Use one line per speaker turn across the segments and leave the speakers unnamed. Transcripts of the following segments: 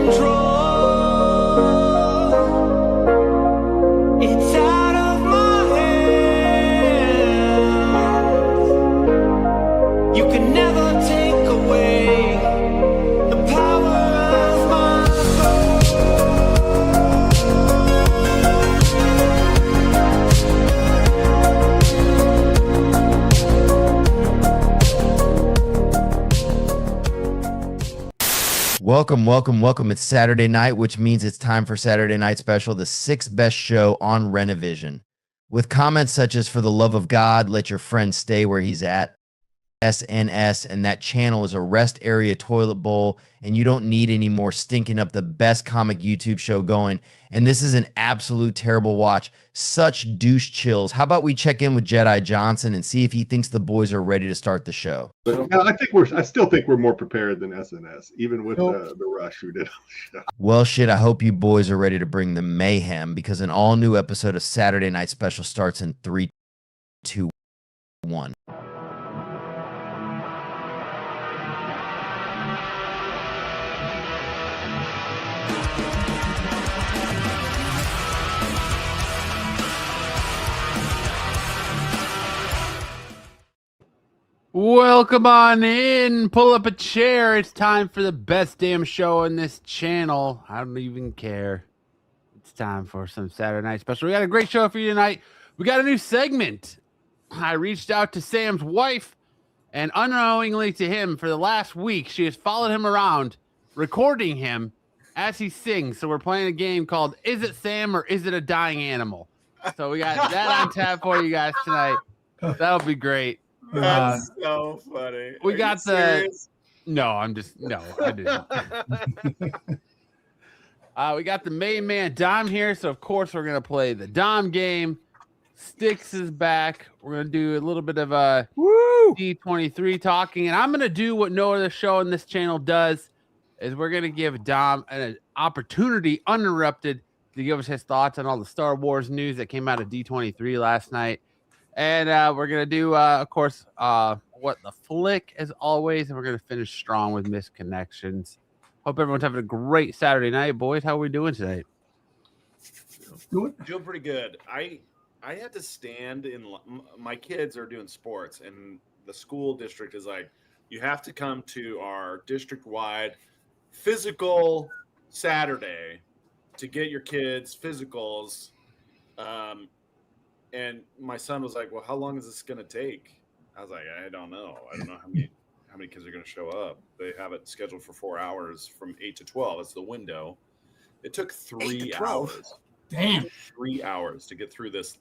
It's out of my hands. You can never take away the power of my
Welcome. It's Saturday night, which means it's time for Saturday Night Special, the sixth best show on Renovision. With comments such as, for the love of God, let your friend stay where he's at, SNS, and that channel is a rest area toilet bowl, and you don't need any more stinking up the best comic YouTube show going. And this is an absolute terrible watch. Such douche chills. How about we check in with Jedi Johnson and see if he thinks the boys are ready to start the show?
But I still think we're more prepared than SNS, even with the rush we did on the show.
Well, shit, I hope you boys are ready to bring the mayhem, because an all-new episode of Saturday Night Special starts in 3, 2, 1.
Welcome on in. Pull up a chair. It's time for the best damn show on this channel. I don't even care. It's time for some Saturday Night Special. We got a great show for you tonight. We got a new segment. I reached out to Sam's wife, and unknowingly to him, for the last week, she has followed him around, recording him as he sings. So we're playing a game called Is It Sam or Is It a Dying Animal? So we got that on tap for you guys tonight. That'll be great.
That's so funny.
We got the
serious?
No, I'm just no, I didn't. We got the main man Dom here, so of course we're gonna play the Dom game. Sticks is back. We're gonna do a little bit of a D23 talking, and I'm gonna do what no other show on this channel does. Is we're gonna give Dom an opportunity, uninterrupted, to give us his thoughts on all the Star Wars news that came out of D23 last night. And we're going to do, of course, what the flick, as always. And we're going to finish strong with Misconnections. Hope everyone's having a great Saturday night, boys. How are we doing today?
Doing pretty good. I had to stand in. My kids are doing sports, and the school district is like, you have to come to our district-wide physical Saturday to get your kids' physicals. And my son was like, well, how long is this going to take? I was like, I don't know. I don't know how many kids are going to show up. They have it scheduled for 4 hours from 8 to 12. It's the window. It took 3 hours.
Damn.
3 hours to get through this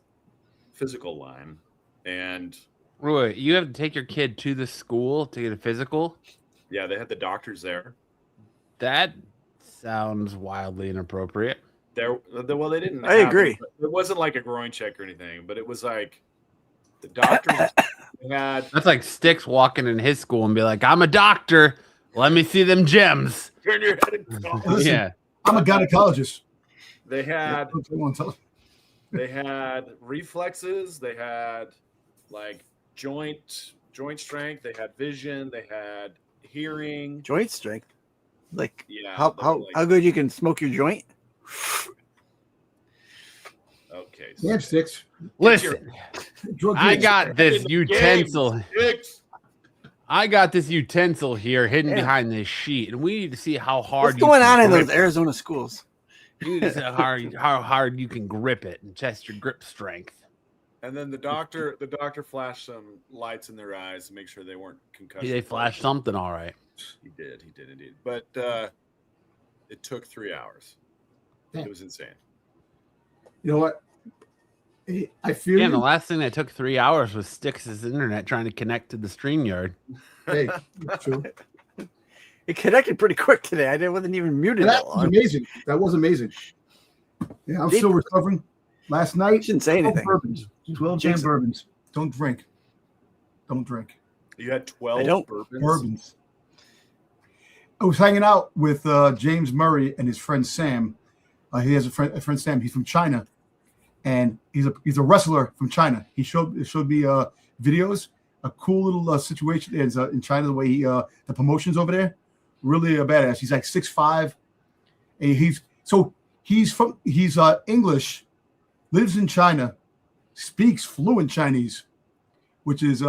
physical line. And
Wait, you have to take your kid to the school to get a physical?
yeah, they had the doctors there.
That sounds wildly inappropriate.
Well, they didn't.
I agree.
It wasn't like a groin check or anything, but it was like the doctors had.
That's like Sticks walking in his school and be like, I'm a doctor. Let me see them gems.
Turn your head and go.
Listen,
Yeah.
I'm a gynecologist.
They had reflexes. They had like joint strength. They had vision. They had hearing.
Joint strength. Like
Yeah.
how good you can smoke your joint?
Okay.
Damn sticks.
Listen,
Drug
I
use.
got this
In the
utensil.
game, Sticks.
I got this utensil here hidden
Yeah.
behind this sheet, and we need to see how hard.
What's going
you can
on in
grip
those
it.
Arizona schools?
You need to see how hard you can grip it and test your grip strength.
And then the doctor flashed some lights in their eyes to make sure they weren't concussed.
They flashed something, all right.
He did indeed. But it took 3 hours.
Damn.
It was insane.
You know what? I feel
Yeah, the
you.
last thing that took 3 hours was Styx' internet trying to connect to the StreamYard.
Hey, it's true.
It connected pretty quick today. Wasn't even muted that
That was
long.
amazing. That was amazing. Yeah, I'm still recovering. Last night,
You shouldn't say
12
anything.
bourbons. 12 damn
Jason.
bourbons. Don't drink. Don't drink.
You had
I
12
don't.
bourbons.
Bourbons. I was hanging out with James Murray and his friend Sam. He has a friend Sam. He's from China, and he's a wrestler from China. He showed me videos. A cool little situation in China. The way the promotions over there, really a badass. He's like 6'5", And he's English, lives in China, speaks fluent Chinese, which is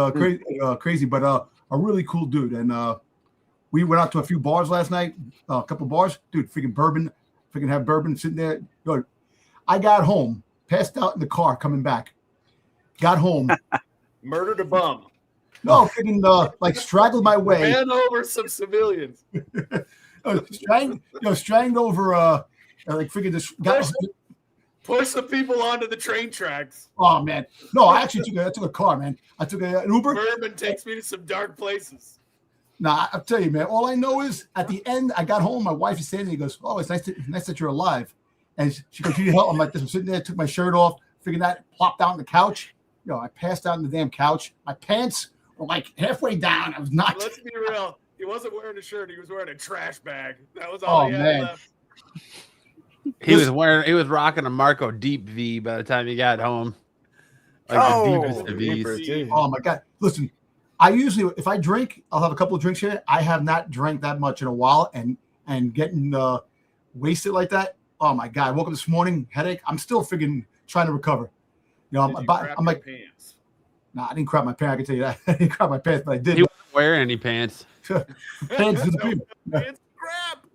crazy, but a really cool dude. And we went out to a few bars last night, a couple bars, dude. Freaking bourbon, freaking have bourbon sitting there. Yo, I got home, passed out in the car coming back. Got home,
Murdered a bum.
no, freaking like straggled my way.
Ran over some civilians.
Strangled over like freaking this got.
Push the people onto the train tracks.
Oh man, no! I actually took a car, man. I took an Uber.
Bourbon takes me to some dark places.
Nah, I'll tell you, man. All I know is at the end, I got home. My wife is standing there. Goes, "Oh, it's nice that you're alive." And she goes, "You need help?" I'm like, "I'm sitting there." Took my shirt off. Figured that. Plopped down on the couch. I passed out on the damn couch. My pants were like halfway down. I was not.
Let's be real. He wasn't wearing a shirt. He was wearing a trash bag. That was all he had left.
He was rocking a Marco Deep V by the time he got home. Like the deepest of V's.
Oh my God. Listen, I usually, if I drink, I'll have a couple of drinks here. I have not drank that much in a while, and getting wasted like that. Oh my God. I woke up this morning, headache. I'm still freaking trying to recover. I'm like,
pants.
Nah, I didn't crap my pants. I can tell you that. I didn't crap my pants, but I did.
He wasn't wearing any pants.
Pants disappeared.
It's crap.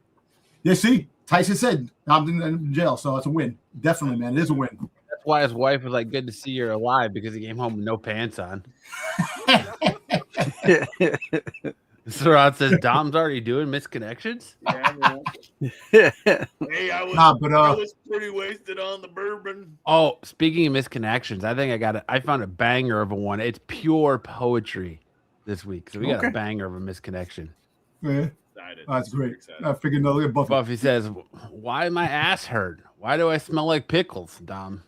Yeah, see, Tyson said I'm in jail, so it's a win. Definitely, man. It is a win.
That's why his wife was like, "Good to see you're alive," because he came home with no pants on. Surratt says Dom's already doing misconnections.
Yeah, hey, I was pretty wasted on the bourbon.
Oh, speaking of misconnections, I think I found a banger of a one. It's pure poetry this week, so we got a banger of a misconnection.
Yeah. That's great. I figured no, look at
Buffy says, "Why my ass hurt? Why do I smell like pickles, Dom?"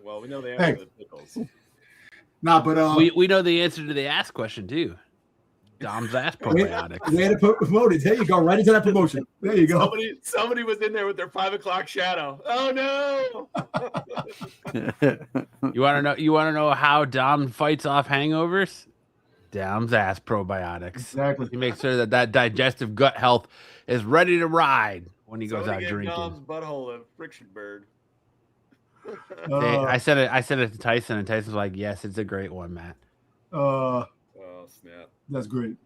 Well, we know the answer to the pickles.
Nah, but
we know the answer to the ass question too. Dom's ass probiotics.
Way to promote it. There you go. Right into that promotion. There you go.
Somebody was in there with their 5 o'clock shadow. Oh
no! You want to know how Dom fights off hangovers? Dom's ass probiotics.
Exactly.
He makes sure that digestive gut health is ready to ride when he goes out drinking.
Dom's butthole a friction bird.
I said it to Tyson, and Tyson's like, "Yes, it's a great one, Matt."
Oh snap!
That's great.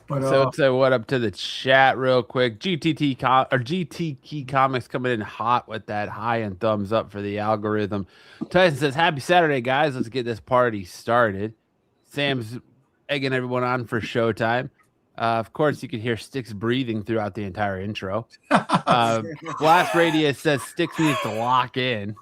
But
so let's say what up to the chat real quick. GT Key Comics coming in hot with that high and thumbs up for the algorithm. Tyson says, "Happy Saturday, guys! Let's get this party started." Sam's egging everyone on for showtime. Of course, you could hear Sticks breathing throughout the entire intro. Blast Radius says Sticks needs to lock in.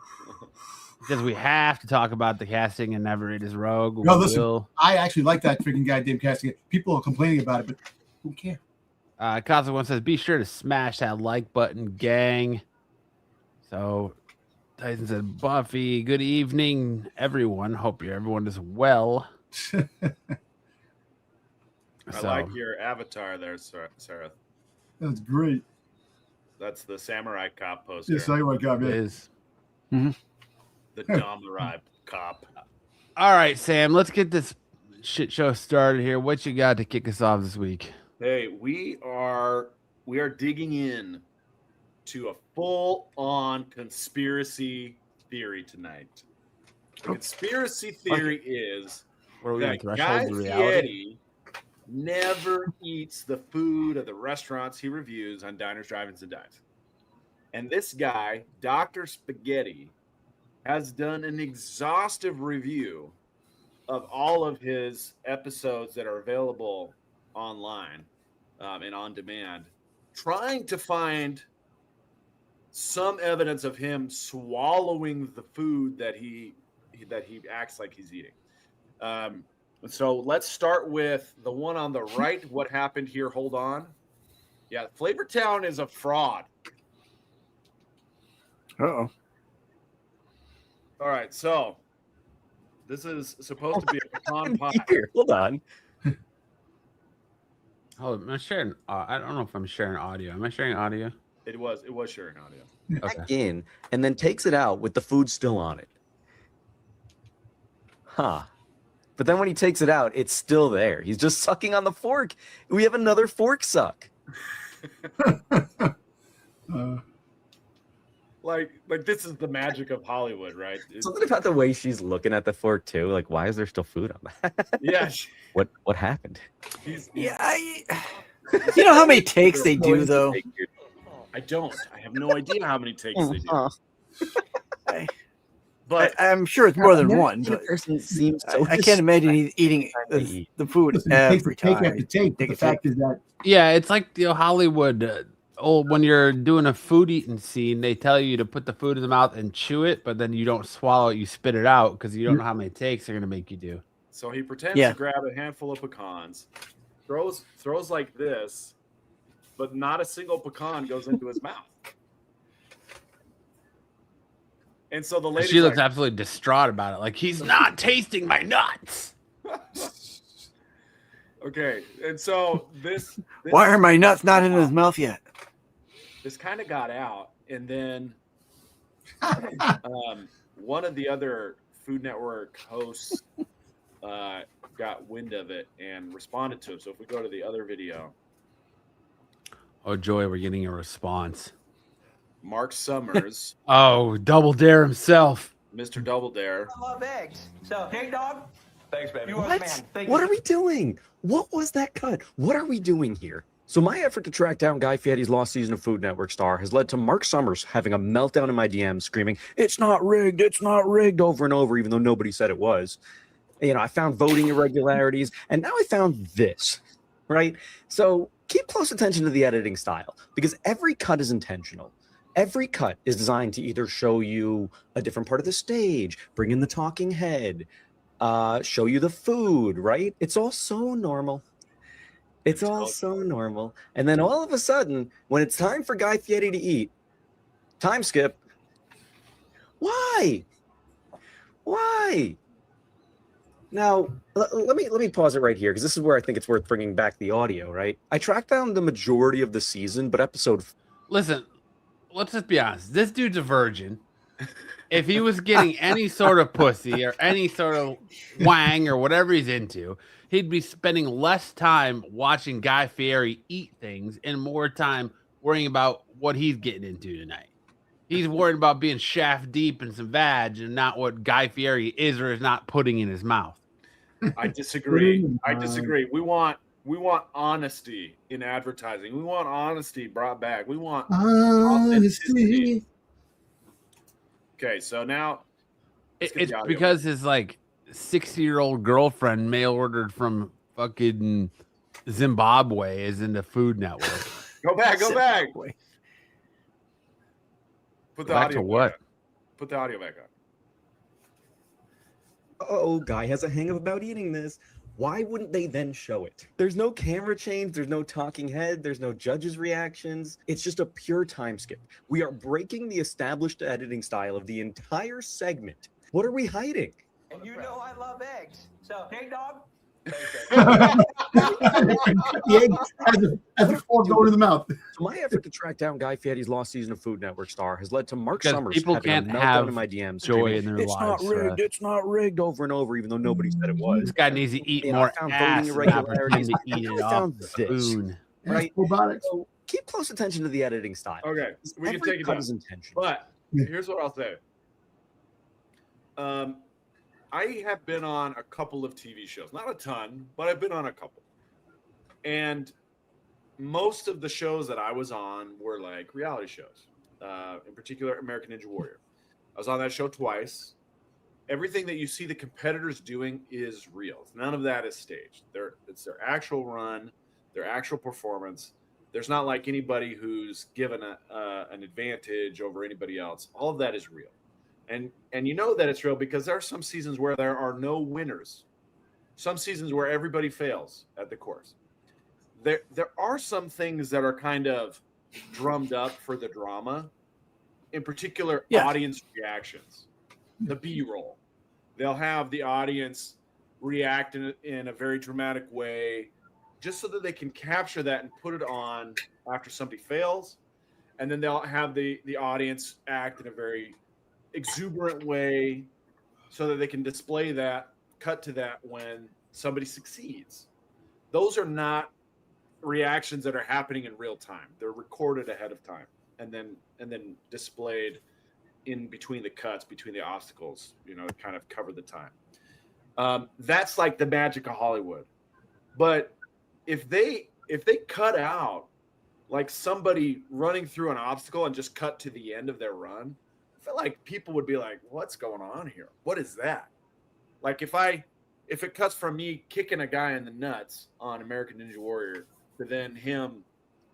Because we have to talk about the casting and Never Eat His Rogue.
No, listen, I actually like that freaking goddamn casting. People are complaining about it, but who cares?
Kaza1 says, be sure to smash that like button, gang. So Tyson said, Buffy, good evening, everyone. Hope everyone is well.
I like your avatar there, Sarah.
That's great.
That's the Samurai Cop poster.
Yeah, Samurai Cop, yeah.
It is.
Mm-hmm.
The Samurai Cop.
All right, Sam, let's get this shit show started here. What you got to kick us off this week?
Hey, we are digging in to a full-on conspiracy theory tonight. The conspiracy theory is that Guy Fieri never eats the food of the restaurants he reviews on Diners, Drive-Ins, and Dives. And this guy, Dr. Spaghetti, has done an exhaustive review of all of his episodes that are available online and on demand, trying to find some evidence of him swallowing the food that he acts like he's eating. So let's start with the one on the right. What happened here? Hold on. Yeah, Flavortown is a fraud.
Uh-oh.
All right, so this is supposed to be a pecan pie.
Here, hold on.
Oh, am I sharing? I don't know if I'm sharing audio. Am I sharing audio?
It was sharing audio.
Back in and then takes it out with the food still on it. Huh. But then when he takes it out, it's still there. He's just sucking on the fork. We have another fork suck.
Like this is the magic of Hollywood, right?
Something about the way she's looking at the fork too. Like, why is there still food on that?
Yeah.
What happened?
Yeah, you know how many takes they do though.
I don't. I have no idea how many takes they do.
But I'm sure it's more than one. But
Person seems so
I can't imagine eating the food
Listen,
every
take
time.
after take. But the fact is that
Yeah, it's like Hollywood. When you're doing a food eating scene, they tell you to put the food in the mouth and chew it, but then you don't swallow it, you spit it out because you don't know how many takes they're gonna make you do.
So he pretends to grab a handful of pecans, throws like this, but not a single pecan goes into his mouth. And so the lady,
She looks absolutely distraught about it. Like, he's not tasting my nuts.
Okay, and so this
Why are my nuts not in his mouth yet?
This kind of got out, and then one of the other Food Network hosts got wind of it and responded to him. So if we go to the other video,
Oh, joy, we're getting a response.
Mark Summers,
Oh, Double Dare himself.
Mr. Double Dare.
I love eggs. So, hey, dog. Thanks, baby. You are the
What?
man. Thank
What
you.
are we doing? What was that cut? What are we doing here? So my effort to track down Guy Fieri's lost season of Food Network star has led to Mark Summers having a meltdown in my DMs, screaming, "It's not rigged, over and over, even though nobody said it was." I found voting irregularities, and now I found this, right? So keep close attention to the editing style, because every cut is intentional. Every cut is designed to either show you a different part of the stage, bring in the talking head, show you the food, right? It's all so normal. It's all so normal. And then all of a sudden, when it's time for Guy Fieri to eat, time skip. Why? Now, let me pause it right here, because this is where I think it's worth bringing back the audio, right? I tracked down the majority of the season, but
Listen, let's just be honest. This dude's a virgin. If he was getting any sort of pussy or any sort of wang or whatever he's into, he'd be spending less time watching Guy Fieri eat things and more time worrying about what he's getting into tonight. He's worried about being shaft deep in some vag and not what Guy Fieri is or is not putting in his mouth.
I disagree. We want honesty in advertising. We want honesty brought back. We want authenticity. Okay, so now
It's because his 60-year-old girlfriend mail ordered from fucking Zimbabwe is in the Food Network.
Go back. Put the
Back
audio
to what?
back on. Put the audio back on.
oh, Guy has a hang of about eating this. Why wouldn't they then show it? There's no camera change, there's no talking head, there's no judges' reactions. It's just a pure time skip. We are breaking the established editing style of the entire segment. What are we hiding?
And you know I love eggs. So, hey, dog.
the egg as a fork going in the mouth.
So my effort to track down Guy Fieri's lost season of Food Network star has led to Mark
Because
Summers
people
having
can't
a meltdown
have
in my DMs,
joy
screaming,
in their
"It's
lives,
not rigged, it's not rigged," over and over, even though nobody said it was.
This guy needs to eat
I
more
found
ass
voting
and not pretend to
irregularities.
eat
I
it off
found
the
this.
spoon.
Right?
Robotics.
So keep close attention to the editing style.
Okay, we can
Every
take it
cut
down.
is intentional.
But here's what I'll say. I have been on a couple of TV shows, not a ton, but I've been on a couple. And most of the shows that I was on were like reality shows, in particular American Ninja Warrior. I was on that show twice. Everything that you see the competitors doing is real. None of that is staged. It's their actual run, their actual performance. There's not like anybody who's given an advantage over anybody else. All of that is real. And you know that it's real because there are some seasons where there are no winners. Some seasons where everybody fails at the course. There are some things that are kind of drummed up for the drama, in particular audience reactions, the B-roll. They'll have the audience react in a very dramatic way just so that they can capture that and put it on after somebody fails. And then they'll have the audience act in a very exuberant way so that they can display that, cut to that when somebody succeeds. Those are not reactions that are happening in real time. They're recorded ahead of time and then displayed in between the cuts, between the obstacles, you know, to kind of cover the time. That's like the magic of Hollywood. But if they cut out like somebody running through an obstacle and just cut to the end of their run, I feel like people would be like, what's going on here? What is that? Like if it cuts from me kicking a guy in the nuts on American Ninja Warrior to then him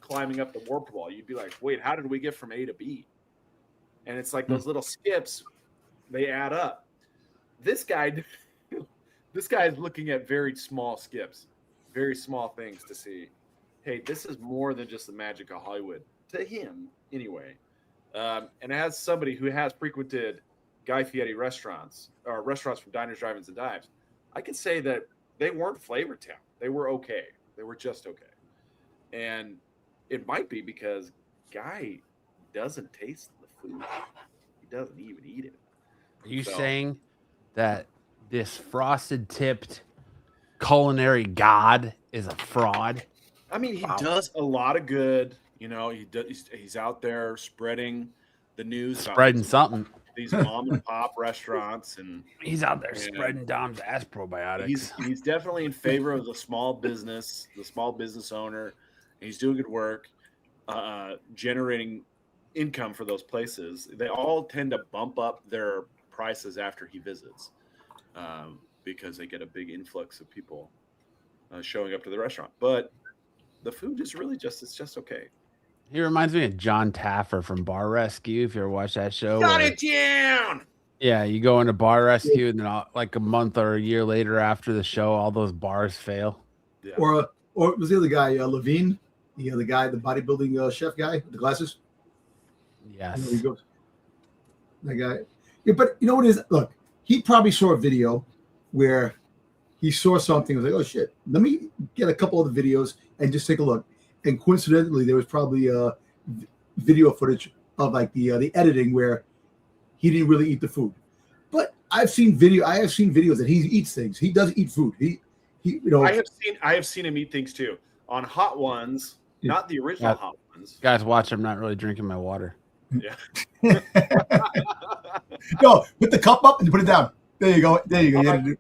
climbing up the warp wall, you'd be like, wait, how did we get from A to B? And it's like those little skips, they add up. This guy is looking at very small skips, very small things to see, hey, this is more than just the magic of Hollywood, to him anyway. And as somebody who has frequented Guy Fieri restaurants, or restaurants from diners, drive-ins, and dives, I can say that they weren't Flavor Town. They were okay. They were just okay. And it might be because Guy doesn't taste the food. He doesn't even eat it.
Are you saying that this frosted-tipped culinary god is a fraud?
I mean, he does a lot of good. You know, he's out there spreading the news.
Spreading something.
These mom and pop restaurants, and
he's out there spreading Dom's ass probiotics.
He's definitely in favor of the small business owner. He's doing good work, generating income for those places. They all tend to bump up their prices after he visits, because they get a big influx of people showing up to the restaurant. But the food is really it's just okay.
He reminds me of John Taffer from Bar Rescue. If you ever watched that show,
Got it down.
Yeah, you go into Bar Rescue, and then like a month or a year later after the show, all those bars fail.
Yeah. Or was the other guy Levine, the guy, the bodybuilding chef guy with the glasses?
Yes.
There he goes. That guy. Yeah, but you know what it is? Look, he probably saw a video where he saw something. Was like, oh shit, let me get a couple of the videos and just take a look. And coincidentally, there was probably video footage of like the editing where he didn't really eat the food. But I have seen videos that he eats things. He does eat food. He you know.
I have seen him eat things too. On Hot Ones, not the original Hot Ones.
Guys, watch. I'm not really drinking my water.
Yeah.
No, put the cup up and put it down. There you go. There you go.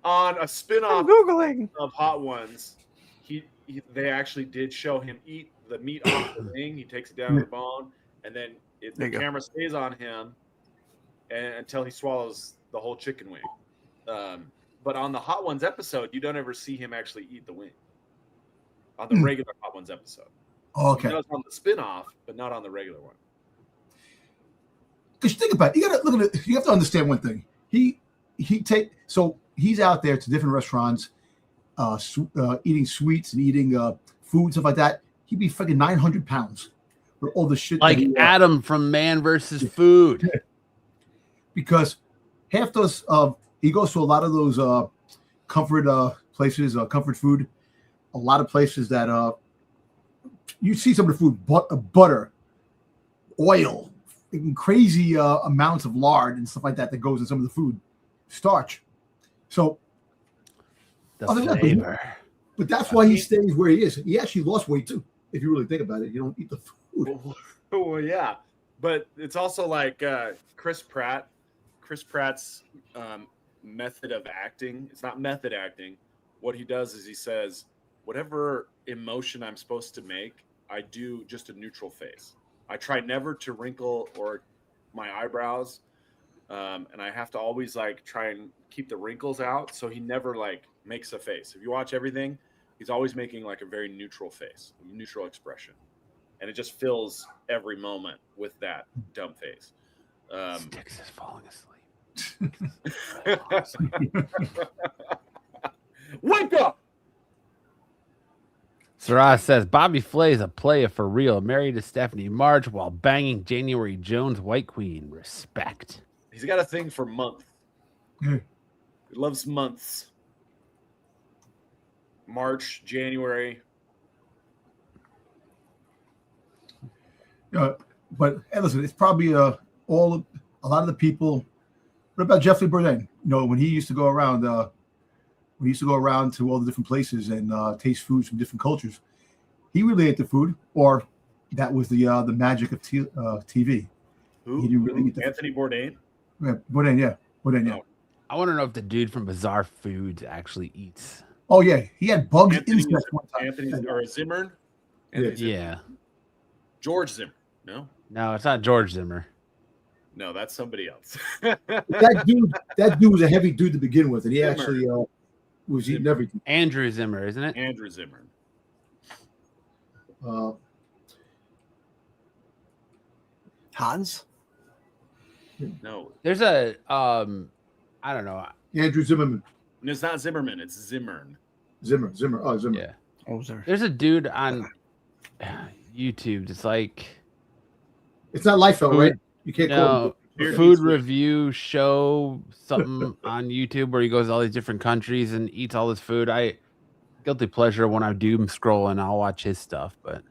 On a spin-off of Hot Ones, they actually did show him eat the meat off the wing. He takes it down to the bone, and then the camera stays on him until he swallows the whole chicken wing. But on the Hot Ones episode, you don't ever see him actually eat the wing. On the regular Hot Ones episode.
Okay.
He does on the spin-off, but not on the regular one.
Because think about it, you gotta look at it. You have to understand one thing. He's out there to different restaurants, eating sweets and eating food, stuff like that. He'd be fucking 900 pounds with all the shit.
Like Adam from Man vs. Food.
Because half those, he goes to a lot of those comfort places, comfort food. A lot of places that you see some of the food, butter, oil, crazy amounts of lard and stuff like that goes in some of the food, starch. So
the flavor.
But that's why he stays where he is. He actually lost weight too. If you really think about it, you don't eat the food.
Well, yeah, but it's also like Chris Pratt's method of acting. It's not method acting. What he does is he says, whatever emotion I'm supposed to make, I do just a neutral face. I try never to wrinkle or my eyebrows, and I have to always like try and keep the wrinkles out. So he never like makes a face. If you watch everything, he's always making like a very neutral face, a neutral expression, and it just fills every moment with that dumb face.
Sticks is falling asleep.
Wake up!
Sarah says Bobby Flay is a player for real, married to Stephanie March while banging January Jones, White Queen. Respect.
He's got a thing for month. He loves months. March, January.
But hey, listen, it's probably a lot of the people. What about Jeffrey Bourdain? You know, when he used to go around to all the different places and taste foods from different cultures, he really ate the food, or that was the magic of TV.
Who?
He didn't really eat the
Anthony Bourdain?
Yeah, Bourdain, yeah. Bourdain, yeah.
Oh.
I want to know if the dude from Bizarre Foods actually eats.
Oh, yeah. He had bugs,
Anthony,
insects one time.
Anthony or Zimmern?
Yeah.
George Zimmer. No?
No, it's not George Zimmer.
No, that's somebody else.
That dude was a heavy dude to begin with, and he
Zimmer.
actually was eating everything.
Andrew Zimmer, isn't it?
Andrew Zimmer.
Hans?
No,
There's a I don't know.
Andrew Zimmerman.
it's not Zimmerman. It's Zimmern.
Zimmer. Oh, Zimmer.
Yeah.
Oh, sorry.
There's a dude on YouTube. It's like
It's not Liefeld, right? You can't call
no
him.
food review show something on YouTube where he goes to all these different countries and eats all this food. Guilty pleasure when I doom scrolling, I'll watch his stuff, but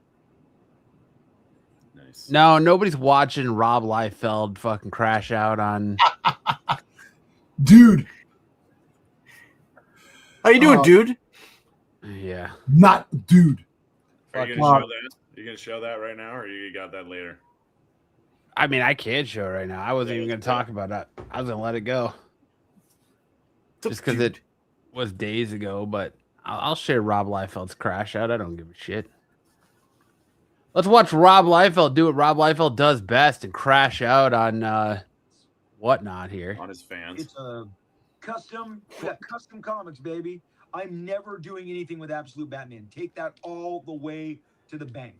Nice.
no, nobody's watching Rob Liefeld fucking crash out on.
Dude,
How you doing, dude?
Yeah.
not dude.
Are you
Fuck.
gonna show that? Are you gonna show that right now, or you got that later?
I mean, I can't show it right now. I wasn't
Yeah,
even going to
that's
talk about that. I was going to let it go just because it was days ago, but I'll share Rob Liefeld's crash out. I don't give a shit. Let's watch Rob Liefeld do what Rob Liefeld does best and crash out on whatnot here.
On his fans.
It's a custom comics, baby. I'm never doing anything with Absolute Batman. Take that all the way to the bank.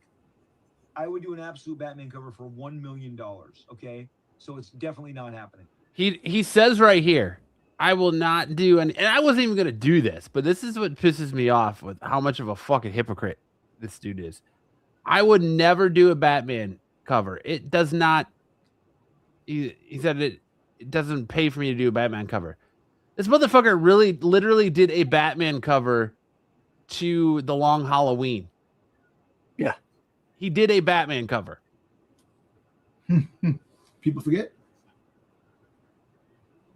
I would do an Absolute Batman cover for $1 million. Okay, so it's definitely not happening.
He says right here, I will not do and I wasn't even going to do this, but this is what pisses me off with how much of a fucking hypocrite this dude is. I would never do a Batman cover. It does not. He said it doesn't pay for me to do a Batman cover. This motherfucker really, literally did a Batman cover to The Long Halloween.
Yeah.
He did a Batman cover.
People forget.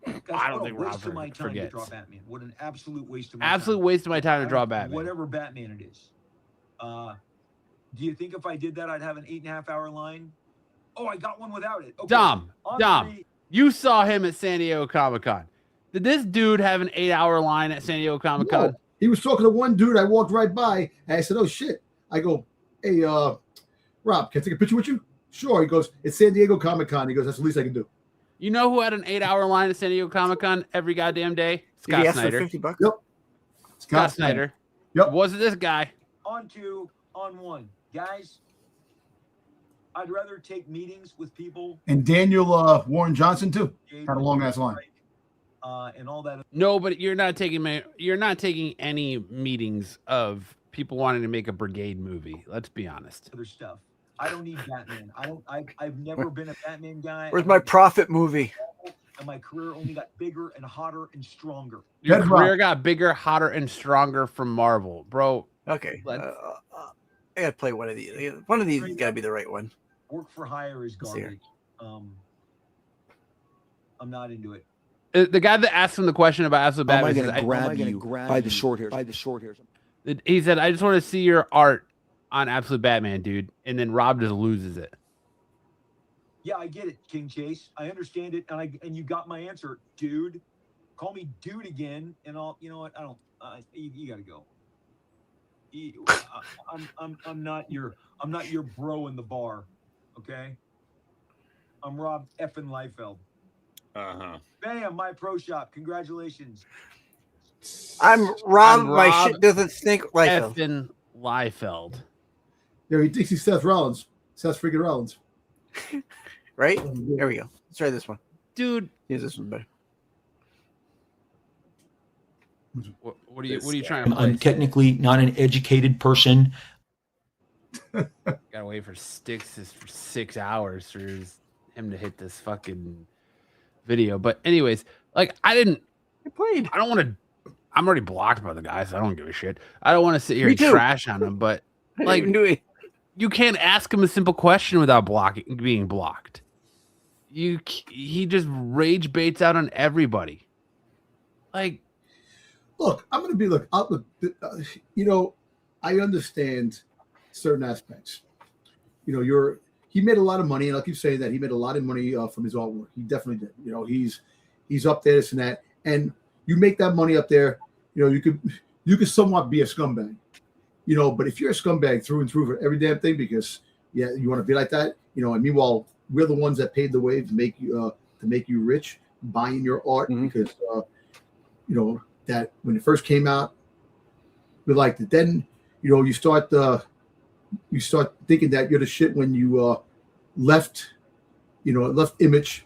Guys,
I don't
what a
think
waste
Rob
of my time to
forgets.
draw Batman. What an absolute waste of my
Absolute
time.
waste of my time to draw Batman.
Whatever Batman it is. Do you think if I did that, I'd have an 8.5 hour line? Oh, I got one without it. Okay.
Dom,
On three.
you saw him at San Diego Comic-Con. Did this dude have an 8-hour line at San Diego Comic-Con?
No, he was talking to one dude. I walked right by, and I said, "Oh shit!" I go, "Hey, Rob, can I take a picture with you?" Sure. He goes, "It's San Diego Comic-Con." He goes, "That's the least I can do."
You know who had an 8-hour line at San Diego Comic-Con every goddamn day?
Did he
Scott
ask for
Snyder.
$50?
Yep.
Scott Snyder.
Yep.
It wasn't this guy.
On two, on one. Guys, I'd rather take meetings with people.
And Daniel Warren Johnson too. Had a long ass line.
And all that.
No, but you're not taking any meetings of people wanting to make a Brigade movie. Let's be honest.
Other stuff. I don't need Batman. I've never been a Batman guy.
Where's my profit movie?
And my career only got bigger and hotter and stronger.
Your
Dead
career
Rock.
got bigger, hotter, and stronger from Marvel, bro.
Okay.
Let's-
I gotta play one of these. One of these gotta be the right one.
Work for hire is
Let's see
garbage. I'm not into it.
The guy that asked him the question about Absolute
Am I
Batman
going
says,
to grab you by the short hairs? By the short hairs.
he said, "I just want to see your art on Absolute Batman, dude." And then Rob just loses it.
Yeah, I get it, King Chase. I understand it, and you got my answer, dude. Call me dude again, and I'll. You know what? I don't. You gotta go. I'm not your bro in the bar, okay? I'm Rob effing Liefeld. Bam, my pro shop. Congratulations.
I'm Rob. My
Rob
shit doesn't stink. Liefeld.
Effing Liefeld.
Yeah, he thinks he's Seth Rollins. Seth freaking Rollins.
Right? There we go. Let's try this one.
Dude,
Use this one better.
what are you trying to play?
I'm technically not an educated person.
Gotta wait for Sticks for 6 hours for him to hit this fucking video. But anyways, like I played. I don't want to. I'm already blocked by the guy, so I don't give a shit. I don't want to sit here
Me
and
too.
trash on him, but
I
like,
didn't even do it.
you can't ask him a simple question without being blocked. He just rage baits out on everybody. Like,
Look, I'm going to be look. You know, I understand certain aspects. You know, he made a lot of money, and I'll keep saying that he made a lot of money from his artwork. He definitely did. You know, he's up there, this and that, and you make that money up there. You know, you could somewhat be a scumbag. You know, but if you're a scumbag through and through for every damn thing, because you want to be like that. You know, and meanwhile, we're the ones that paved the way to make you rich, buying your art because you know that when it first came out, we liked it. Then you know you start thinking that you're the shit when you left Image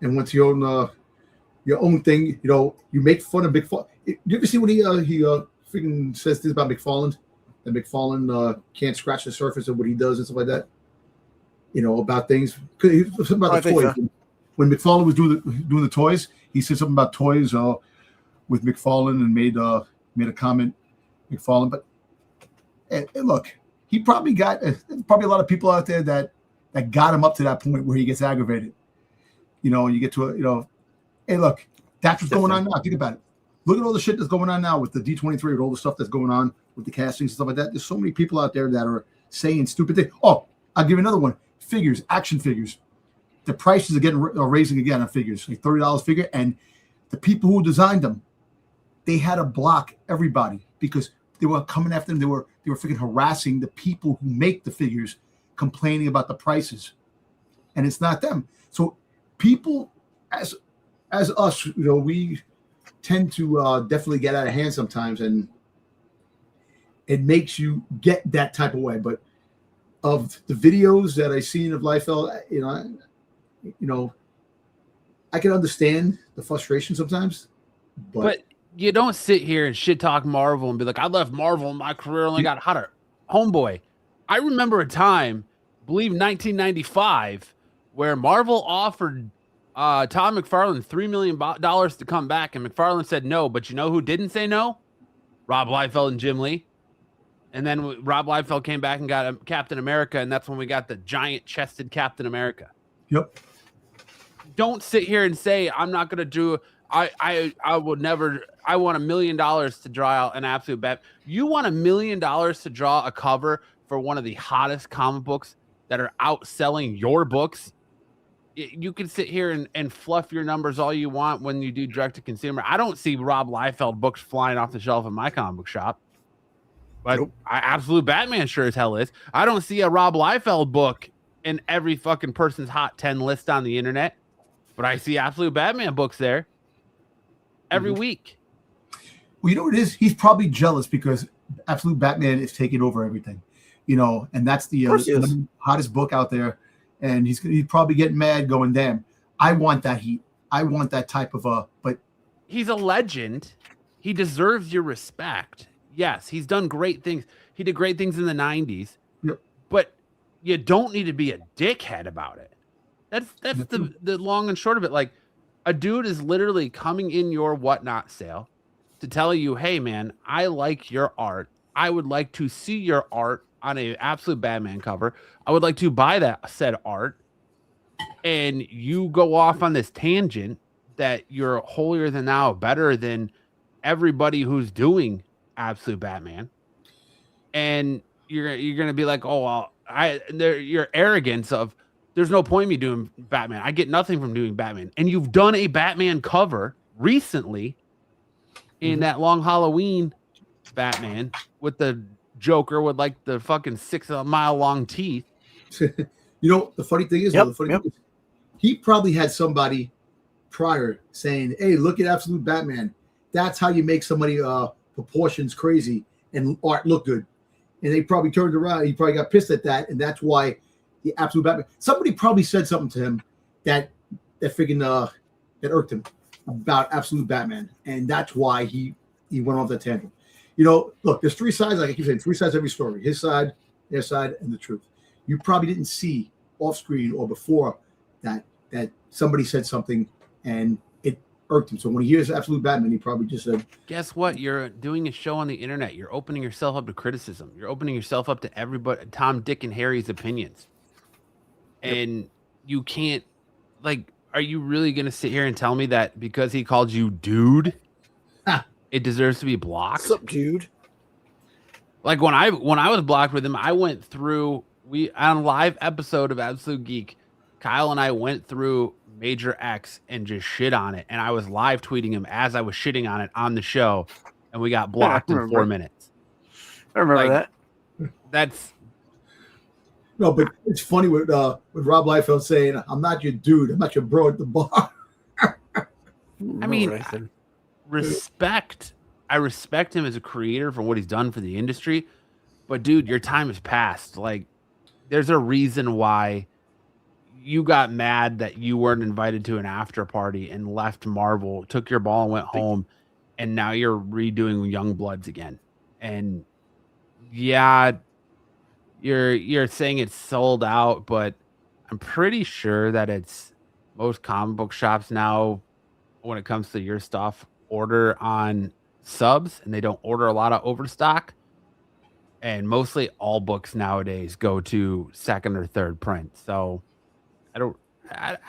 and went to your own thing. You know, you make fun of McFarlane. You ever see when he freaking says this about McFarlane? That McFarlane can't scratch the surface of what he does and stuff like that. You know, about things. About the toys. So. When McFarlane was doing the toys, he said something about toys with McFarlane and made a comment. McFarlane, but and look, he probably got probably a lot of people out there that got him up to that point where he gets aggravated. You know, and you get to hey, look, that's what's going on now. Think about it. Look at all the shit that's going on now with the D23, with all the stuff that's going on with the castings and stuff like that. There's so many people out there that are saying stupid things. Oh, I'll give you another one. Figures, action figures. The prices are raising again on figures, like $30 figure. And the people who designed them, they had to block everybody because they were coming after them. They were freaking harassing the people who make the figures, complaining about the prices. And it's not them. So people as us, you know, we tend to definitely get out of hand sometimes, and it makes you get that type of way. But of the videos that I seen of Liefeld, you know, I can understand the frustration sometimes, but
you don't sit here and shit talk Marvel and be like, I left Marvel and my career only got hotter. Homeboy, I remember a time, I believe 1995, where Marvel offered Todd McFarlane $3 million to come back, and McFarlane said no. But you know who didn't say no? Rob Liefeld and Jim Lee. And then Rob Liefeld came back and got Captain America, and that's when we got the giant-chested Captain America.
Yep.
Don't sit here and say I'm not going to do. I would never. I want $1 million to draw out an absolute bet. You want $1 million to draw a cover for one of the hottest comic books that are outselling your books? You can sit here and fluff your numbers all you want when you do direct to consumer. I don't see Rob Liefeld books flying off the shelf in my comic book shop, but Absolute Batman sure as hell is. I don't see a Rob Liefeld book in every fucking person's hot 10 list on the internet, but I see Absolute Batman books there every week.
Well, you know what it is? He's probably jealous because Absolute Batman is taking over everything, you know, and that's the hottest book out there. And he's probably getting mad going, damn, I want that heat. I want that type of but
he's a legend. He deserves your respect. Yes, he's done great things. He did great things in the 90s.
Yep.
But you don't need to be a dickhead about it. That's the long and short of it. Like, a dude is literally coming in your whatnot sale to tell you, hey man, I like your art. I would like to see your art on a Absolute Batman cover. I would like to buy that said art. And you go off on this tangent that you're holier than thou, better than everybody who's doing Absolute Batman. And you're gonna be like, oh well, your arrogance of there's no point in me doing Batman. I get nothing from doing Batman. And you've done a Batman cover recently in that Long Halloween Batman with the Joker with like the fucking 6 mile long teeth.
You know, the funny thing is, he probably had somebody prior saying, hey, look at Absolute Batman. That's how you make somebody proportions crazy and art look good. And they probably turned around. He probably got pissed at that. And that's why the Absolute Batman. Somebody probably said something to him that freaking that irked him about Absolute Batman. And that's why he went off that tangent. You know, look, there's three sides, like I keep saying, three sides to every story. His side, their side, and the truth. You probably didn't see off screen or before that somebody said something and it irked him. So when he hears Absolute Batman, he probably just said,
guess what? You're doing a show on the internet. You're opening yourself up to criticism. You're opening yourself up to everybody, Tom, Dick, and Harry's opinions. And you can't, like, are you really going to sit here and tell me that because he called you dude, it deserves to be blocked?
What's up, dude?
Like when I was blocked with him, I went through on a live episode of Absolute Geek, Kyle and I went through Major X and just shit on it. And I was live tweeting him as I was shitting on it on the show, and we got blocked in 4 minutes.
I remember that.
That's
No, but it's funny with Rob Liefeld saying, "I'm not your dude. I'm not your bro at the bar."
I mean, respect. I respect him as a creator for what he's done for the industry, but dude, your time has passed. Like, there's a reason why you got mad that you weren't invited to an after party and left Marvel, took your ball and went home, and now you're redoing Young Bloods again. And yeah, you're saying it's sold out, but I'm pretty sure that it's most comic book shops now, when it comes to your stuff, order on subs and they don't order a lot of overstock. And mostly all books nowadays go to second or third print. So I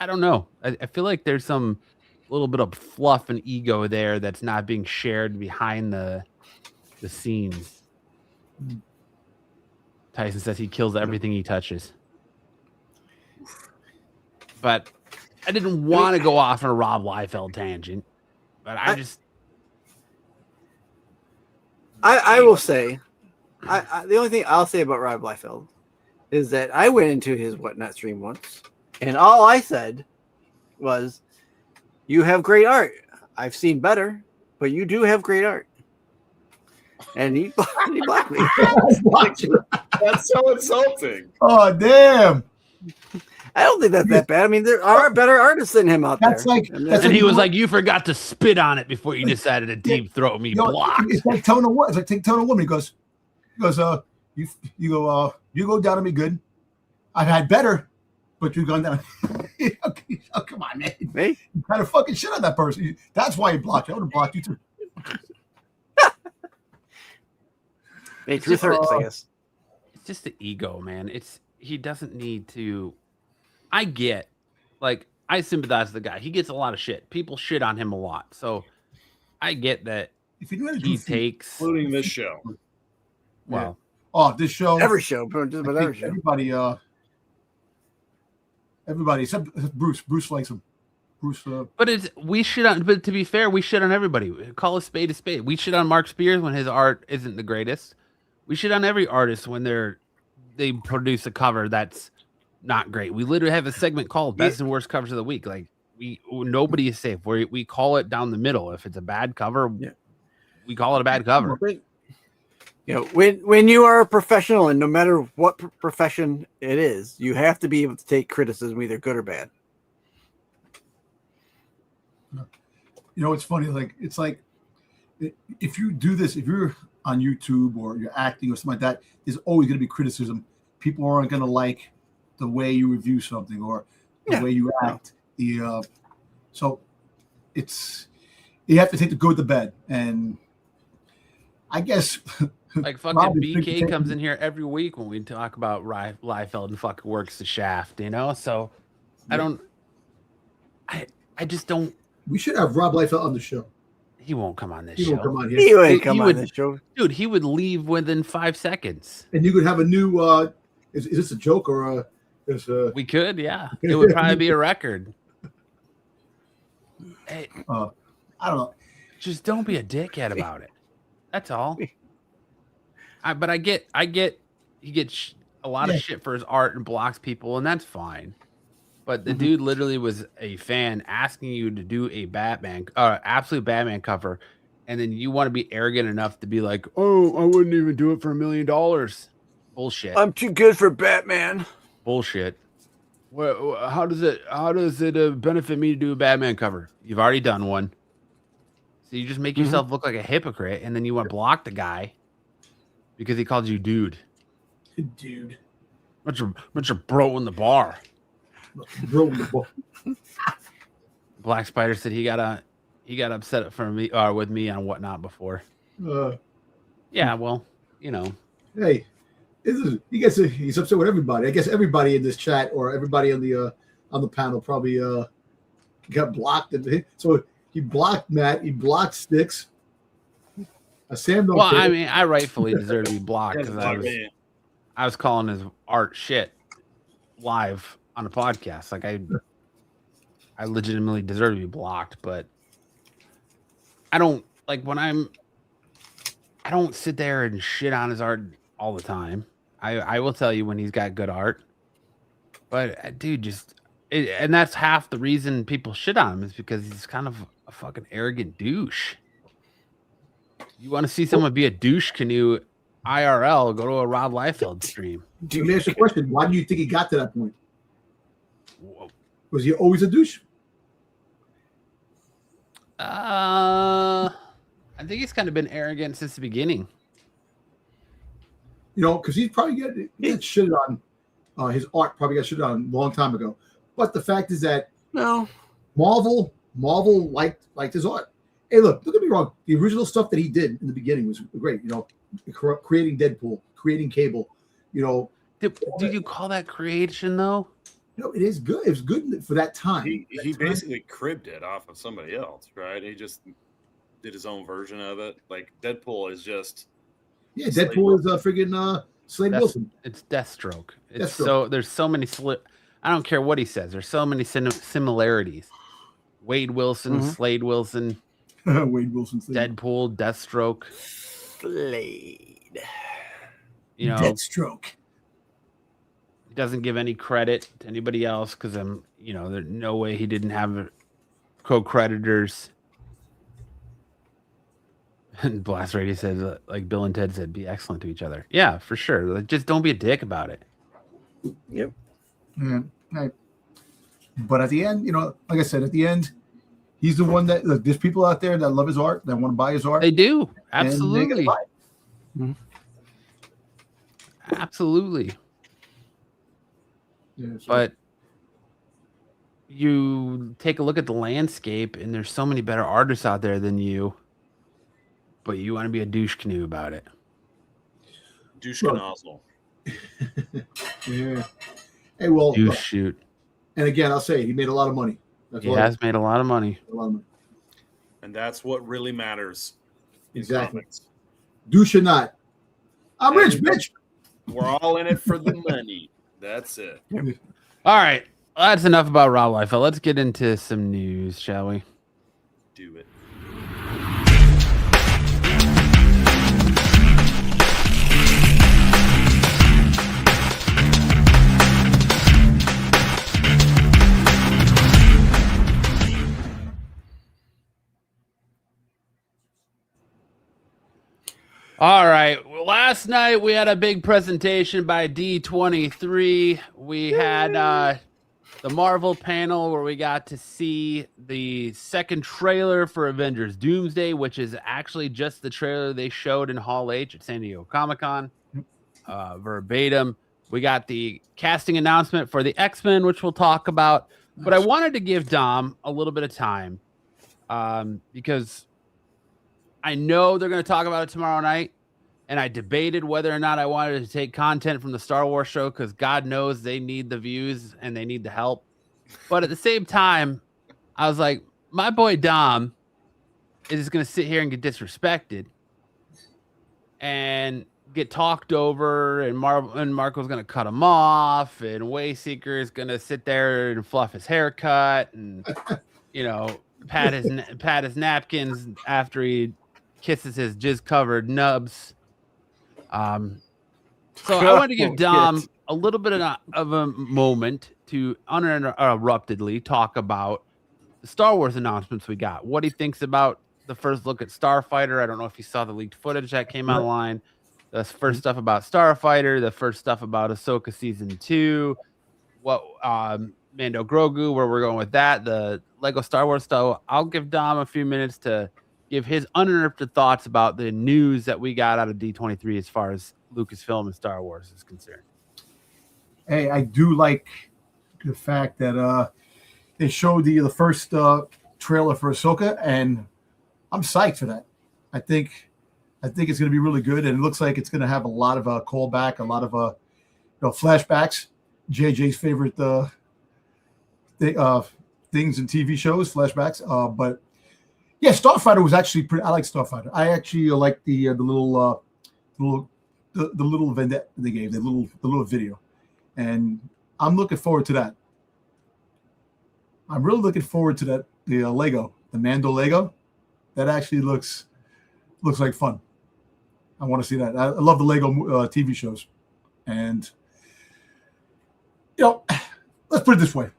don't know. I feel like there's some little bit of fluff and ego there that's not being shared behind the scenes. Tyson says he kills everything he touches. But I didn't want to go off on a Rob Liefeld tangent, but
I will say, the only thing I'll say about Rob Liefeld is that I went into his Whatnot stream once, and all I said was, "You have great art. I've seen better, but you do have great art." And he blocked me.
That's so insulting.
Oh, damn.
I don't think that's that bad. I mean, there are better artists than him out there.
And he was like, "You forgot to spit on it before you decided to deep throat me." Blocked.
It's like telling a woman. It's like telling a woman. He goes, you go down on me good. I've had better, but you've gone down. Oh, come on, man.
Me?
You kind of fucking shit on that person. That's why he blocked you. I would have blocked you too.
Hey, truth hurts, I guess.
It's just the ego, man. He doesn't need to. I get, like, I sympathize with the guy. He gets a lot of shit. People shit on him a lot. So I get that
if you
he takes,
including this show.
Well,
this show,
every show, just about every show.
Everybody except Bruce. Bruce likes him. Bruce.
But we shit on. But to be fair, we shit on everybody. Call a spade a spade. We shit on Mark Spears when his art isn't the greatest. We shit on every artist when they produce a cover that's not great. We literally have a segment called Best and Worst Covers of the Week. Like, nobody is safe. We call it down the middle. If it's a bad cover, we call it a bad cover.
You know, when you are a professional, and no matter what profession it is, you have to be able to take criticism, either good or bad.
You know, it's funny. It's like if you do this, if you're on YouTube or you're acting or something like that, there's always going to be criticism. People aren't going to like the way you review something or the way you act. So you have to take the good with the bad. And I guess
like fucking BK comes in here every week when we talk about Liefeld and fucking works the shaft, you know? So I just don't.
We should have Rob Liefeld on the show.
He won't come on this
show.
He
won't come on here.
He won't come on this show.
Dude, he would leave within 5 seconds.
And you could have a new is this a joke or
we could, yeah. It would probably be a record. Hey,
I don't know.
Just don't be a dickhead about it. That's all. But I get he gets a lot of shit for his art and blocks people, and that's fine. But the dude literally was a fan asking you to do a absolute Batman cover, and then you want to be arrogant enough to be like, "Oh, I wouldn't even do it for $1 million." Bullshit.
I'm too good for Batman.
Bullshit. Well, how does it benefit me to do a Batman cover? You've already done one, so you just make yourself look like a hypocrite, and then you want to block the guy because he called you dude.
Dude.
Bunch of bro in the bar. Black Spider said he got upset for me with me on Whatnot before. Yeah, well, you know.
Hey, he's upset with everybody. I guess everybody in this chat or everybody on the panel probably got blocked. So he blocked Matt. He blocked Sticks. Sam don't
Well,
care.
I mean, I rightfully deserve to be blocked because
Doesn't bother me.
I was calling his art shit live on a podcast. Like I legitimately deserve to be blocked, but I don't like when I don't sit there and shit on his art all the time. I will tell you when he's got good art, but dude, and that's half the reason people shit on him is because he's kind of a fucking arrogant douche. You want to see someone be a douche canoe IRL? Go to a Rob Liefeld stream.
Let me ask you a question. Why do you think he got to that point? Was he always a douche?
I think he's kind of been arrogant since the beginning.
You know, because he's probably got shit on his art. Probably got shit on a long time ago. But the fact is that Marvel liked his art. Hey, look, don't get me wrong. The original stuff that he did in the beginning was great. You know, creating Deadpool, creating Cable. You know,
did you call that creation though?
You know, it is good. It was good for that time.
He basically cribbed it off of somebody else, right? He just did his own version of it. Like Deadpool is just
Deadpool is friggin' Slade Wilson.
It's Deathstroke. It's
Deathstroke.
There's so many I don't care what he says. There's so many similarities. Wade Wilson, Slade Wilson,
Wade Wilson,
Deadpool, Deathstroke,
Slade.
You know,
Deathstroke.
He doesn't give any credit to anybody else because there's no way he didn't have co-creditors. And Blast Radio says, like Bill and Ted said, be excellent to each other. Yeah, for sure. Like, just don't be a dick about it.
Yep.
Yeah. Right. But at the end, you know, like I said, at the end, he's the one that there's people out there that love his art, that want to buy his art.
They do.
and
Absolutely.
they gotta buy it.
Absolutely.
Yeah, so-
But you take a look at the landscape, and there's so many better artists out there than you. But you want to be a douche canoe about it.
Douche nozzle.
Yeah. Hey, well,
Douche shoot.
and again, I'll say it, he made a lot of money. That's
He
what
has made a lot of money.
a lot of money.
And that's what really matters. in
Exactly.
comics.
Douche or not. I'm rich, bitch.
We're all in it for the money. That's it.
All right. That's enough about Rob Liefeld. Let's get into some news, shall we?
Do it.
All right. Well, last night we had a big presentation by D23. We had the Marvel panel where we got to see the second trailer for Avengers Doomsday, which is actually just the trailer they showed in Hall H at San Diego Comic-Con. Verbatim. We got the casting announcement for the X-Men, which we'll talk about. But I wanted to give Dom a little bit of time because I know they're going to talk about it tomorrow night, and I debated whether or not I wanted to take content from the Star Wars show because God knows they need the views and they need the help. But at the same time, I was like, my boy Dom is going to sit here and get disrespected and get talked over, and Marco's going to cut him off, and Wayseeker is going to sit there and fluff his haircut and, pat his napkins after he kisses his jizz-covered nubs. So I want to give Dom a little bit of a moment to uninterruptedly talk about the Star Wars announcements we got. What he thinks about the first look at Starfighter. I don't know if you saw the leaked footage that came online. The first stuff about Starfighter. The first stuff about Ahsoka Season 2. What Mando Grogu, where we're going with that. The Lego Star Wars stuff. I'll give Dom a few minutes to give his uninterrupted thoughts about the news that we got out of D23 as far as Lucasfilm and Star Wars is concerned.
Hey, I do like the fact that they showed the first trailer for Ahsoka, and I'm psyched for that. I think it's going to be really good, and it looks like it's going to have a lot of callback, a lot of flashbacks. JJ's favorite things in TV shows, flashbacks. But Yeah, Starfighter was actually pretty. I like Starfighter. I actually like the little event that they gave, the little video, and I'm looking forward to that. I'm really looking forward to that. The Lego, the Mando Lego, that actually looks like fun. I want to see that. I love the Lego TV shows, and let's put it this way: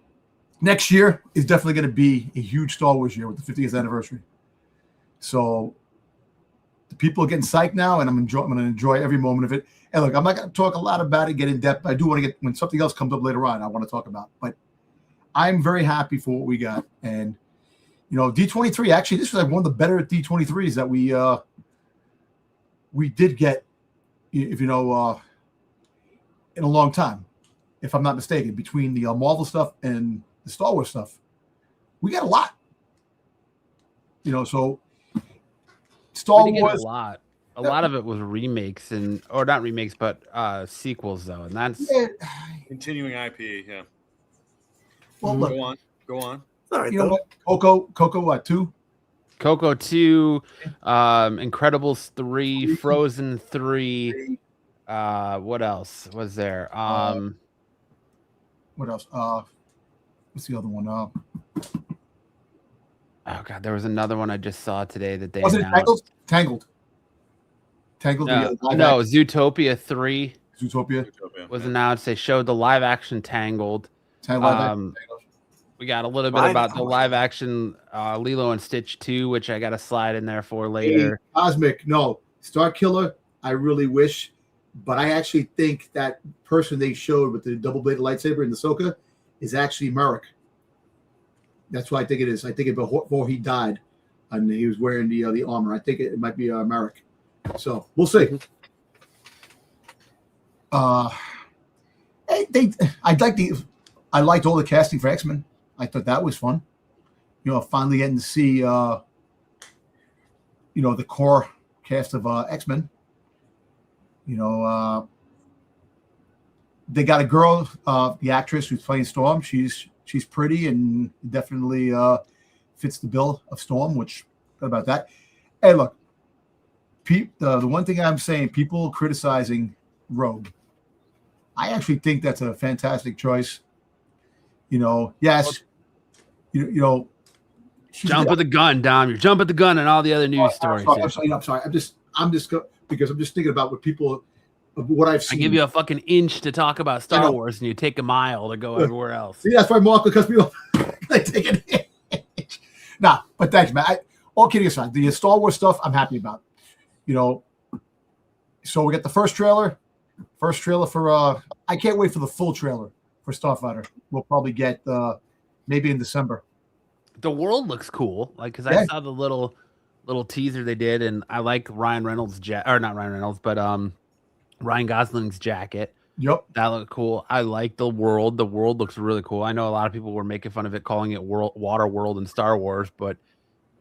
next year is definitely going to be a huge Star Wars year with the 50th anniversary. So the people are getting psyched now, and I'm going to enjoy every moment of it. And look, I'm not going to talk a lot about it, get in depth. I do want to get, when something else comes up later on, I want to talk about. But I'm very happy for what we got. And, D23, actually, this was like one of the better D23s that we did get, if in a long time, if I'm not mistaken, between the Marvel stuff and the Star Wars stuff. We got a lot. So Star Wars.
A lot of it was remakes or not remakes, but sequels though, and that's
continuing IP. Yeah.
Well,
go
look,
on.
All right,
what? Coco, what 2?
Coco 2, Incredibles 3, Frozen 3. What else was there?
What else? What's the other one?
Oh God, there was another one I just saw today that they
wasn't
announced.
Tangled.
No, Zootopia 3.
Zootopia
was announced. They showed the live action Tangled. We got a little bit about the live action Lilo and Stitch 2, which I got a slide in there for later.
Hey, Cosmic, no. Star Killer, I really wish, but I actually think that person they showed with the double-bladed lightsaber in the Ahsoka is actually Merrick. That's what I think it is. I think before he died, and he was wearing the armor. I think it might be Merrick. So we'll see. I liked all the casting for X-Men. I thought that was fun. Finally getting to see the core cast of X-Men. They got a girl, the actress who's playing Storm. She's pretty and definitely fits the bill of Storm, which about that. Hey, look, the one thing I'm saying, people criticizing Rogue, I actually think that's a fantastic choice. Yes,
jump at the gun, Dom. You're jumping the gun and all the other news stories.
I'm sorry. I'm just because I'm just thinking about what I've seen.
I give you a fucking inch to talk about Star Wars, and you take a mile to go everywhere else.
See, that's why Marco cuts me off. I take an inch. Nah, but thanks, man. All kidding aside, the Star Wars stuff, I'm happy about. So we got the first trailer for. I can't wait for the full trailer for Starfighter. We'll probably get maybe in December.
The world looks cool, because I saw the little teaser they did, and I like Ryan Reynolds Ryan Gosling's jacket.
Yep,
that looked cool. I like the world. The world looks really cool. I know a lot of people were making fun of it, calling it Water World and Star Wars, but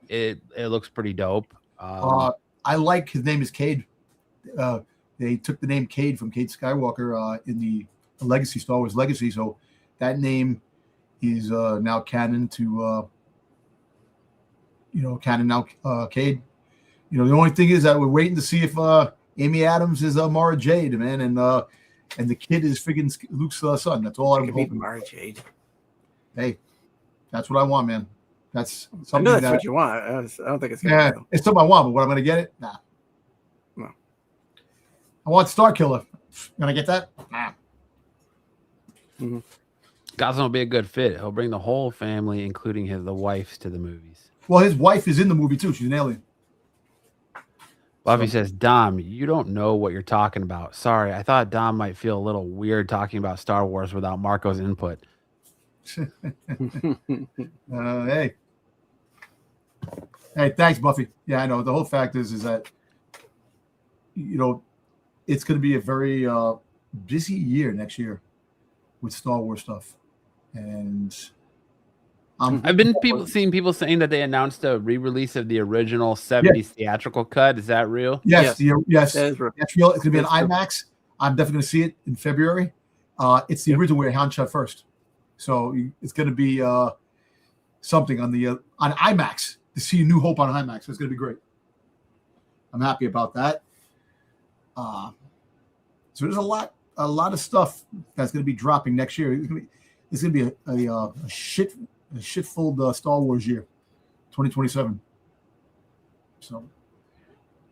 it looks pretty dope.
I like his name is Cade. They took the name Cade from Cade Skywalker in the Legacy, Star Wars Legacy, so that name is now canon to canon now. Cade. The only thing is that we're waiting to see if Amy Adams is Mara Jade, man, and the kid is freaking Luke's son. That's all I'm hoping.
Mara Jade.
Hey, that's what I want, man. That's something.
I know that's what you want. I don't think it's gonna go.
It's something I want, but what I'm gonna get it? Nah.
No.
I want Star Killer. Gonna get that? Nah.
Mm-hmm.
Gosling will be a good fit. He'll bring the whole family, including the wives, to the movies.
Well, his wife is in the movie too. She's an alien.
Buffy says, Dom, you don't know what you're talking about. Sorry, I thought Dom might feel a little weird talking about Star Wars without Marco's input.
Hey, thanks, Buffy. Yeah, I know. The whole fact is that it's going to be a very busy year next year with Star Wars stuff, and
I've been seeing people saying that they announced a re-release of the original 70s theatrical cut. Is that real?
Yes,
yes, that is real.
That's real. It's going to be an IMAX. I'm definitely going to see it in February. It's the original where Han shot first, so it's going to be something on IMAX. to see New Hope on IMAX. It's going to be great. I'm happy about that. So there's a lot of stuff that's going to be dropping next year. It's going to be a shit-filled Star Wars year, 2027. So,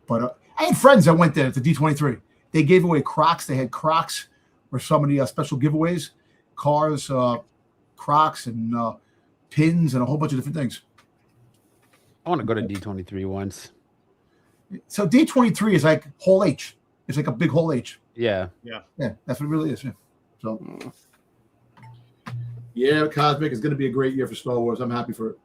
but I had friends that went there at the D23. They gave away Crocs. They had Crocs or some of the special giveaways, cars, Crocs, and pins, and a whole bunch of different things.
I want to go to D23 once.
So D23 is like whole H. It's like a big whole H.
Yeah.
That's what it really is. Yeah. So, yeah, Cosmic is going to be a great year for Star Wars. I'm happy for it.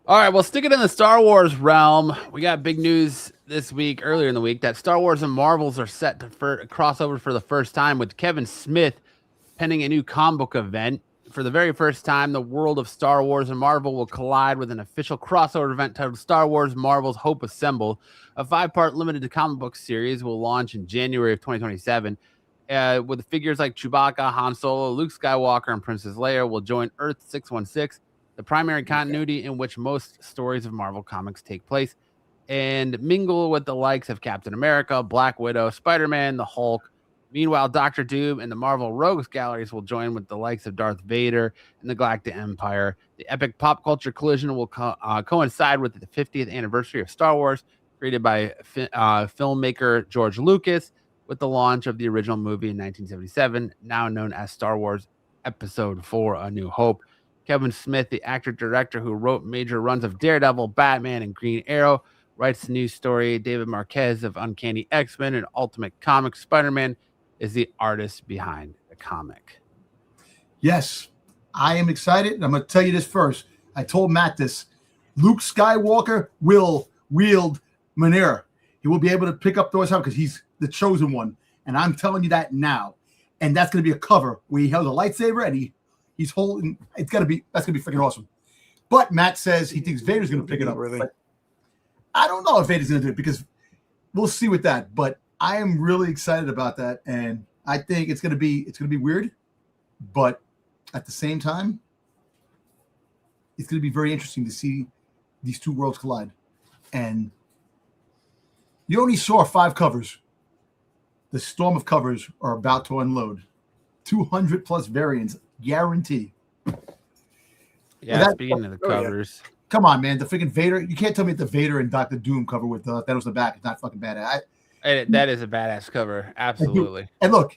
All right, well, sticking in the Star Wars realm, we got big news this week, earlier in the week, that Star Wars and Marvels are set to cross over for the first time, with Kevin Smith penning a new comic book event. For the very first time, the world of Star Wars and Marvel will collide with an official crossover event titled Star Wars Marvel's Hope Assemble. A 5-part limited comic book series will launch in January of 2027. With figures like Chewbacca, Han Solo, Luke Skywalker, and Princess Leia will join Earth 616, the primary continuity in which most stories of Marvel comics take place, and mingle with the likes of Captain America, Black Widow, Spider-Man, the Hulk. Meanwhile, Doctor Doom and the Marvel Rogues galleries will join with the likes of Darth Vader and the Galactic Empire. The epic pop culture collision will coincide with the 50th anniversary of Star Wars, created by filmmaker George Lucas, with the launch of the original movie in 1977, now known as Star Wars Episode 4: A New Hope. Kevin Smith, the actor-director who wrote major runs of Daredevil, Batman, and Green Arrow, writes the new story. David Marquez of Uncanny X-Men and Ultimate Comics Spider-Man is the artist behind the comic.
Yes, I am excited. And I'm going to tell you this first. I told Matt this. Luke Skywalker will wield Mjolnir. He will be able to pick up those helmets because he's the chosen one. And I'm telling you that now. And that's going to be a cover where he held a lightsaber and he's holding. That's going to be freaking awesome. But Matt says he thinks Vader's going to pick it up. But I don't know if Vader's going to do it because we'll see with that. But I am really excited about that, and I think it's going to be weird, but at the same time, it's going to be very interesting to see these two worlds collide. And you only saw 5 covers. The storm of covers are about to unload. 200 plus variants, guarantee.
Yeah, speaking of the covers.
Yeah. Come on, man. The freaking Vader. You can't tell me the Vader and Dr. Doom cover with Thanos the back is not fucking bad.
That is a badass cover. Absolutely.
And look,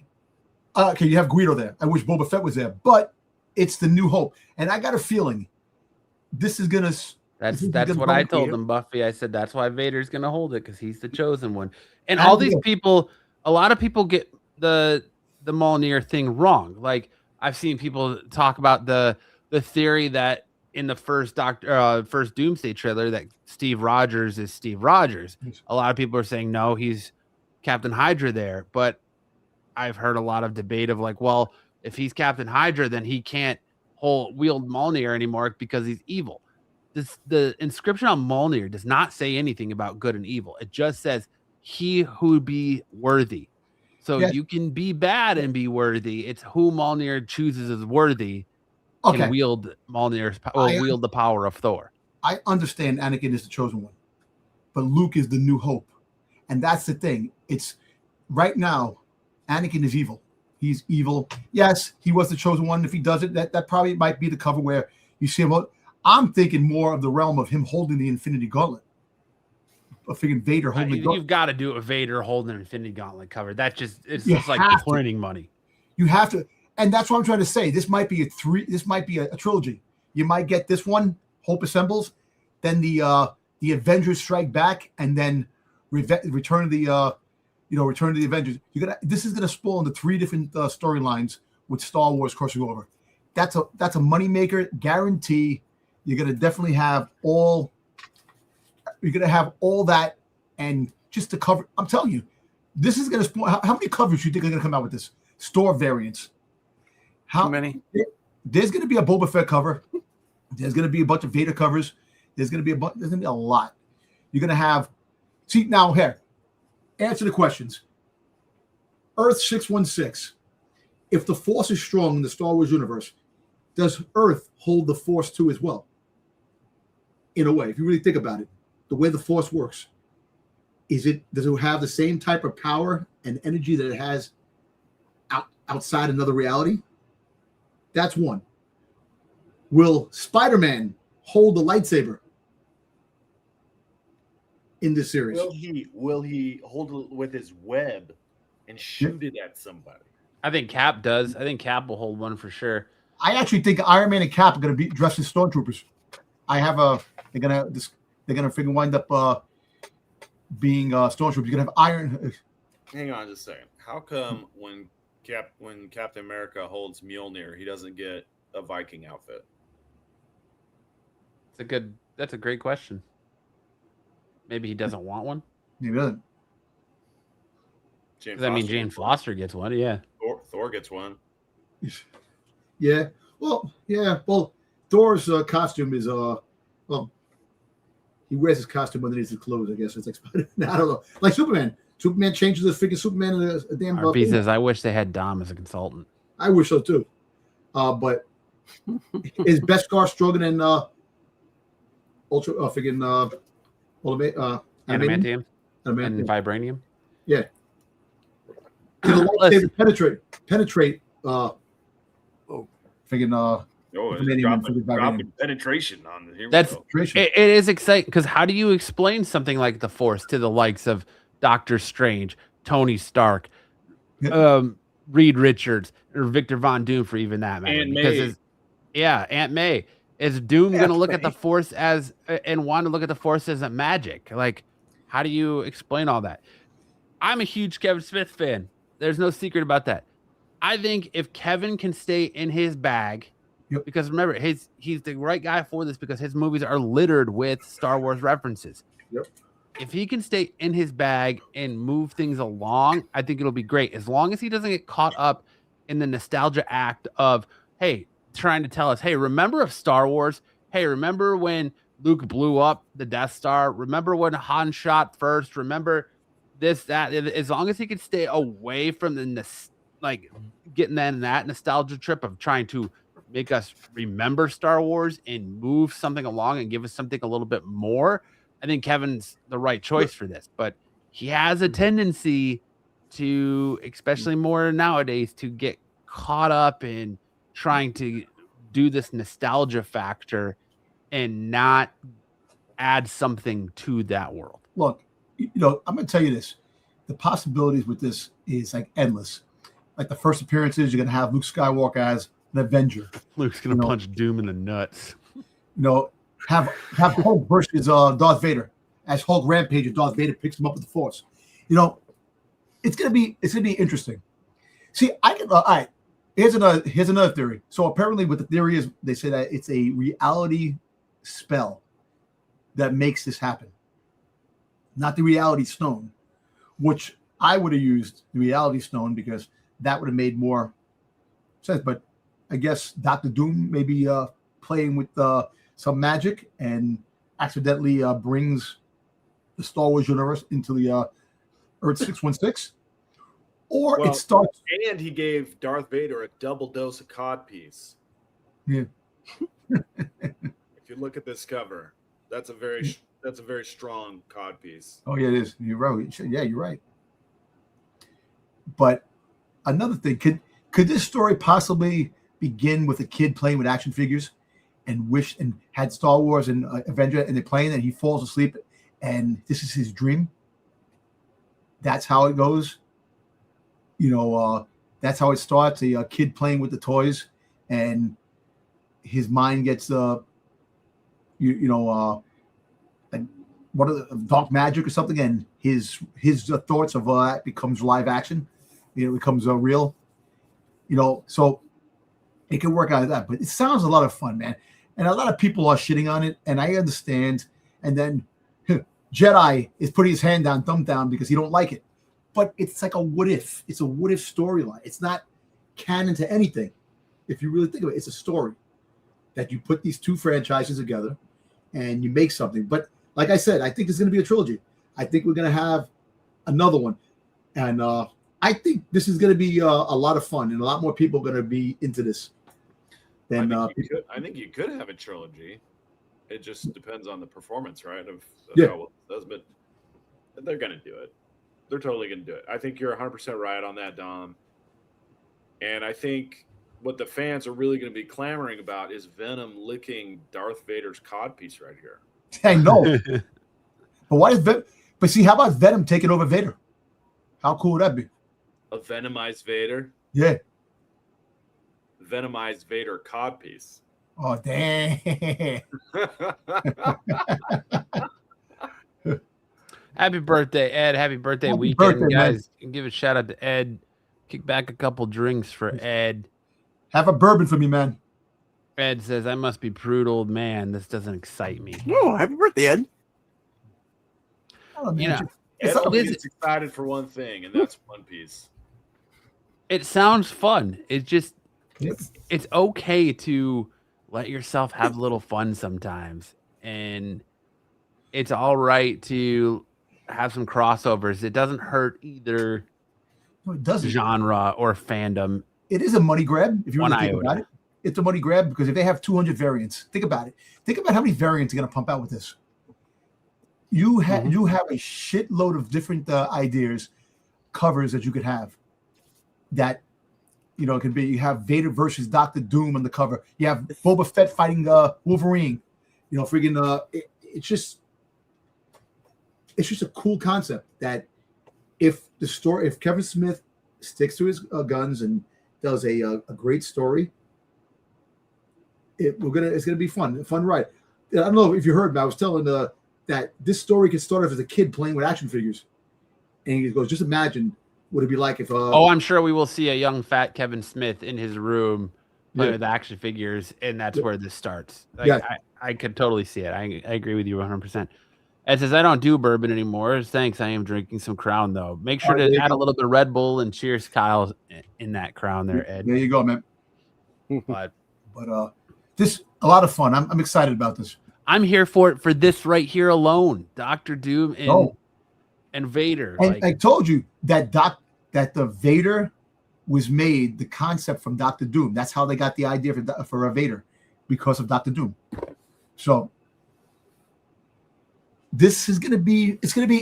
okay, you have Guido there. I wish Boba Fett was there, but it's the New Hope. And I got a feeling this is going to.
That's what I told him, Buffy. I said, that's why Vader's going to hold it, because he's the chosen one. And all these people, a lot of people get the Mjolnir thing wrong. Like, I've seen people talk about the theory that in the first Doomsday trailer that Steve Rogers is Steve Rogers. A lot of people are saying, no, he's Captain Hydra there. But I've heard a lot of debate of like, well, if he's Captain Hydra, then he can't wield Mjolnir anymore because he's evil. The inscription on Mjolnir does not say anything about good and evil. It just says he who be worthy. So you can be bad and be worthy. It's who Mjolnir chooses as worthy. Can wield Mjolnir's wield the power of Thor.
I understand Anakin is the chosen one, but Luke is the New Hope, and that's the thing. It's right now, Anakin is evil. He's evil. Yes, he was the chosen one. If he does it, that probably might be the cover where you see him. I'm thinking more of the realm of him holding the Infinity Gauntlet. A freaking Vader holding.
You've got to do a Vader holding an Infinity Gauntlet cover. It's just like printing money.
You have to. And that's what I'm trying to say. This might be a trilogy. You might get this one, Hope Assembles, then the Avengers Strike Back, and then Return of the Avengers. This is gonna spoil into 3 different storylines with Star Wars crossing over. That's a moneymaker, guarantee. You're gonna definitely have all. You're gonna have all that, and just to cover. I'm telling you, this is gonna spoil. How many covers do you think are gonna come out with this? Store variants.
How many?
There's going to be a Boba Fett cover. There's going to be a bunch of Vader covers. There's going to be a lot. You're going to have. See now here. Answer the questions. Earth 616. If the Force is strong in the Star Wars universe, does Earth hold the Force too as well? in a way, if you really think about it, the way the Force works, does it have the same type of power and energy that it has outside another reality? That's one. Will Spider-Man hold the lightsaber in this series?
Will he hold it with his web and shoot it at somebody?
I think Cap does. I think Cap will hold one for sure.
I actually think Iron Man and Cap are going to be dressed as stormtroopers. They're gonna freaking wind up being stormtroopers. You're gonna have Iron.
Hang on just a second. How come when Captain America holds Mjolnir, he doesn't get a Viking outfit?
That's a great question. Maybe he doesn't want one.
He doesn't.
Jane Foster gets one. Yeah.
Thor gets one.
Yeah. Well, yeah. Well, Thor's costume is he wears his costume underneath his clothes. I guess it's like I don't know. Like Superman. Superman changes the freaking Superman in a damn.
RP says, "I wish they had Dom as a consultant."
I wish so too. But is Beskar stronger than Ultra freaking
Adamantium and vibranium?
Yeah. Can the lightsaber penetrate
dropping penetration on the
it is exciting because how do you explain something like the Force to the likes of Doctor Strange, Tony Stark, Reed Richards, or Victor Von Doom for even that matter? Aunt May. Is Doom going to look at the Force and want to look at the Force as a magic? Like, how do you explain all that? I'm a huge Kevin Smith fan. There's no secret about that. I think if Kevin can stay in his bag, because remember, he's the right guy for this because his movies are littered with Star Wars references.
Yep.
If he can stay in his bag and move things along, I think it'll be great. As long as he doesn't get caught up in the nostalgia act of, hey, trying to tell us, hey, remember of Star Wars? Hey, remember when Luke blew up the Death Star? Remember when Han shot first? Remember this, that? As long as he can stay away from the getting that nostalgia trip of trying to make us remember Star Wars and move something along and give us something a little bit more, I think Kevin's the right choice for this. But he has a tendency to, especially more nowadays, to get caught up in trying to do this nostalgia factor and not add something to that world.
Look, I'm going to tell you this. The possibilities with this is like endless. Like the first appearances, you're going to have Luke Skywalker as an Avenger.
Luke's going to punch Doom in the nuts.
Have Hulk versus Darth Vader. As Hulk rampages, Darth Vader picks him up with the Force. It's going to be interesting. See, I can. All right. Here's another theory. So apparently, what the theory is, they say that it's a reality spell that makes this happen, not the reality stone, which I would have used the reality stone because that would have made more sense. But I guess Dr. Doom may be playing with some magic and accidentally brings the Star Wars universe into the Earth 616. Or it starts.
And he gave Darth Vader a double dose of codpiece.
Yeah.
If you look at this cover, that's a very strong codpiece.
Oh yeah, it is. You're right. Yeah, you're right. But another thing, could this story possibly begin with a kid playing with action figures and had Star Wars and Avenger and they're playing and he falls asleep and this is his dream? That's how it goes. That's how it starts. A kid playing with the toys, and his mind gets like what are the dark magic or something, and his thoughts of that becomes live action. It becomes real. So it can work out of that. But it sounds a lot of fun, man. And a lot of people are shitting on it, and I understand. And then Jedi is putting his hand down, thumb down, because he don't like it. But it's like a what if. It's a what if storyline. It's not canon to anything. If you really think of it, it's a story that you put these two franchises together and you make something. But like I said, I think there's going to be a trilogy. I think we're going to have another one. And I think this is going to be a lot of fun and a lot more people are going to be into this.
I think you could have a trilogy. It just depends on the performance, right? Of
Yeah.
how well it does, but they're going to do it. They're totally going to do it. I think you're 100% right on that, Dom. And I think what the fans are really going to be clamoring about is Venom licking Darth Vader's codpiece right here.
I know. But why is Venom? But see, how about Venom taking over Vader? How cool would that be?
A Venomized Vader?
Yeah.
Venomized Vader codpiece.
Oh, damn.
Happy birthday, Ed. Happy birthday
Happy
weekend,
birthday,
guys. Give a shout out to Ed. Kick back a couple drinks for Ed.
Have a bourbon for me, man.
Ed says, I must be prude old man. This doesn't excite me.
Oh, happy birthday, Ed.
Oh, man,
You know,
it's
Ed
not-
only gets excited for one thing, and that's One Piece.
it sounds fun. It's just,
it's-
it's okay to let yourself have a little fun sometimes. And it's all right to have some crossovers. It doesn't hurt either
no, it doesn't.
genre or fandom.
It is a money grab if you
One
really think
iota.
about it. It's a money grab because if they have 200 variants, think about it. Think about how many variants you're going to pump out with this. You have a shitload of different ideas, covers that you could have. That it can be. You have Vader versus Doctor Doom on the cover. You have Boba Fett fighting Wolverine. It's just a cool concept that if Kevin Smith sticks to his guns and does a great story, it's gonna be fun, a fun ride. I don't know if you heard, but I was telling that this story could start off as a kid playing with action figures, and he goes, just imagine what it'd be like if
I'm sure we will see a young fat Kevin Smith in his room playing with action figures, and that's where this starts. I could totally see it. I agree with you 100%. Ed says, I don't do bourbon anymore. Thanks. I am drinking some Crown, though. Make sure to add a little bit of Red Bull and cheers, Kyle, in that Crown there, Ed.
There you go, man.
But
this a lot of fun. I'm excited about this.
I'm here for this right here alone. Dr. Doom and Vader.
And I told you that the Vader was made, the concept from Dr. Doom. That's how they got the idea for a Vader, because of Dr. Doom. So this is gonna be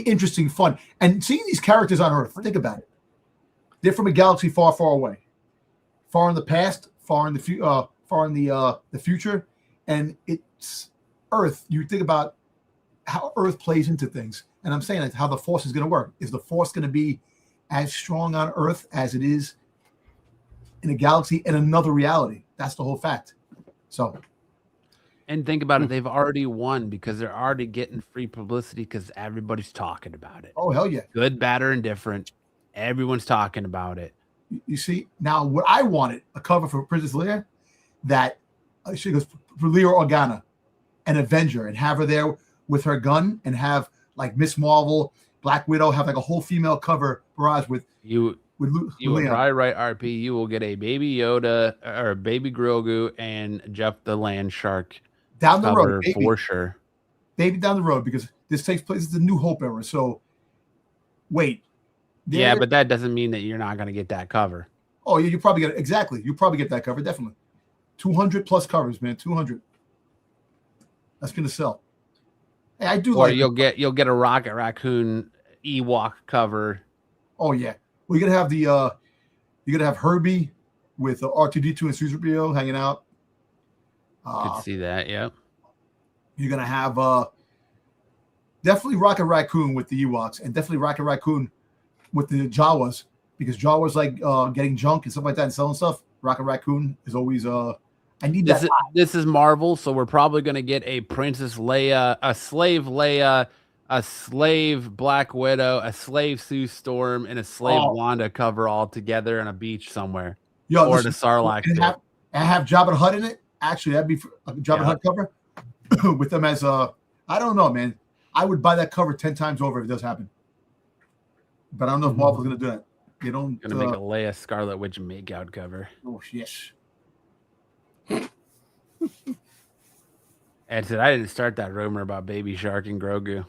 interesting, fun, and seeing these characters on Earth. Think about it. They're from a galaxy far, far away, far in the past, far in the future, and it's Earth. You think about how Earth plays into things, and I'm saying that's how the Force is going to work. Is the Force going to be as strong on Earth as it is in a galaxy in another reality? That's the whole fact. So.
And think about it, they've already won because they're already getting free publicity because everybody's talking about it.
Oh, hell yeah.
Good, bad, or indifferent. Everyone's talking about it.
You see, now what I wanted, a cover for Princess Leia, that she goes for Leia Organa, an Avenger, and have her there with her gun, and have like Miss Marvel, Black Widow, have like a whole female cover barrage with
you. You will probably write RP. You will get a baby Yoda or a baby Grogu and Jeff the Land Shark
down the road, baby.
For sure.
Baby down the road, because this takes place in the New Hope era. So wait.
Yeah, but that doesn't mean that you're not going to get that cover.
Oh, yeah, you probably get it. Exactly. You probably get that cover, definitely. 200 plus covers, man. 200. That's going to sell. Hey, I do.
Or
like
you'll get a Rocket Raccoon Ewok cover.
Oh yeah. Well, you're gonna have Herbie with R2D2 and C-3PO hanging out.
Could see that. Yep.
You're gonna have definitely Rocket Raccoon with the Ewoks, and definitely Rocket Raccoon with the Jawas, because Jawas like getting junk and stuff like that and selling stuff. Rocket Raccoon is always I need that.
This is Marvel, so we're probably gonna get a Princess Leia, a slave Leia, a slave Black Widow, a slave Sue Storm, and a slave Wanda cover all together on a beach somewhere.
Yo,
or the Sarlacc.
And have Jabba the Hutt in it. Actually, that'd be a Jabba the Hutt cover with them as I don't know, man. I would buy that cover 10 times over if it does happen. But I don't know if Marvel's gonna do that. They don't
Gonna make a Leia Scarlet Witch makeout cover.
Oh yes.
Ed said, I didn't start that rumor about Baby Shark and Grogu.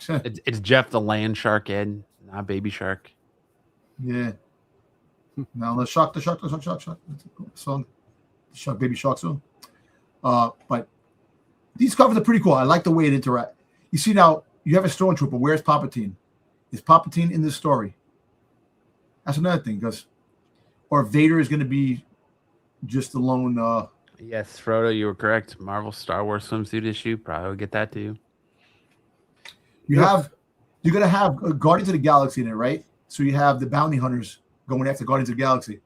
It's Jeff the Land Shark, Ed, not Baby Shark.
Yeah. Now the shark song. The shark, Baby Shark song. But These covers are pretty cool. I like the way it interacts. You see now, you have a stormtrooper. Where's Palpatine? Is Palpatine in this story? That's another thing, or Vader is going to be just a lone.
Yes, Frodo, you were correct. Marvel Star Wars swimsuit issue. Probably would get that too.
You're going to have Guardians of the Galaxy in it, right? So you have the bounty hunters going after Guardians of the Galaxy.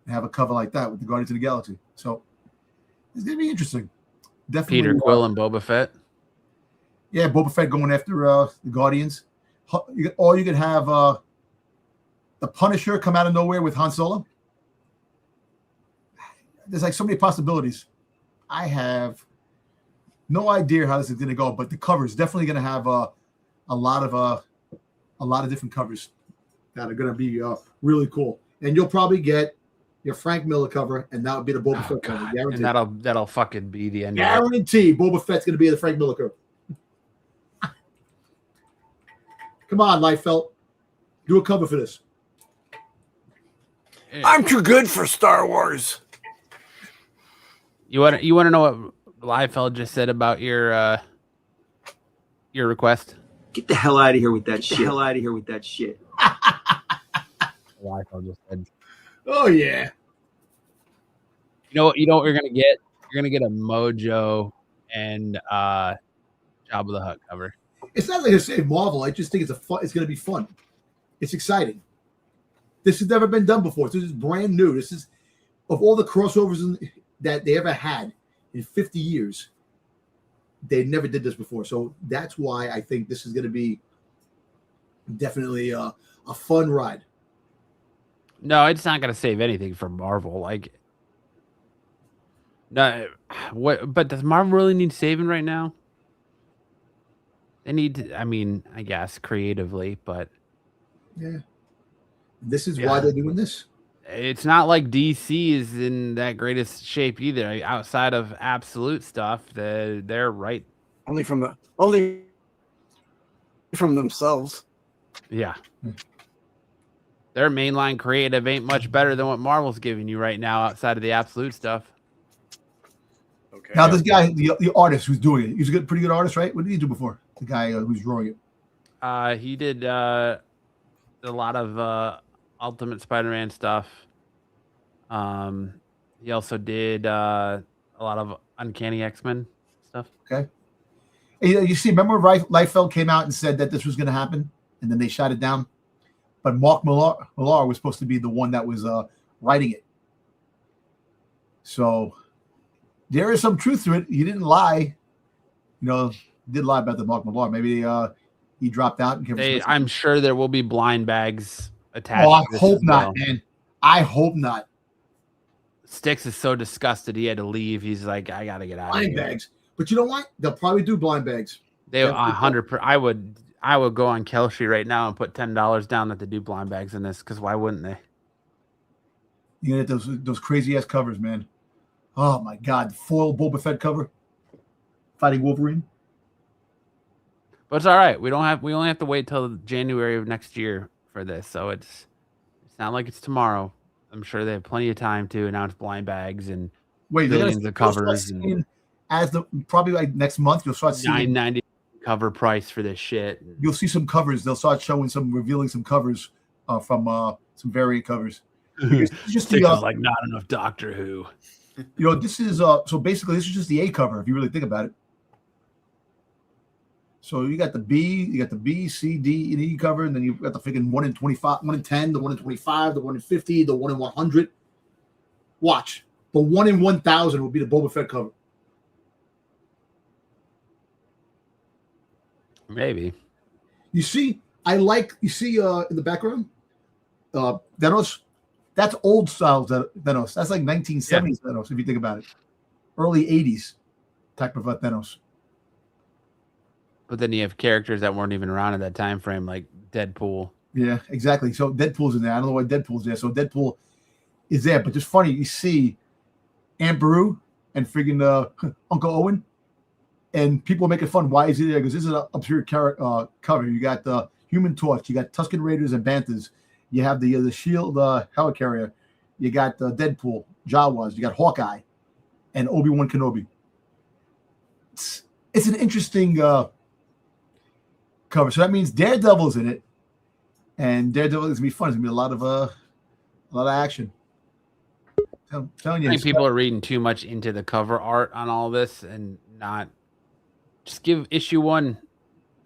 And have a cover like that with the Guardians of the Galaxy. So it's going to be interesting. Definitely.
Peter Quill and Boba Fett.
Yeah, Boba Fett going after the Guardians. Or you could have the Punisher come out of nowhere with Han Solo. There's like so many possibilities. I have no idea how this is going to go, but the cover is definitely going to have a lot of different covers that are going to be really cool. And you'll probably get your Frank Miller cover, and that would be the Boba Fett cover. Guaranteed.
And that'll fucking be the end.
Guaranteed, Boba Fett's going to be the Frank Miller cover. Come on, Liefeld, do a cover for this.
I'm too good for Star Wars.
You want to know what Liefeld just said about your request?
Get the hell out of here with that shit.
Liefeld just said.
Oh yeah.
You know what you're gonna get? You're gonna get a Mojo and Jabba the Hutt cover.
It's not like I say Marvel. I just think it's going to be fun. It's exciting. This has never been done before. This is brand new. This is of all the crossovers that they ever had in 50 years. They never did this before, so that's why I think this is going to be definitely a fun ride.
No, it's not going to save anything from Marvel. Like, no, what? But does Marvel really need saving right now? They need to, I mean, I guess creatively, but
yeah, this is why they're doing this.
It's not like DC is in that greatest shape either. I mean, outside of absolute stuff, they're right.
Only from themselves.
Yeah. Their mainline creative ain't much better than what Marvel's giving you right now outside of the absolute stuff.
Okay.
Now this guy, the artist who's doing it, he's a pretty good artist, right? What did he do before? The guy who's drawing it.
He did a lot of Ultimate Spider-Man stuff. He also did a lot of Uncanny X-Men stuff.
Okay. And you see, remember Liefeld came out and said that this was going to happen, and then they shot it down. But Mark Millar was supposed to be the one that was writing it. So there is some truth to it. He didn't lie. Did lie about the Mark Millar. Maybe he dropped out. And
I'm sure there will be blind bags attached.
Oh, I hope not, man. I hope not.
Sticks is so disgusted he had to leave. He's like, I got to get out of here.
Blind bags. But you know what? They'll probably do blind bags.
They 100%. I would go on Kelsey right now and put $10 down that they do blind bags in this, because why wouldn't they?
You get those crazy ass covers, man. Oh my God, the foil Boba Fett cover, fighting Wolverine.
But it's all right. We only have to wait till January of next year for this, so it's not like it's tomorrow. I'm sure they have plenty of time to announce blind bags and millions of covers.
Probably like next month, you'll start seeing
$9.90 cover price for this shit.
You'll see some covers. They'll start revealing some covers from some variant covers. Just
like not enough Doctor Who.
This is so basically this is just the A cover if you really think about it. So you got the B, C, D, and E cover, and then you've got the freaking 1 in 25, 1 in 10, the 1 in 25, the 1 in 50, the 1 in 100. Watch. The 1 in 1,000 will be the Boba Fett cover.
Maybe.
You see in the background, Thanos. That's old style Thanos. That's like 1970s Thanos, if you think about it. Early 80s type of Thanos.
But then you have characters that weren't even around at that time frame, like Deadpool.
Yeah, exactly. So Deadpool's in there. I don't know why Deadpool's there. So Deadpool is there. But just funny, you see Aunt Beru and friggin' Uncle Owen, and people are making fun. Why is he there? Because this is an obscure cover. You got the Human Torch. You got Tusken Raiders and Banthas. You have the Shield helicarrier. You got Deadpool, Jawas. You got Hawkeye, and Obi-Wan Kenobi. it's an interesting cover. So that means Daredevil's in it, and Daredevil is gonna be fun. It's gonna be a lot of action. I'm telling you,
I think people are reading too much into the cover art on all this and not just give issue 1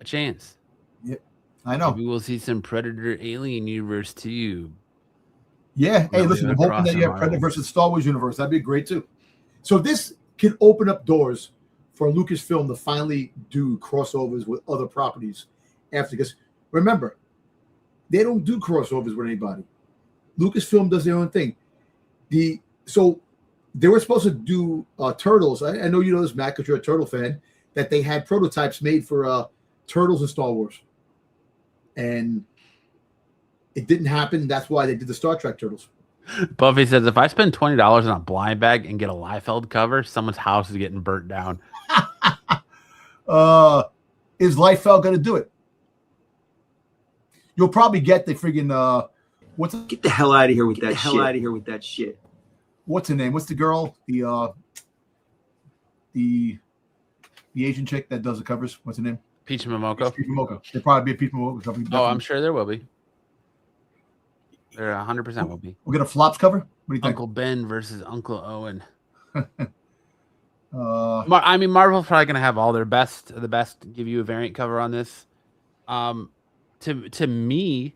a chance.
Yep, I know.
Maybe we'll see some Predator Alien universe too.
Yeah. Hey, listen, I'm hoping that you have Predator versus Star Wars universe. That'd be great too. So this can open up doors for Lucasfilm to finally do crossovers with other properties after, because remember, they don't do crossovers with anybody. Lucasfilm does their own thing. So they were supposed to do Turtles. I know you know this, Matt, because you're a Turtle fan, that they had prototypes made for Turtles and Star Wars. And it didn't happen. That's why they did the Star Trek Turtles.
Buffy says, if I spend $20 on a blind bag and get a Liefeld cover, someone's house is getting burnt down.
Is Liefeld going to do it? You'll probably get the friggin'
Get the hell out of here with that shit. Out of here with that shit.
What's her name? What's the girl? The Asian chick that does the covers. What's her name?
Peach Momoko.
Peach Momoko. There'll probably be a Peach Momoko cover.
Oh, I'm sure there will be. There 100% will be.
We'll get a flops cover. What do you think?
Uncle Ben versus Uncle Owen. I mean, Marvel's probably going to have all their best of the best. Give you a variant cover on this. To me,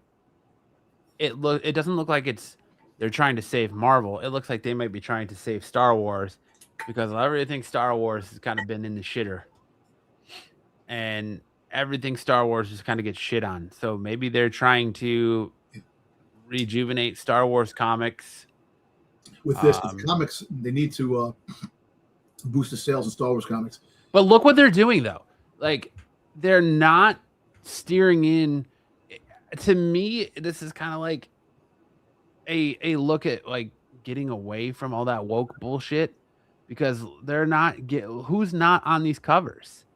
it doesn't look like they're trying to save Marvel. It looks like they might be trying to save Star Wars, because everything Star Wars has kind of been in the shitter, and everything Star Wars just kind of gets shit on. So maybe they're trying to rejuvenate Star Wars comics.
With this, with comics, they need to boost the sales of Star Wars comics.
But look what they're doing, though. Like, they're not steering in. To me, this is kind of like a look at like getting away from all that woke bullshit, because they're not who's not on these covers.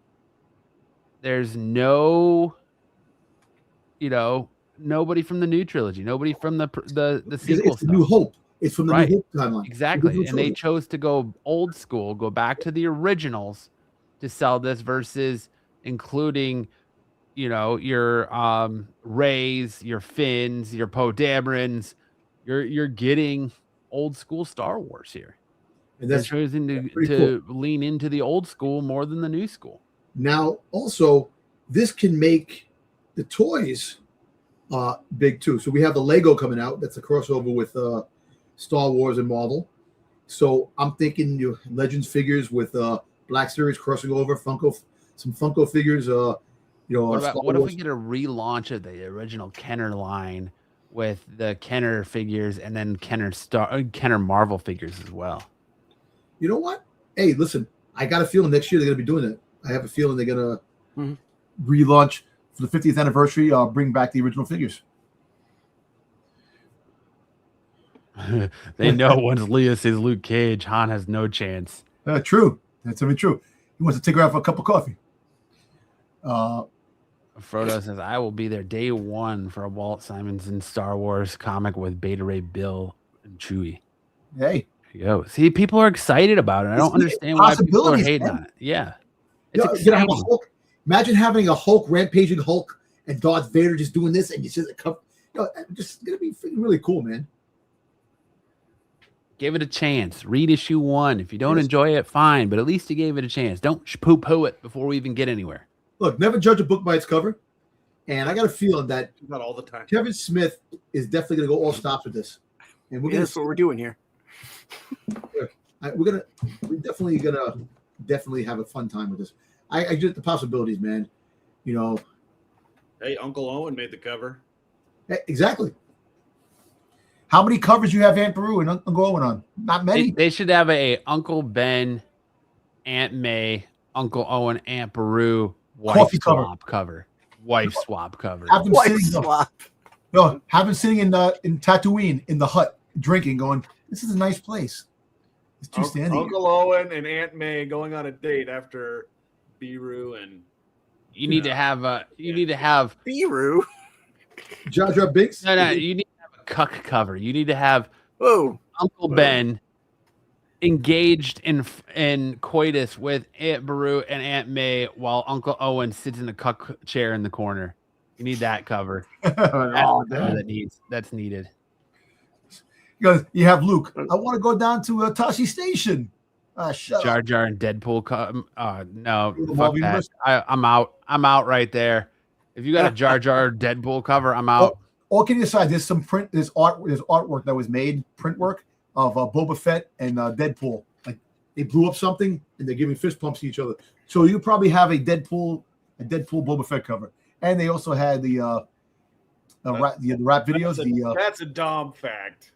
There's nobody from the new trilogy, nobody from the sequel.
It's the New Hope. It's from the New Hope timeline.
Exactly. And they chose to go old school, go back to the originals to sell this, versus including, your Rays, your Finns, your Poe Damerons. You're getting old school Star Wars here. And that's choosing to lean into the old school more than the new school.
Now, also, this can make the toys big too. So we have the Lego coming out. That's a crossover with Star Wars and Marvel. So I'm thinking your Legends figures with Black Series crossing over, some Funko figures.
What if we get a relaunch of the original Kenner line with the Kenner figures and then Kenner Marvel figures as well?
You know what? Hey, listen, I got a feeling next year they're going to be doing that. I have a feeling they're going to relaunch for the 50th anniversary. Bring back the original figures.
They know once Leia says Luke Cage, Han has no chance.
True. That's even true. He wants to take her out for a cup of coffee.
Frodo says, I will be there day one for a Walt Simonson Star Wars comic with Beta Ray Bill and Chewie.
Hey.
There you go. See, people are excited about it. I don't understand why people are hating on it. Yeah. It's exciting.
Imagine having a Hulk, rampaging Hulk, and Darth Vader just doing this, and you see the cup. Just going to be really cool, man.
Give it a chance. Read issue 1. If you don't enjoy it, fine, but at least you gave it a chance. Don't poo-poo it before we even get anywhere.
Look, never judge a book by its cover. And I got a feeling that
not all the time.
Kevin Smith is definitely going to go all stops with this. And
that's what we're doing here.
We're definitely gonna have a fun time with this. I just the possibilities, man.
Hey, Uncle Owen made the cover.
Exactly. How many covers you have Aunt Beru and Uncle Owen on? Not many.
They should have a Uncle Ben, Aunt May, Uncle Owen, Aunt Beru wife swap cover. Wife swap cover.
Have them sitting in Tatooine in the hut drinking, going, "This is a nice place." It's too standing.
Uncle Owen and Aunt May going on a date after Beru and.
You need to have
Beru.
Jar Jar Binks.
No. You need to have a cuck cover. You need to have
Uncle
Ben engaged in coitus with Aunt Beru and Aunt May while Uncle Owen sits in the cuck chair in the corner. You need that cover. That's needed.
You have Luke. I want to go down to Tashi Station. Shut
Jar
up.
Jar and Deadpool. No,
The
fuck
Marvel
that.
Universe?
I'm out. I'm out right there. If you got a Jar Jar Deadpool cover, I'm out.
All kidding aside, there's some print. There's artwork that was made, print work of Boba Fett and Deadpool. Like they blew up something and they're giving fist pumps to each other. So you probably have a Deadpool Boba Fett cover. And they also had the rap videos.
That's a Dom fact.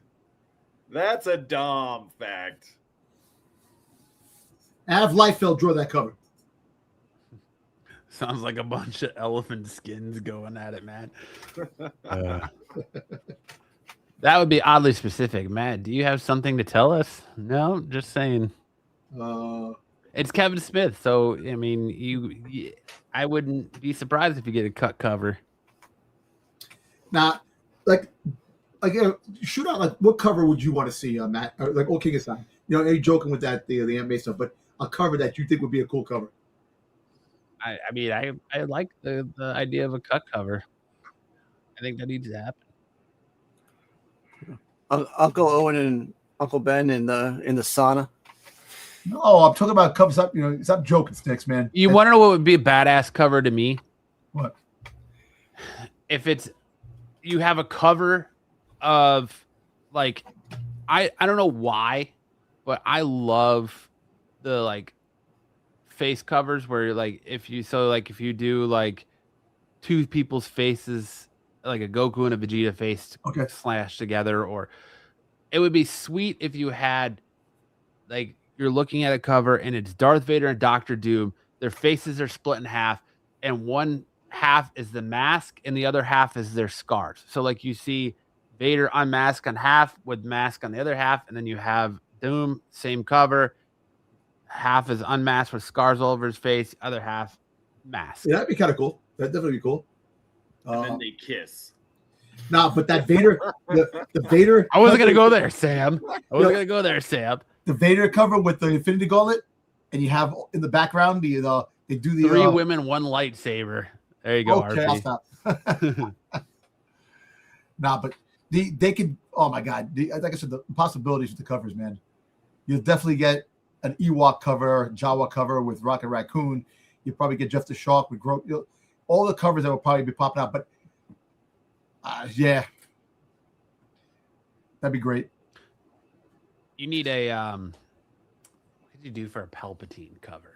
That's a Dom fact.
Have Liefeld draw that cover.
Sounds like a bunch of elephant skins going at it, man. That would be oddly specific. Matt, do you have something to tell us? No, just saying. It's Kevin Smith, so I mean, I wouldn't be surprised if you get a cut cover.
Now, shoot out. Like, what cover would you want to see, Matt? Like, all kidding aside, you're joking with that the Aunt May stuff, but a cover that you think would be a cool cover.
I mean, I like the idea of a cut cover. I think that needs to happen.
Uncle Owen and Uncle Ben in the sauna.
No, I'm talking about covers up. Stop joking, Sticks, man.
You want to know what would be a badass cover to me?
What?
If you have a cover of like, I don't know why, but I love the like face covers where you're like if you do like two people's faces, like a Goku and a Vegeta face slashed together, or it would be sweet if you had like you're looking at a cover and it's Darth Vader and Doctor Doom. Their faces are split in half, and one half is the mask and the other half is their scars. So like you see Vader unmasked on half with mask on the other half, and then you have Doom, same cover. Half is unmasked with scars all over his face, other half mask.
Yeah, that'd be kind of cool. That'd definitely be cool.
And then they kiss.
Nah, but that Vader, the Vader.
I wasn't gonna go there, Sam. The
Vader cover with the Infinity Gauntlet, and you have in the background they do the
3 women, 1 lightsaber. There you go.
Okay,
RP.
I'll stop. Nah, but they could. Oh my God! Like I said, the possibilities with the covers, man. You'll definitely get an Ewok cover, Jawa cover with Rocket Raccoon. You'll probably get Jeff the Shark with Groot. All the covers that will probably be popping out. But yeah, that'd be great.
You need a what did you do for a Palpatine cover?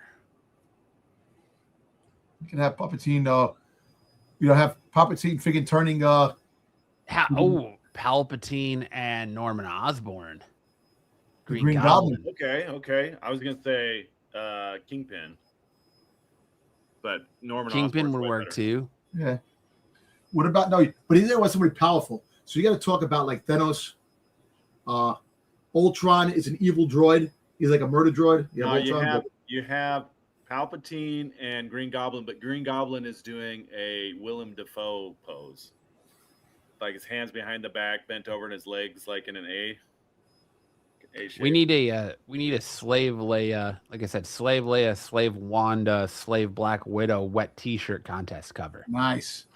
You can have Palpatine. Have Palpatine freaking turning.
Palpatine and Norman Osborn.
Green Goblin.
Okay. I was gonna say Kingpin, but Norman
Kingpin
Osborn's
would
way
work
better.
too.
Yeah. What about But he was somebody powerful. So you got to talk about like Thanos. Ultron is an evil droid. He's like a murder droid.
You have Palpatine and Green Goblin, but Green Goblin is doing a Willem Dafoe pose, like his hands behind the back, bent over, and his legs like in an A shape.
We need a slave Leia, like I said, slave Leia, slave Wanda, slave Black Widow wet T-shirt contest cover.
Nice.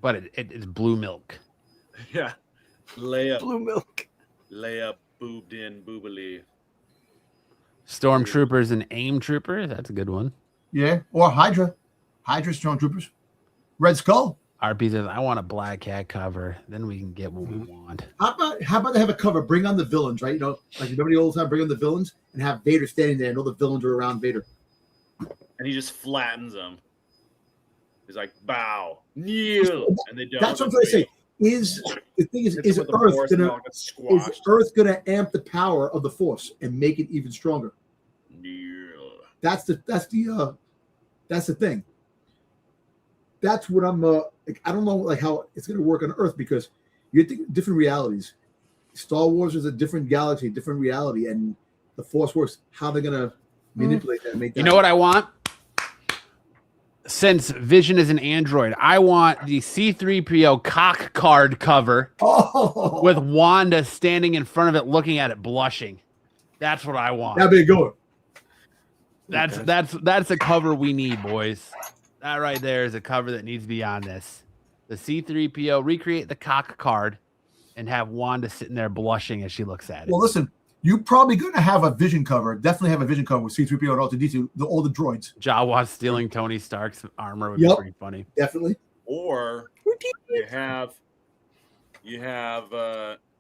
But it's blue milk.
Yeah. Leia.
Blue milk.
Leia boobed in boobily.
Stormtroopers and AIM troopers. That's a good one.
Yeah. Or Hydra. Hydra Stormtroopers. Red Skull.
RP says, I want a Black Cat cover. Then we can get what we want.
How about they have a cover? Bring on the villains, right? Like remember the old time, bring on the villains and have Vader standing there and all the villains are around Vader.
And he just flattens them. He's like, bow, kneel. And they don't.
That's what I'm trying to say. Is Earth gonna amp the power of the Force and make it even stronger?
Kneel.
That's the thing. That's what I'm I don't know like how it's gonna work on Earth because you think different realities. Star Wars is a different galaxy, different reality, and the Force works. How they're gonna manipulate that and make that.
You know what I want? since Vision is an android, I want the C-3PO cock card cover with Wanda standing in front of it, looking at it, blushing. That's what I want.
That'd be a good one.
That's a cover we need, boys. That right there is a cover that needs to be on this. The C-3PO, recreate the cock card and have Wanda sitting there blushing as she looks at it.
Well, listen, you're probably going to have a Vision cover. Definitely have a Vision cover with C-3PO and R2-D2, all the droids.
Jawa stealing Tony Stark's armor would be pretty funny.
Definitely.
Or you have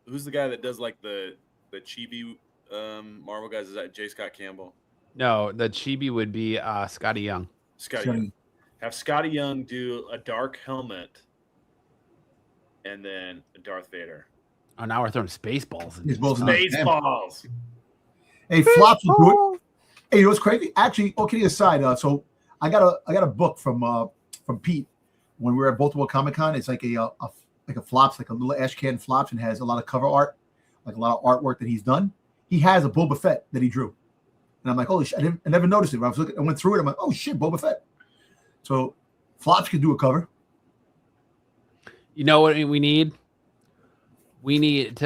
who's the guy that does like the chibi Marvel guys? Is that J. Scott Campbell?
No, the chibi would be Scotty Young.
Scotty Young. Have Scotty Young do a dark helmet and then a Darth Vader.
Oh, now we're throwing Spaceballs.
Spaceballs.
Hey, Flops will do it. Hey, you know what's crazy? Actually, kidding aside, so I got a book from Pete when we were at Baltimore Comic Con. It's like a Flops, like a little ash can Flops, and has a lot of cover art, like a lot of artwork that he's done. He has a Boba Fett that he drew, and I'm like, holy shit! I never noticed it. When I went through it. I'm like, oh shit, Boba Fett. So Flops could do a cover.
You know what we need? We need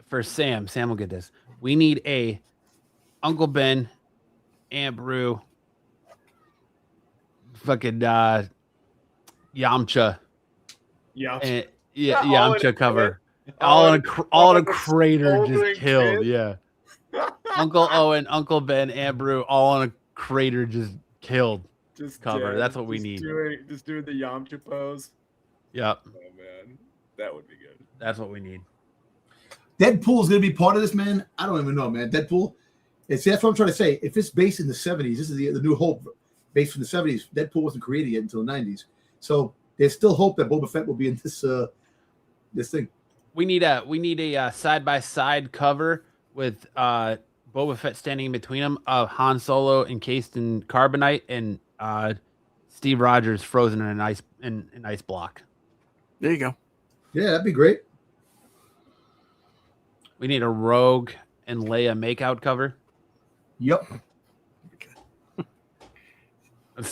for Sam. Sam will get this. We need a Uncle Ben, Aunt Brew, fucking Yamcha.
Yamcha.
Yamcha cover. All in a crater just killed. Yeah. Uncle Owen, Uncle Ben, Aunt Brew, all in a crater just killed.
Just
cover. That's what we need.
Just doing the Yamcha pose.
Yep.
Oh man, that would be good.
That's what we need.
Deadpool's gonna be part of this, man. I don't even know, man. Deadpool. That's what I'm trying to say. If it's based in the 70s, this is the New Hope based from the 70s. Deadpool wasn't created yet until the 90s, so there's still hope that Boba Fett will be in this thing.
We need a side by side cover with Boba Fett standing in between them of Han Solo encased in carbonite and Steve Rogers frozen in an ice block.
There you go.
Yeah, that'd be great.
We need a Rogue and Leia makeout cover.
Yep.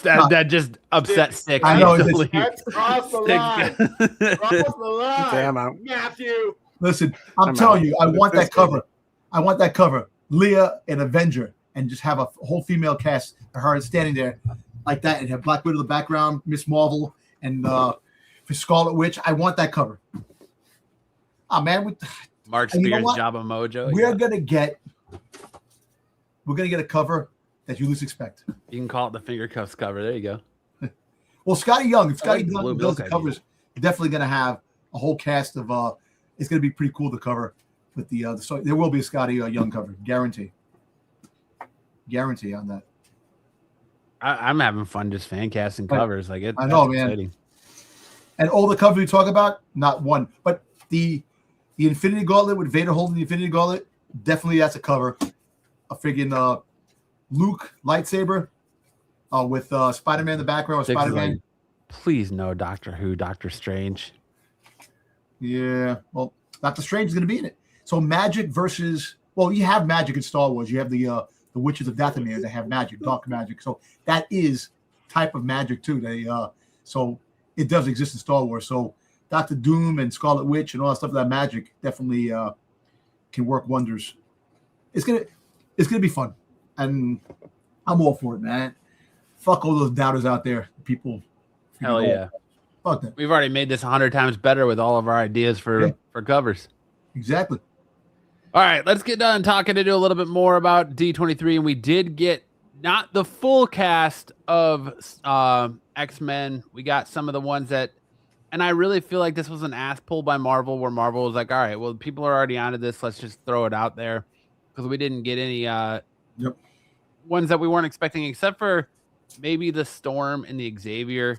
That just upset Stick.
I know.
That's cross the line. Cross the line.
Damn out.
Matthew.
Listen, I'm telling you, I want that cover. I want that cover. Leah and Avenger, and just have a whole female cast of her standing there like that, and have Black Widow in the background, Miss Marvel, and for Scarlet Witch. I want that cover. Oh man,
Mark Spears, Jabba Mojo.
We're gonna get a cover that you least expect.
You can call it the finger cuffs cover. There you go.
Well, Scotty Young, if Scotty
like
Young does the covers, definitely gonna have a whole cast of. It's gonna be pretty cool to cover with the so there will be a Scotty Young cover, guarantee on that.
I'm having fun just fan casting covers. Like it.
I know, man.
Exciting.
And all the covers we talk about, not one, but the Infinity Gauntlet with Vader holding the Infinity Gauntlet, definitely that's a cover. A friggin' Luke lightsaber with Spider-Man in the background. Spider-Man.
Like, please no Doctor Who, Doctor Strange.
Yeah, well, Doctor Strange is going to be in it. So magic versus, well, you have magic in Star Wars. You have the Witches of Dathomir that have magic, dark magic. So that is type of magic too. So it does exist in Star Wars. So Doctor Doom and Scarlet Witch and all that stuff, that magic definitely can work wonders. It's gonna be fun, and I'm all for it, man. Fuck all those doubters out there, people.
Hell yeah.
Fuck that.
We've already made this 100 times better with all of our ideas for covers.
Exactly.
All right, let's get done talking to do a little bit more about D23, and we did get not the full cast of X-Men. We got some of the ones that, and I really feel like this was an ass pull by Marvel, where Marvel was like, all right, well, people are already onto this. Let's just throw it out there, because we didn't get any ones that we weren't expecting, except for maybe the Storm and the Xavier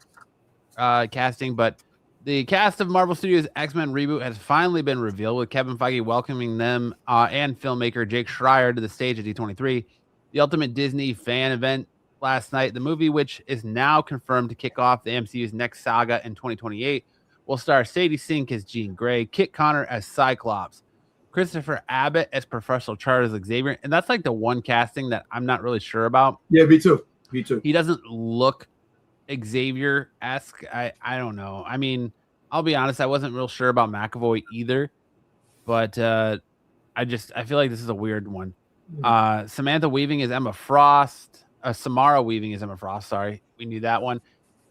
casting. But the cast of Marvel Studios' X-Men reboot has finally been revealed, with Kevin Feige welcoming them and filmmaker Jake Schreier to the stage at D23, the ultimate Disney fan event last night. The movie, which is now confirmed to kick off the MCU's next saga in 2028, will star Sadie Sink as Jean Grey, Kit Connor as Cyclops, Christopher Abbott as Professor Charles Xavier, and that's like the one casting that I'm not really sure about.
Yeah, me too. Me too.
He doesn't look Xavier-esque. I don't know. I mean, I'll be honest, I wasn't real sure about McAvoy either, but I feel like this is a weird one. Samantha Weaving is Emma Frost. Samara Weaving is Emma Frost. Sorry, we knew that one.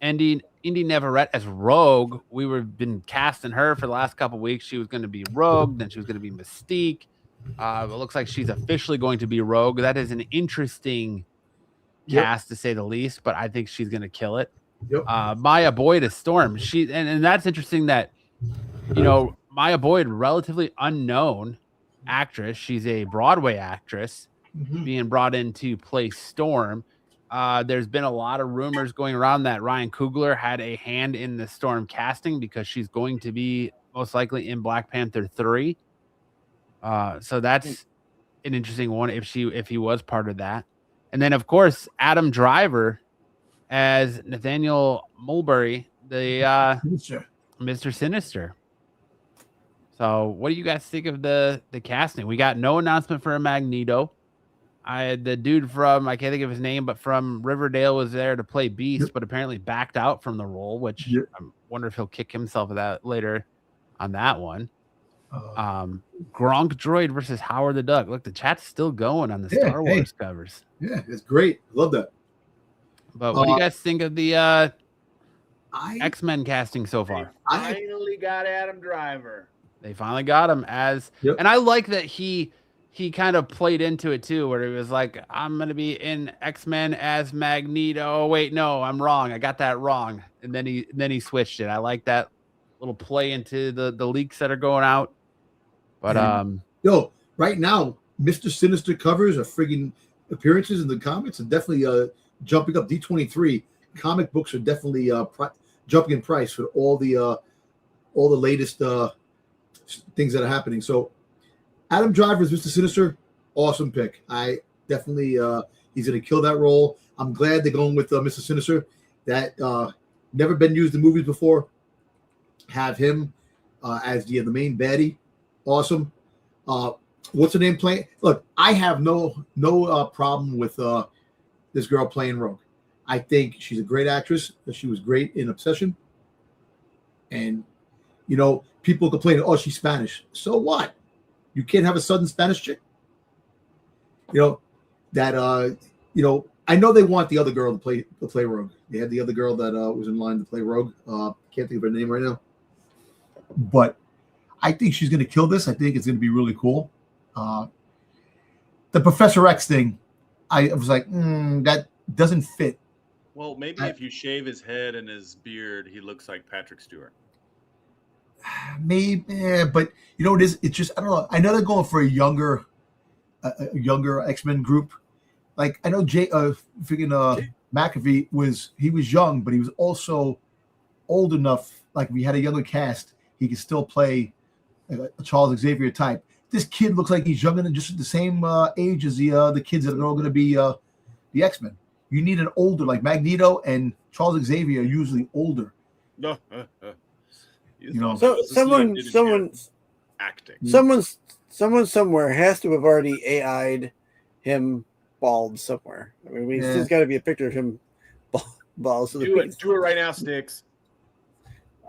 Indy Neverett as Rogue. Been casting her for the last couple weeks. She was going to be Rogue, then she was going to be Mystique. It looks like she's officially going to be Rogue. That is an interesting cast to say the least, but I think she's going to kill it. Maya Boyd is Storm. And that's interesting that Maya Boyd, relatively unknown actress. She's a Broadway actress being brought in to play Storm. There's been a lot of rumors going around that Ryan Coogler had a hand in the Storm casting because she's going to be most likely in Black Panther 3. So that's an interesting one if he was part of that. And then of course Adam Driver as Nathaniel Mulberry, the Mr. Sinister. So what do you guys think of the casting? We got no announcement for a Magneto. The dude from, I can't think of his name, but from Riverdale was there to play Beast, but apparently backed out from the role, which I wonder if he'll kick himself of that later on that one. Gronk Droid versus Howard the Duck. Look, the chat's still going on the Star Wars covers.
Yeah, it's great. Love that.
But what do you guys think of the X-Men casting so far?
I finally got Adam Driver.
They finally got him as, and I like that he kind of played into it too, where he was like, I'm going to be in X-Men as Magneto. Oh, wait, no, I'm wrong. I got that wrong. And then he switched it. I like that little play into the leaks that are going out. But,
right now, Mr. Sinister covers are friggin' appearances in the comics are definitely jumping up. D23 comic books are definitely jumping in price for all the latest things that are happening. So Adam Driver is Mr. Sinister. Awesome pick. I definitely he's going to kill that role. I'm glad they're going with Mr. Sinister. That never been used in movies before. Have him as the main baddie. Awesome. What's her name playing? Look, I have no problem with this girl playing Rogue. I think she's a great actress. She was great in Obsession. And, people complain, oh, she's Spanish. So what? You can't have a Southern Spanish chick? I know they want the other girl to play Rogue. They had the other girl that was in line to play Rogue. Can't think of her name right now. But I think she's going to kill this. I think it's going to be really cool. The Professor X thing, I was like, that doesn't fit.
Well, maybe if you shave his head and his beard, he looks like Patrick Stewart.
Maybe, but you know what it is? It's just, I don't know. I know they're going for a younger X-Men group. Like I know McAfee was young, but he was also old enough. Like if we had a younger cast, he could still play a Charles Xavier type. This kid looks like he's younger than just the same age as the kids that are all going to be the X-Men. You need an older, like Magneto and Charles Xavier are usually older.
No.
Someone
acting.
Someone somewhere has to have already AI'd him bald somewhere. I mean, there's got to be a picture of him bald. So
do it right now, Sticks.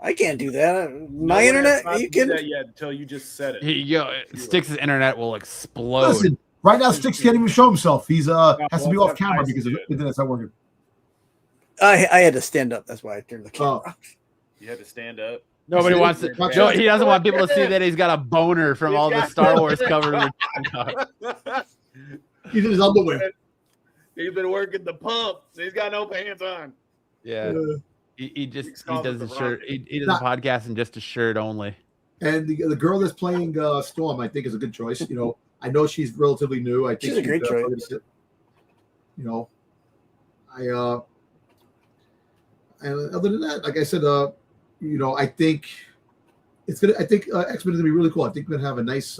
I can't do that. My internet, you can.
That yet until you just said it.
Sticks' internet will explode.
Listen, right now Sticks can't even show himself. He's has to be off camera because the internet's not working.
I had to stand up. That's why I turned the camera off.
You had to stand up.
Nobody wants to. No, he doesn't want people to see that he's got a boner from all the Star Wars covers.
He's in his underwear.
He's been working the pump, so he's got no pants on.
Yeah, he does the shirt. He does a podcast in just a shirt only.
And the girl that's playing Storm, I think, is a good choice. I know she's relatively new. I think
she's a great choice.
And other than that, like I said, I think it's gonna. I think X-Men is gonna be really cool. I think we're gonna have a nice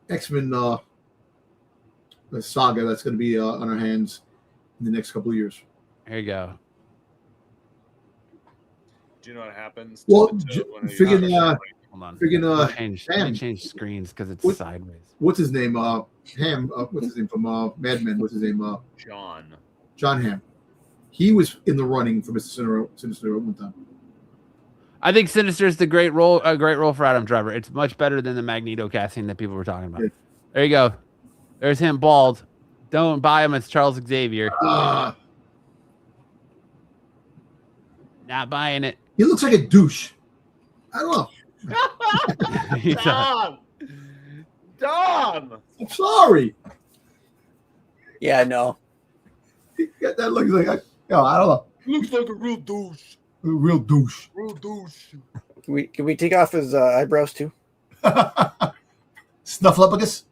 X-Men saga that's gonna be on our hands in the next couple of years.
There you go.
Do you know what happens?
Well,
Hold on. Change screens because it's sideways.
What's his name? Ham. What's his name from Mad Men? What's his name?
John
Ham. he was in the running for Mr. Sinister at one time.
I think Sinister is a great role for Adam Driver. It's much better than the Magneto casting that people were talking about.
Yeah.
There you go. There's him bald. Don't buy him as Charles Xavier. Not buying it.
He looks like a douche. I don't know.
Dom!
I'm sorry.
Yeah, no.
That looks like I don't know.
Looks like a real douche.
A real douche.
Real douche.
Can we take off his eyebrows too?
Snuffleupagus?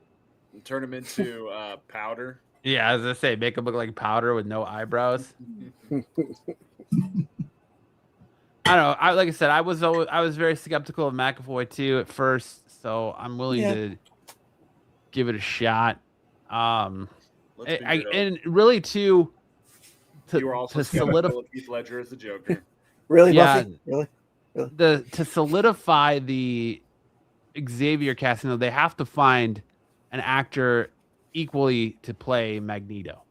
And turn him into powder.
Yeah, as I say, make him look like powder with no eyebrows. I don't know. Like I said, I was very skeptical of McAvoy too at first, so I'm willing to give it a shot. And really too,
you were also solidify Heath Ledger as the Joker.
Really, Buffy? Really?
To solidify the Xavier casting, though, they have to find an actor equally to play Magneto.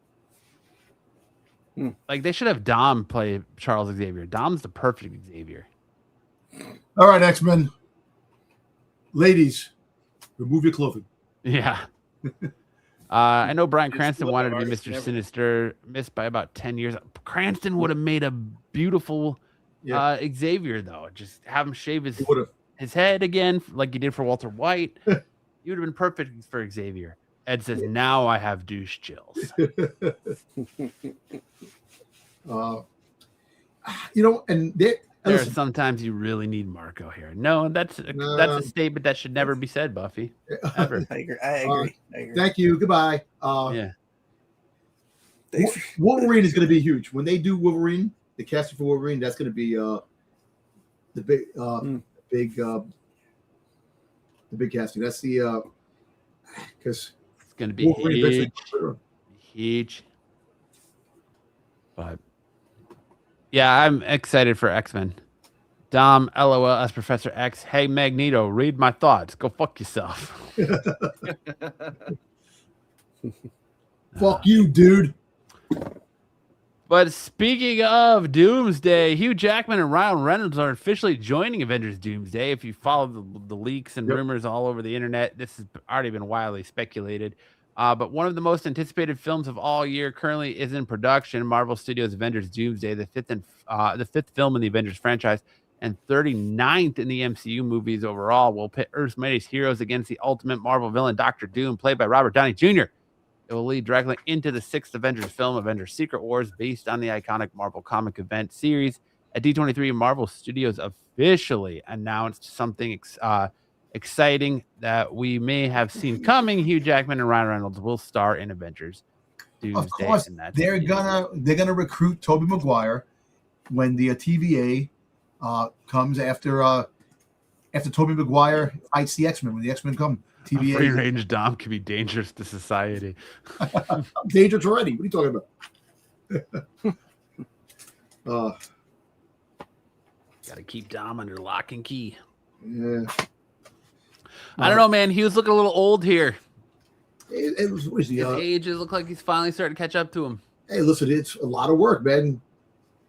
Like they should have Dom play Charles Xavier. Dom's the perfect Xavier.
All right, X-Men. Ladies, remove your clothing.
Yeah. I know Bryan Cranston wanted to be Mr. Sinister, missed by about 10 years. Cranston would have made a beautiful Xavier, though. Just have him shave his head again, like he did for Walter White. He would have been perfect for Xavier. Ed says, now I have douche chills.
And
there are sometimes you really need Marco here. No, that's a statement that should never be said, Buffy. Ever.
I agree.
Thank you. Goodbye. Wolverine is going to be huge. When they do Wolverine, the casting for Wolverine, that's going to be the big casting. That's the because
it's going to be huge. But yeah, I'm excited for X-Men. Dom, LOL, as Professor X. Hey, Magneto, read my thoughts. Go fuck yourself.
Fuck you, dude.
But speaking of Doomsday, Hugh Jackman and Ryan Reynolds are officially joining Avengers Doomsday. If you follow the leaks and rumors all over the internet, this has already been widely speculated. But one of the most anticipated films of all year currently is in production. Marvel Studios' Avengers Doomsday, the fifth film in the Avengers franchise, and 39th in the MCU movies overall, will pit Earth's mightiest heroes against the ultimate Marvel villain, Dr. Doom, played by Robert Downey Jr. It will lead directly into the sixth Avengers film, Avengers Secret Wars, based on the iconic Marvel comic event series. At D23, Marvel Studios officially announced something exciting that we may have seen coming. Hugh Jackman and Ryan Reynolds will star in Avengers Doomsday.
Of course, they're gonna recruit Tobey Maguire when the TVA comes after Tobey Maguire fights the X-Men. When the X-Men come, TVA
free range Dom can be dangerous to society.
I'm dangerous already. What are you talking about?
Got to keep Dom under lock and key.
Yeah.
I don't know, man. He was looking a little old here.
His
ages look like he's finally starting to catch up to him.
Hey, listen, it's a lot of work, man.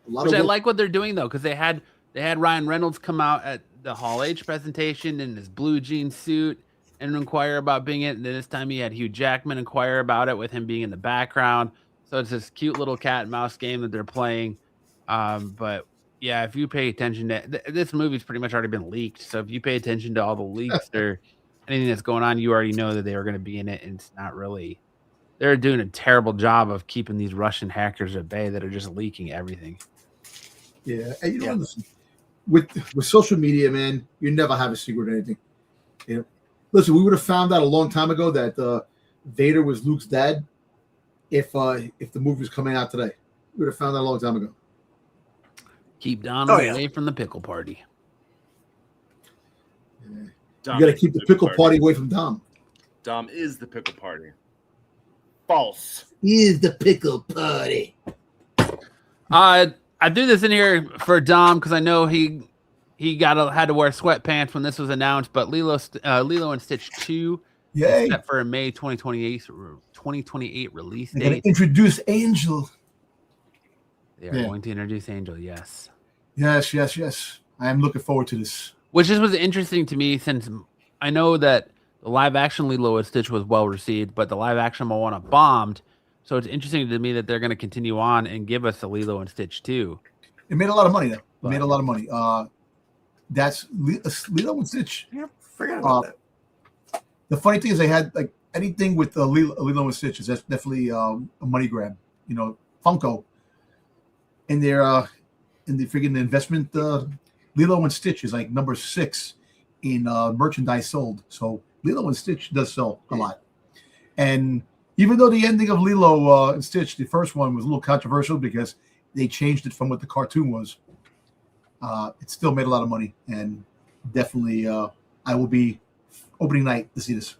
I like what they're doing though, because they had Ryan Reynolds come out at the Hall H presentation in his blue jean suit and inquire about being it. And then this time he had Hugh Jackman inquire about it with him being in the background. So it's this cute little cat and mouse game that they're playing. But yeah, if you pay attention to this movie's pretty much already been leaked. So if you pay attention to all the leaks or anything that's going on, you already know that they were going to be in it. And it's not really, they're doing a terrible job of keeping these Russian hackers at bay that are just leaking everything.
Yeah. And listen, with social media, man, you never have a secret or anything. You know, listen, we would have found out a long time ago that Vader was Luke's dad if the movie was coming out today. We would have found that a long time ago.
Keep Dom away from the pickle party.
Yeah. You got to keep the pickle party away from Dom.
Dom is the pickle party. False.
Is the pickle party.
I threw this in here for Dom because I know he had to wear sweatpants when this was announced. But Lilo and Stitch 2 is set for a May 2028 release date.
Introduce Angel.
They are going to introduce Angel. Yes.
Yes. I am looking forward to this.
Which was interesting to me, since I know that the live action Lilo and Stitch was well received, but the live action Moana bombed. So it's interesting to me that they're going to continue on and give us a Lilo and Stitch too.
It made a lot of money, though. It made a lot of money. That's Lilo and Stitch.
Yeah, forgot about that.
The funny thing is, they had like anything with Lilo and Stitch is definitely a money grab. You know, Funko in their freaking investment. Lilo and Stitch is like number 6 in merchandise sold. So Lilo and Stitch does sell a lot. And even though the ending of Lilo and Stitch, the first one, was a little controversial because they changed it from what the cartoon was, it still made a lot of money. And definitely, I will be opening night to see this.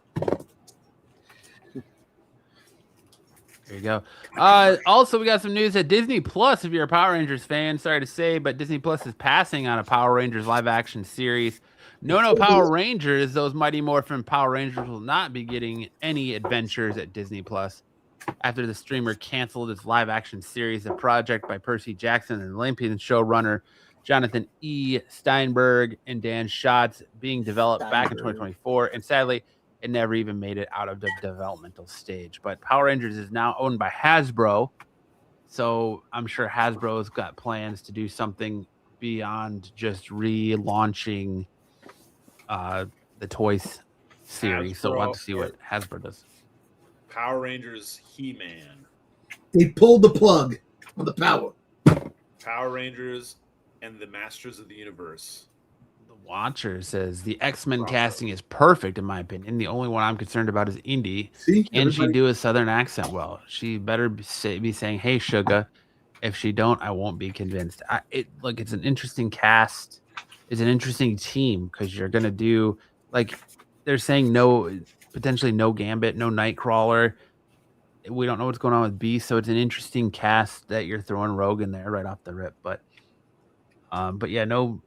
There you go. Also, we got some news at Disney Plus. If you're a Power Rangers fan, sorry to say, but Disney Plus is passing on a Power Rangers live action series. No Power Rangers. Those Mighty Morphin Power Rangers will not be getting any adventures at Disney Plus after the streamer canceled its live action series, a project by Percy Jackson and Olympian showrunner Jonathan E. Steinberg and Dan Schatz, being developed back in 2024. And sadly, it never even made it out of the developmental stage. But Power Rangers is now owned by Hasbro. So I'm sure Hasbro's got plans to do something beyond just relaunching the Toys series. So we'll have to see what Hasbro does.
Power Rangers He-Man.
They pulled the plug on the power.
Power Rangers and the Masters of the Universe.
Watcher says the X-Men casting is perfect in my opinion. The only one I'm concerned about is Indy. Can she do a Southern accent well? She better be saying, "Hey, sugar." If she don't, I won't be convinced. It's an interesting cast. It's an interesting team because you're gonna do, like, they're saying potentially no Gambit, no Nightcrawler. We don't know what's going on with Beast, so it's an interesting cast that you're throwing Rogue in there right off the rip. But yeah, no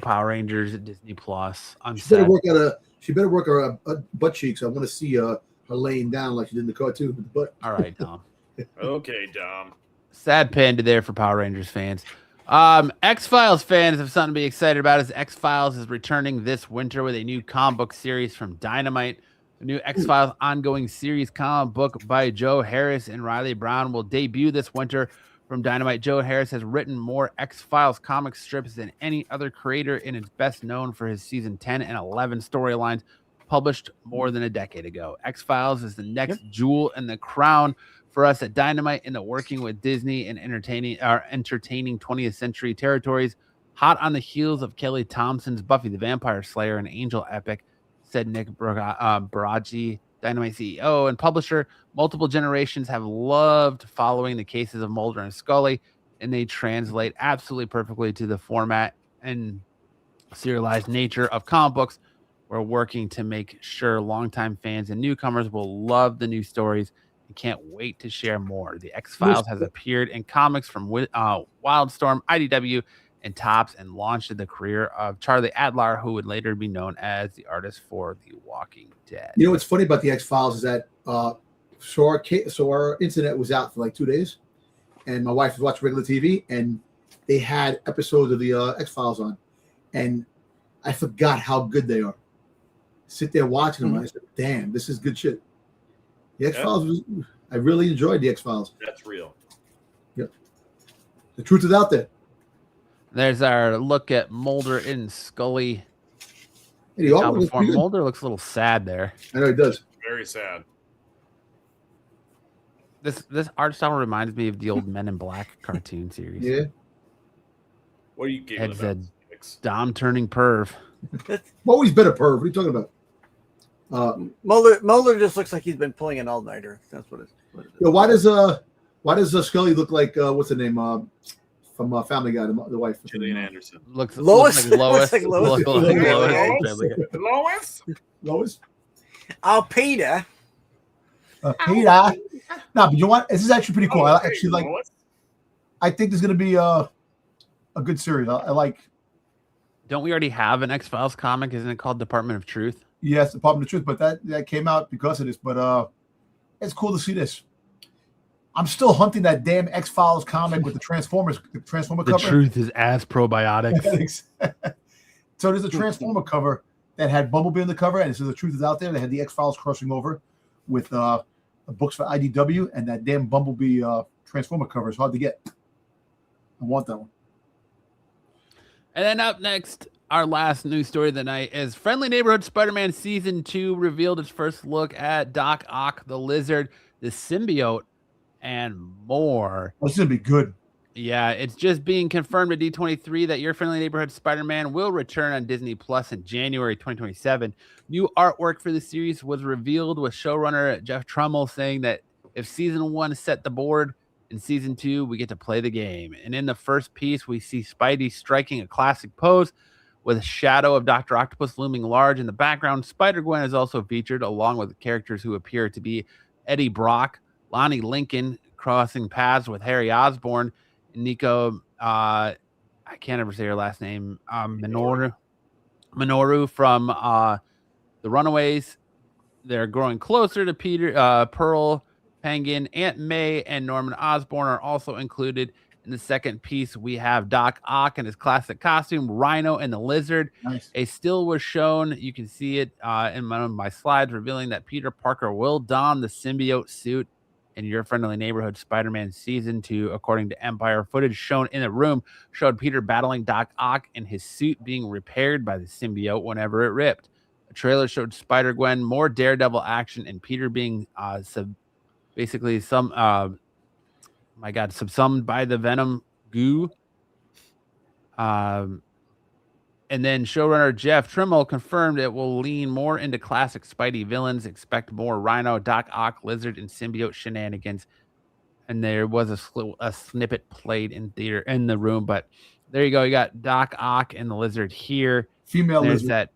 Power Rangers at Disney Plus. She
better work her butt cheeks. I want to see her laying down like she did in the cartoon with the butt.
All right, Dom.
Okay, Dom.
Sad panda there for Power Rangers fans. X-Files fans have something to be excited about, as X-Files is returning this winter with a new comic book series from Dynamite. The new X-Files ongoing series comic book by Joe Harris and Riley Brown will debut this winter from Dynamite. Joe Harris has written more X-Files comic strips than any other creator and is best known for his season 10 and 11 storylines published more than a decade ago. X-Files is the next jewel in the crown for us at Dynamite in the working with Disney and entertaining 20th century territories. Hot on the heels of Kelly Thompson's Buffy the Vampire Slayer and Angel epic, said Nick Baraggi, Dynamite CEO and publisher. Multiple generations have loved following the cases of Mulder and Scully, and they translate absolutely perfectly to the format and serialized nature of comic books. We're working to make sure longtime fans and newcomers will love the new stories and can't wait to share more. The X-Files has appeared in comics from Wildstorm, IDW, and Topps, and launched the career of Charlie Adler, who would later be known as the artist for The Walking Dead.
You know what's funny about the X-Files is that so our internet was out for like 2 days, and my wife was watching regular TV, and they had episodes of the X-Files on, and I forgot how good they are. Sit there watching them, and I said, "Damn, this is good shit." The X-Files I really enjoyed the X-Files.
That's real.
Yep, the truth is out there.
There's our look at Mulder and Scully.
Hey,
Mulder looks a little sad there.
I know he does.
Very sad.
This art style reminds me of the old Men in Black cartoon series.
Yeah.
What are you giggling
Ed
about?
said, "Dom turning perv."
Well, he's been a perv. What are you talking about?
Mulder just looks like he's been pulling an all-nighter. That's what it is.
Yo, why does Scully look like what's her name from Family Guy, the wife?
Gillian Anderson.
Looks
Lois.
like Lois.
Looks like Lois.
Lois.
Oh, Peter.
Peter. No, but you know what? This is actually pretty cool. I actually like. I think there's going to be a good series. I like.
Don't we already have an X-Files comic? Isn't it called Department of Truth?
Yes, Department of Truth, but that came out because of this. But it's cool to see this. I'm still hunting that damn X-Files comic with the Transformer
The
cover.
truth is as probiotics.
So there's a Transformer cover that had Bumblebee on the cover, and so the truth is out there. They had the X-Files crossing over with the books for IDW, and that damn Bumblebee Transformer cover is hard to get. I want that one.
And then up next, our last news story of the night is Friendly Neighborhood Spider-Man Season 2 revealed its first look at Doc Ock, the Lizard, the Symbiote, and more.
Oh, this is going to be good.
Yeah, it's just being confirmed at D23 that Your Friendly Neighborhood Spider-Man will return on Disney Plus in January 2027. New artwork for the series was revealed, with showrunner Jeff Trummel saying that if Season 1 set the board, in Season 2, we get to play the game. And in the first piece, we see Spidey striking a classic pose with a shadow of Dr. Octopus looming large in the background. Spider-Gwen is also featured, along with characters who appear to be Eddie Brock, Lonnie Lincoln, crossing paths with Harry Osborn, and Nico, I can't ever say her last name, Minoru from The Runaways. They're growing closer to Peter, Pearl, Penguin, Aunt May, and Norman Osborn are also included. In the second piece, we have Doc Ock in his classic costume, Rhino and the Lizard.
Nice.
A still was shown. You can see it in one of my slides, revealing that Peter Parker will don the symbiote suit in Your Friendly Neighborhood Spider-Man Season 2, according to Empire. Footage shown in the room showed Peter battling Doc Ock and his suit being repaired by the symbiote whenever it ripped. A trailer showed Spider-Gwen, more Daredevil action, and Peter being subsumed by the Venom goo. And then showrunner Jeff Trummel confirmed it will lean more into classic Spidey villains. Expect more Rhino, Doc Ock, Lizard, and symbiote shenanigans. And there was a snippet played in the room, but there you go. You got Doc Ock and the Lizard here.
Female Lizard.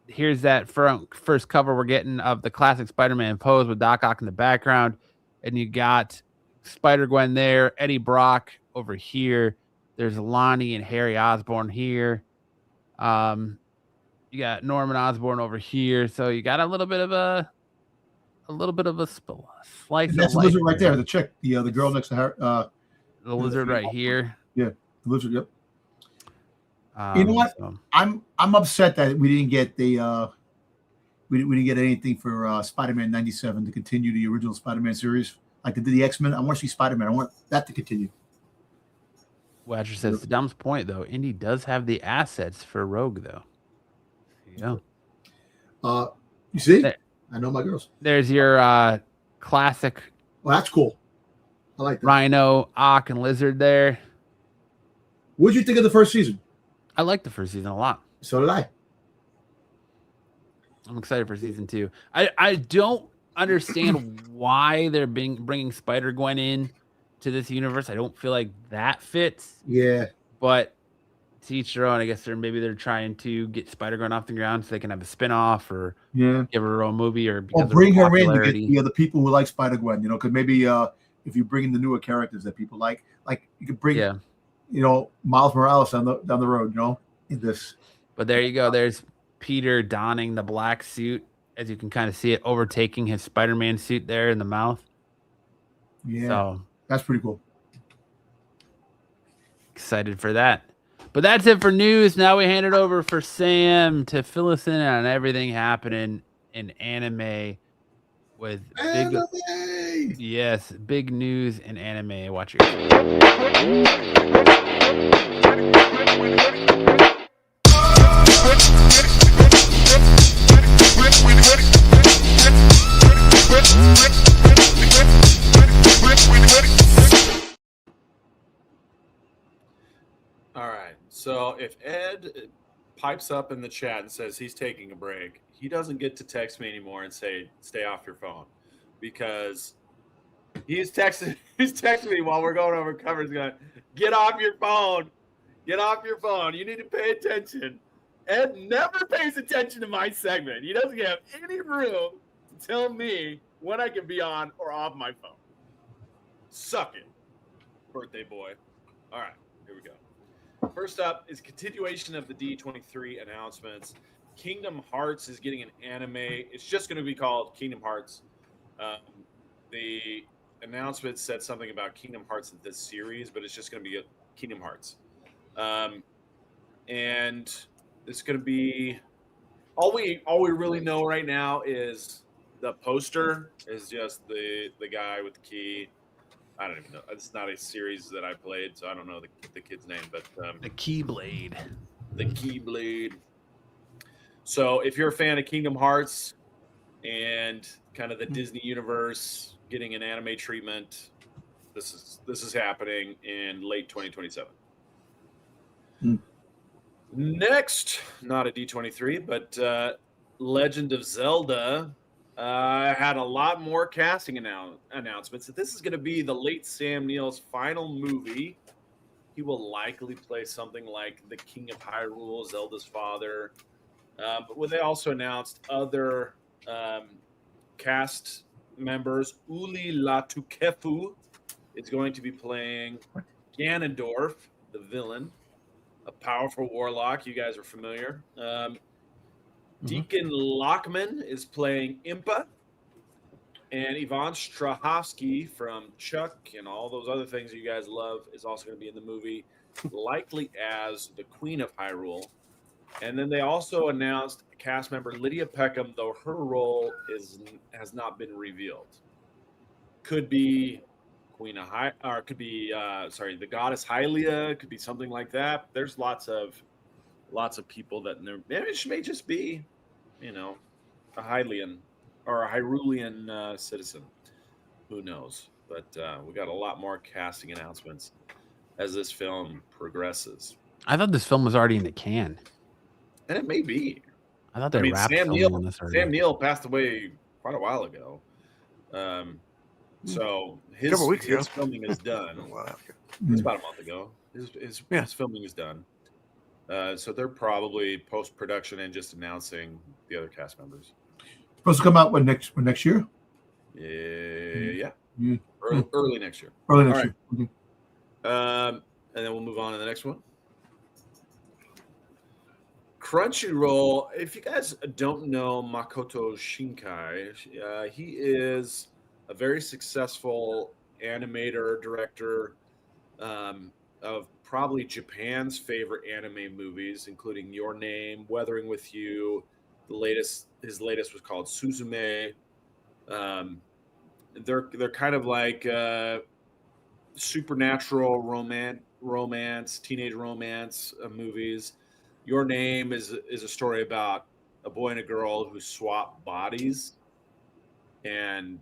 Here's that first cover we're getting of the classic Spider-Man pose with Doc Ock in the background. And you got Spider-Gwen there, Eddie Brock over here. There's Lonnie and Harry Osborn here. You got Norman Osborn over here. So you got a little bit of a slice.
That's the Lizard right there. The chick, the girl next to her.
The Lizard right here.
Yeah, the Lizard. Yep. You know what? So. I'm upset that we didn't get the we didn't get anything for Spider-Man 97 to continue the original Spider-Man series like they did the X-Men. I want to see Spider-Man. I want that to continue.
Watcher says to Dom's point though, Indy does have the assets for Rogue though. There you
go. You see?
There,
I know my girls.
There's your classic.
Well, that's cool. I like that.
Rhino, Ock, and Lizard there.
What did you think of the first season?
I liked the first season a lot.
So did I.
I'm excited for season 2. I don't understand why they're bringing Spider-Gwen in to this universe. I don't feel like that fits.
Yeah.
But to each their own. I guess they're trying to get Spider-Gwen off the ground so they can have a spin-off or give her her own movie or
bring her in to get the people who like Spider-Gwen, because maybe if you bring in the newer characters that people like you could bring Miles Morales down the road, in this.
But there you go. There's Peter donning the black suit, as you can kind of see it overtaking his Spider-Man suit there in the mouth.
Yeah,
so
that's pretty cool.
Excited for that. But that's it for news. Now we hand it over for Sam to fill us in on everything happening in anime with big news in anime. Watch your
All right. So if Ed pipes up in the chat and says he's taking a break, he doesn't get to text me anymore and say, stay off your phone, because he's texting me while we're going over covers going, get off your phone. Get off your phone. You need to pay attention. Ed never pays attention to my segment. He doesn't have any room to tell me when I can be on or off my phone. Suck it, birthday boy. All right, here we go. First up is continuation of the D23 announcements. Kingdom Hearts is getting an anime. It's just going to be called Kingdom Hearts. The announcement said something about Kingdom Hearts in this series, but it's just going to be a Kingdom Hearts. And it's going to be all we really know right now is the poster is just the guy with the key. I don't even know. It's not a series that I played, so I don't know the kid's name, but
the Keyblade.
The Keyblade. So if you're a fan of Kingdom Hearts and kind of the Disney universe getting an anime treatment, this is happening in late 2027. Next, not a D23, but Legend of Zelda had a lot more casting announcements. This is going to be the late Sam Neill's final movie. He will likely play something like the King of Hyrule, Zelda's father. But they also announced other cast members. Uli Latukefu is going to be playing Ganondorf, the villain, a powerful warlock. You guys are familiar. Deacon Lockman is playing Impa. And Yvonne Strahovski from Chuck and all those other things that you guys love is also going to be in the movie, likely as the Queen of Hyrule. And then they also announced cast member Lydia Peckham, though her role has not been revealed. Could be Queen of could be the goddess Hylia, could be something like that. There's lots of people that maybe it may just be, a Hylian or a Hyrulean citizen. Who knows? But we got a lot more casting announcements as this film progresses.
I thought this film was already in the can.
And it may be.
I thought they wrapped filming on this already.
Sam Neill passed away quite a while ago. So his filming is done. It's about a month ago. His filming is done. So they're probably post-production and just announcing the other cast members.
Supposed to come out next year?
Yeah. Early next year.
Early next year. Okay.
And then we'll move on to the next one. Crunchyroll. If you guys don't know Makoto Shinkai, he is a very successful animator, director of probably Japan's favorite anime movies, including Your Name, Weathering with You. His latest was called Suzume. They're kind of like supernatural romance, teenage romance movies. Your Name is a story about a boy and a girl who swap bodies, and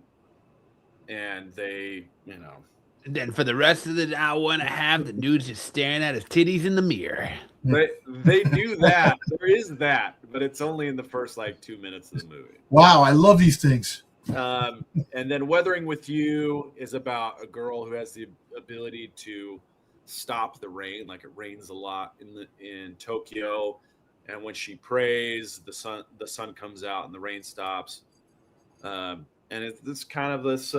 they,
And then for the rest of the hour and a half, the dude's just staring at his titties in the mirror.
They do that. There is that, but it's only in the first 2 minutes of the movie.
Wow, I love these things.
And then Weathering with You is about a girl who has the ability to stop the rain. Like, it rains a lot in Tokyo, and when she prays, the sun comes out and the rain stops. And it's kind of this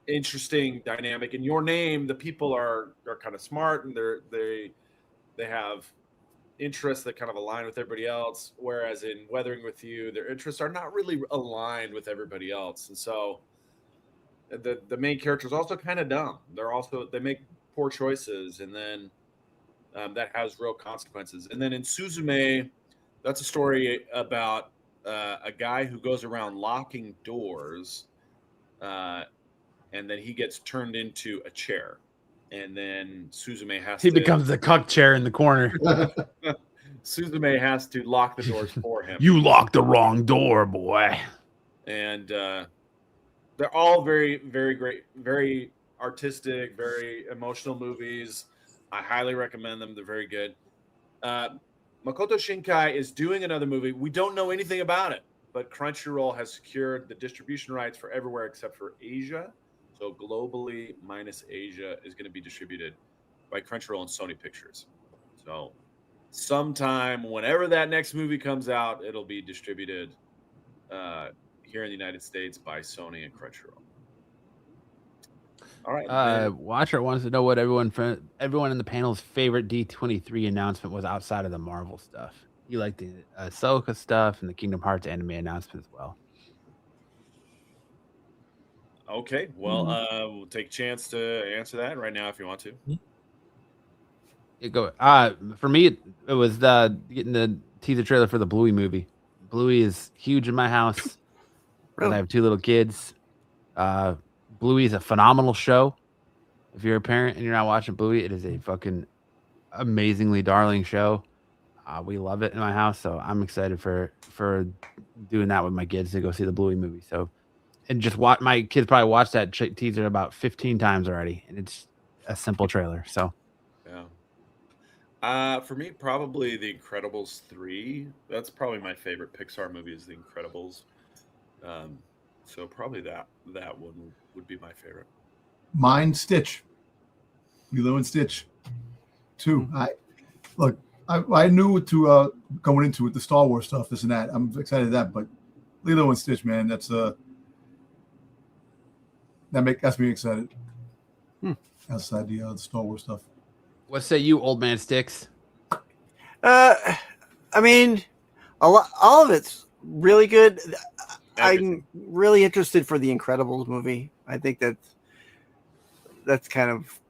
interesting dynamic. In Your Name, the people are kind of smart, and they have interests that kind of align with everybody else, whereas in Weathering with You, their interests are not really aligned with everybody else. And so the main character is also kind of dumb. They make poor choices, and then that has real consequences. And then in Suzume, that's a story about a guy who goes around locking doors, and then he gets turned into a chair. And then Suzume
He becomes the cuck chair in the corner.
Suzume has to lock the doors for him.
You locked the wrong door, boy.
And they're all very, very great, very artistic, very emotional movies. I highly recommend them. They're very good. Makoto Shinkai is doing another movie. We don't know anything about it, but Crunchyroll has secured the distribution rights for everywhere except for Asia. So globally, minus Asia, is going to be distributed by Crunchyroll and Sony Pictures. So sometime, whenever that next movie comes out, it'll be distributed here in the United States by Sony and Crunchyroll. All right.
Watcher wants to know what everyone in the panel's favorite D23 announcement was outside of the Marvel stuff. You like the Ahsoka stuff and the Kingdom Hearts anime announcement as well.
Okay, well, we'll take a chance to answer that right now if you want to.
You go. For me, it was getting the teaser trailer for the Bluey movie. Bluey is huge in my house. And I have 2 little kids. Bluey is a phenomenal show. If you're a parent and you're not watching Bluey, it is a fucking amazingly darling show. We love it in my house, so I'm excited for doing that with my kids to go see the Bluey movie. So, and just watch my kids probably watched that teaser about 15 times already, and it's a simple trailer. So,
yeah. For me, probably The Incredibles 3. That's probably my favorite Pixar movie is The Incredibles. So probably that one would be my favorite.
Mine, Stitch. Lilo and Stitch. 2. I knew to going into it, the Star Wars stuff, this and that. I'm excited at that, but Lilo and Stitch, man, that's me excited. Outside the Star Wars stuff.
what say you, old man Sticks?
I mean, all of it's really good. I'm really interested for the Incredibles movie. I think that's kind of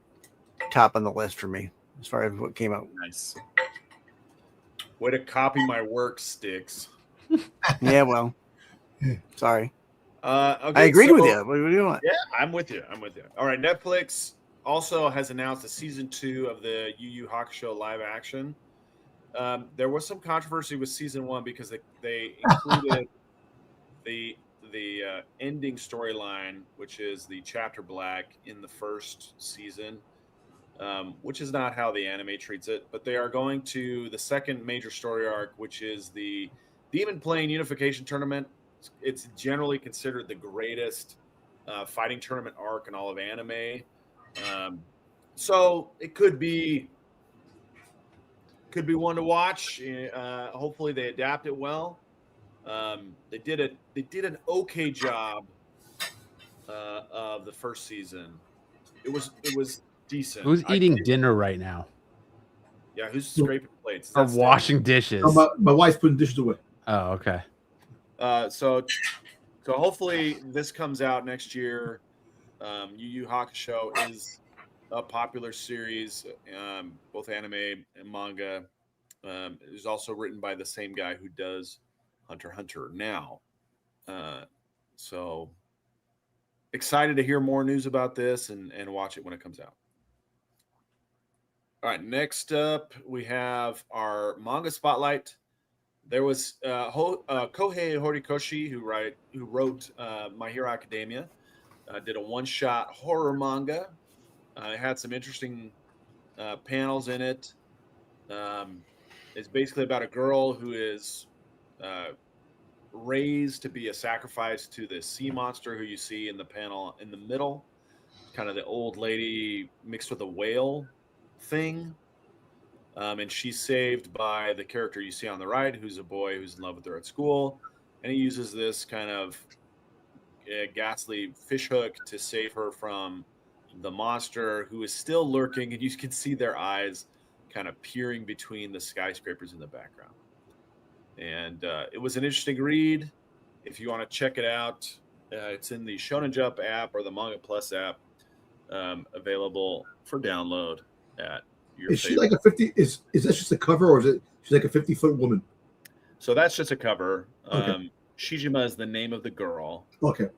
top on the list for me as far as what came out.
Nice. Way to copy my work, Sticks.
Yeah, well, sorry.
Okay,
I agreed with you. What do you want?
Yeah, I'm with you. All right, Netflix also has announced a season 2 of the Yu Yu Hakusho live action. There was some controversy with season 1 because they included the ending storyline, which is the chapter black in the first season, which is not how the anime treats it. But they are going to the second major story arc, which is the Demon Plane Unification Tournament. It's generally considered the greatest fighting tournament arc in all of anime. So it could be one to watch. Hopefully they adapt it well. They did an okay job of the first season. It was decent.
Who's eating dinner right now?
Yeah, who's scraping plates?
Or washing dishes?
My wife's putting dishes away.
Oh, okay.
So hopefully this comes out next year. Yu Yu Hakusho is a popular series, both anime and manga. It is also written by the same guy who does Hunter x Hunter now. So excited to hear more news about this and watch it when it comes out. All right, next up we have our manga spotlight. There was Kohei Horikoshi who wrote My Hero Academia, did a one-shot horror manga. It had some interesting panels in it. It's basically about a girl who is raised to be a sacrifice to the sea monster who you see in the panel in the middle, kind of the old lady mixed with a whale thing. And she's saved by the character you see on the right, who's a boy who's in love with her at school. And he uses this kind of ghastly fishhook to save her from the monster who is still lurking. And you can see their eyes kind of peering between the skyscrapers in the background. And it was an interesting read. If you want to check it out, it's in the Shonen Jump app or the Manga Plus app, available for download at your
Is she
favorite.
like a 50? Is that just a cover, or is it she's like a 50-foot woman?
So that's just a cover.
Okay.
Shijima is the name of the girl.
Okay.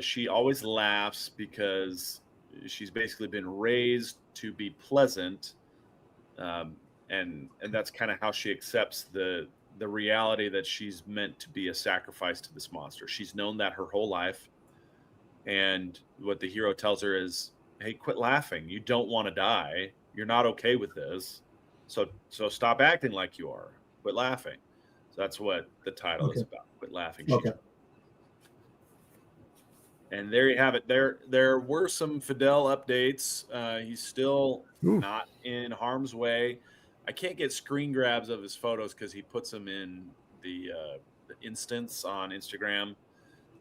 She always laughs because she's basically been raised to be pleasant, and that's kind of how she accepts the reality that she's meant to be a sacrifice to this monster. She's known that her whole life, and what the hero tells her is, "Hey, quit laughing. You don't want to die. You're not okay with this. So stop acting like you are. Quit laughing." So that's what the title is about. Quit laughing.
Okay.
And there you have it. There were some Fidel updates. He's still not in harm's way. I can't get screen grabs of his photos because he puts them in the instance on Instagram.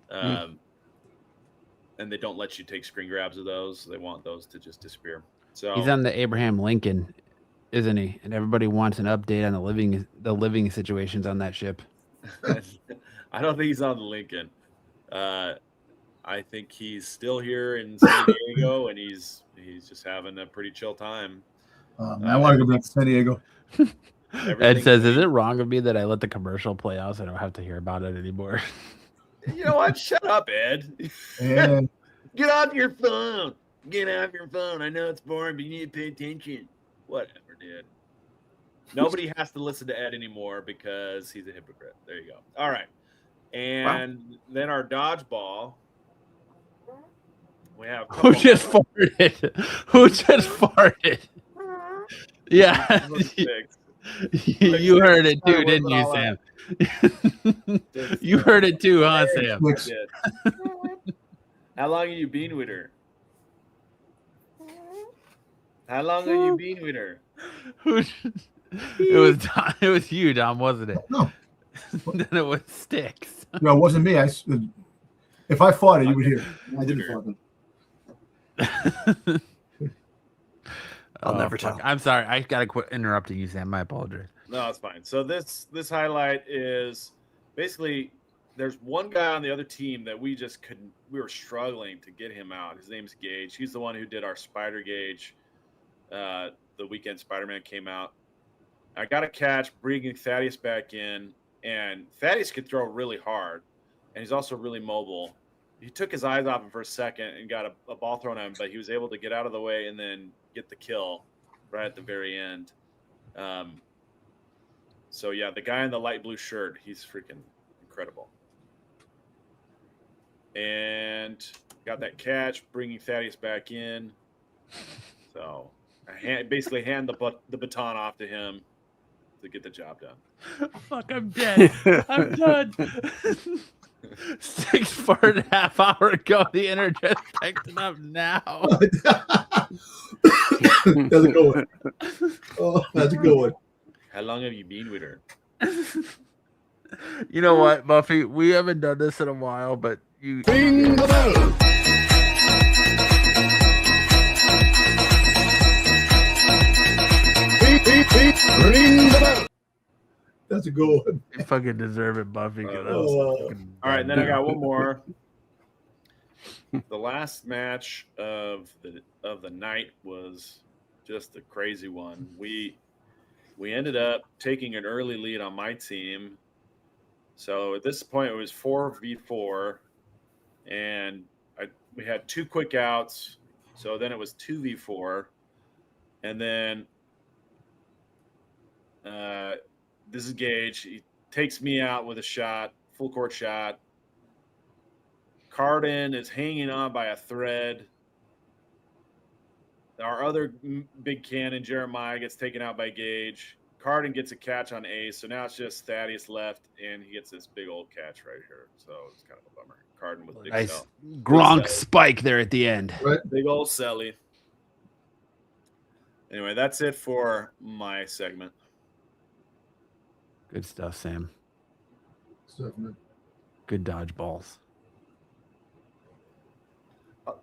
And they don't let you take screen grabs of those. They want those to just disappear. So
He's on the Abraham Lincoln, isn't he? And everybody wants an update on the living situations on that ship.
I don't think he's on the Lincoln. I think he's still here in San Diego, and he's just having a pretty chill time.
I want to go back to San Diego.
Ed says, "Is it wrong of me that I let the commercial play out so I don't have to hear about it anymore?"
You know what? Shut up, Ed.
Yeah.
Get off your phone. Get off your phone. I know it's boring, but you need to pay attention. Whatever, dude. Nobody has to listen to Ed anymore because he's a hypocrite. There you go. All right. And then our dodgeball. We have
Who just farted? Who just farted? Yeah. You heard it too, didn't you, Sam? You heard it too, huh, Sam?
How long have you been with her? How long have you been with her?
It was you, Dom, wasn't it?
No.
Then it was Sticks.
No, it wasn't me. If I fought it, you would hear. I didn't fight it.
I'll never tell.
I'm sorry. I gotta quit interrupting you, Sam. My apologies.
No, it's fine. So this highlight is basically there's one guy on the other team that we just couldn't. We were struggling to get him out. His name's Gage. He's the one who did our Spider Gauge. The weekend Spider-Man came out. I got a catch, bringing Thaddeus back in, and Thaddeus could throw really hard, and he's also really mobile. He took his eyes off him for a second and got a ball thrown at him, but he was able to get out of the way and then get the kill right at the very end. So, yeah, the guy in the light blue shirt, he's freaking incredible. And got that catch, bringing Thaddeus back in. So I basically hand the baton off to him to get the job done.
Fuck, I'm dead. I'm done. 6.5 hours ago, the internet picked it up now.
That's a good one. Oh, that's a good one.
How long have you been with her?
You know what, Buffy? We haven't done this in a while, but you.
Ring the bell. Ring the bell. That's a good one.
You fucking deserve it, Buffy.
All right, and then I got one more. The last match of the night was just a crazy one. We ended up taking an early lead on my team. So at this point, it was 4v4, and we had 2 quick outs. So then it was 2v4, and then this is Gage. He takes me out with a shot, full court shot. Carden is hanging on by a thread. Our other big cannon, Jeremiah, gets taken out by Gage. Carden gets a catch on Ace, so now it's just Thaddeus left, and he gets this big old catch right here. So it's kind of a bummer. Carden with big
nice
cell.
Gronk spike there at the end.
Right.
Big old Selly. Anyway, that's it for my segment.
Good stuff, Sam.
Stuff, man.
Good dodgeballs.
Well,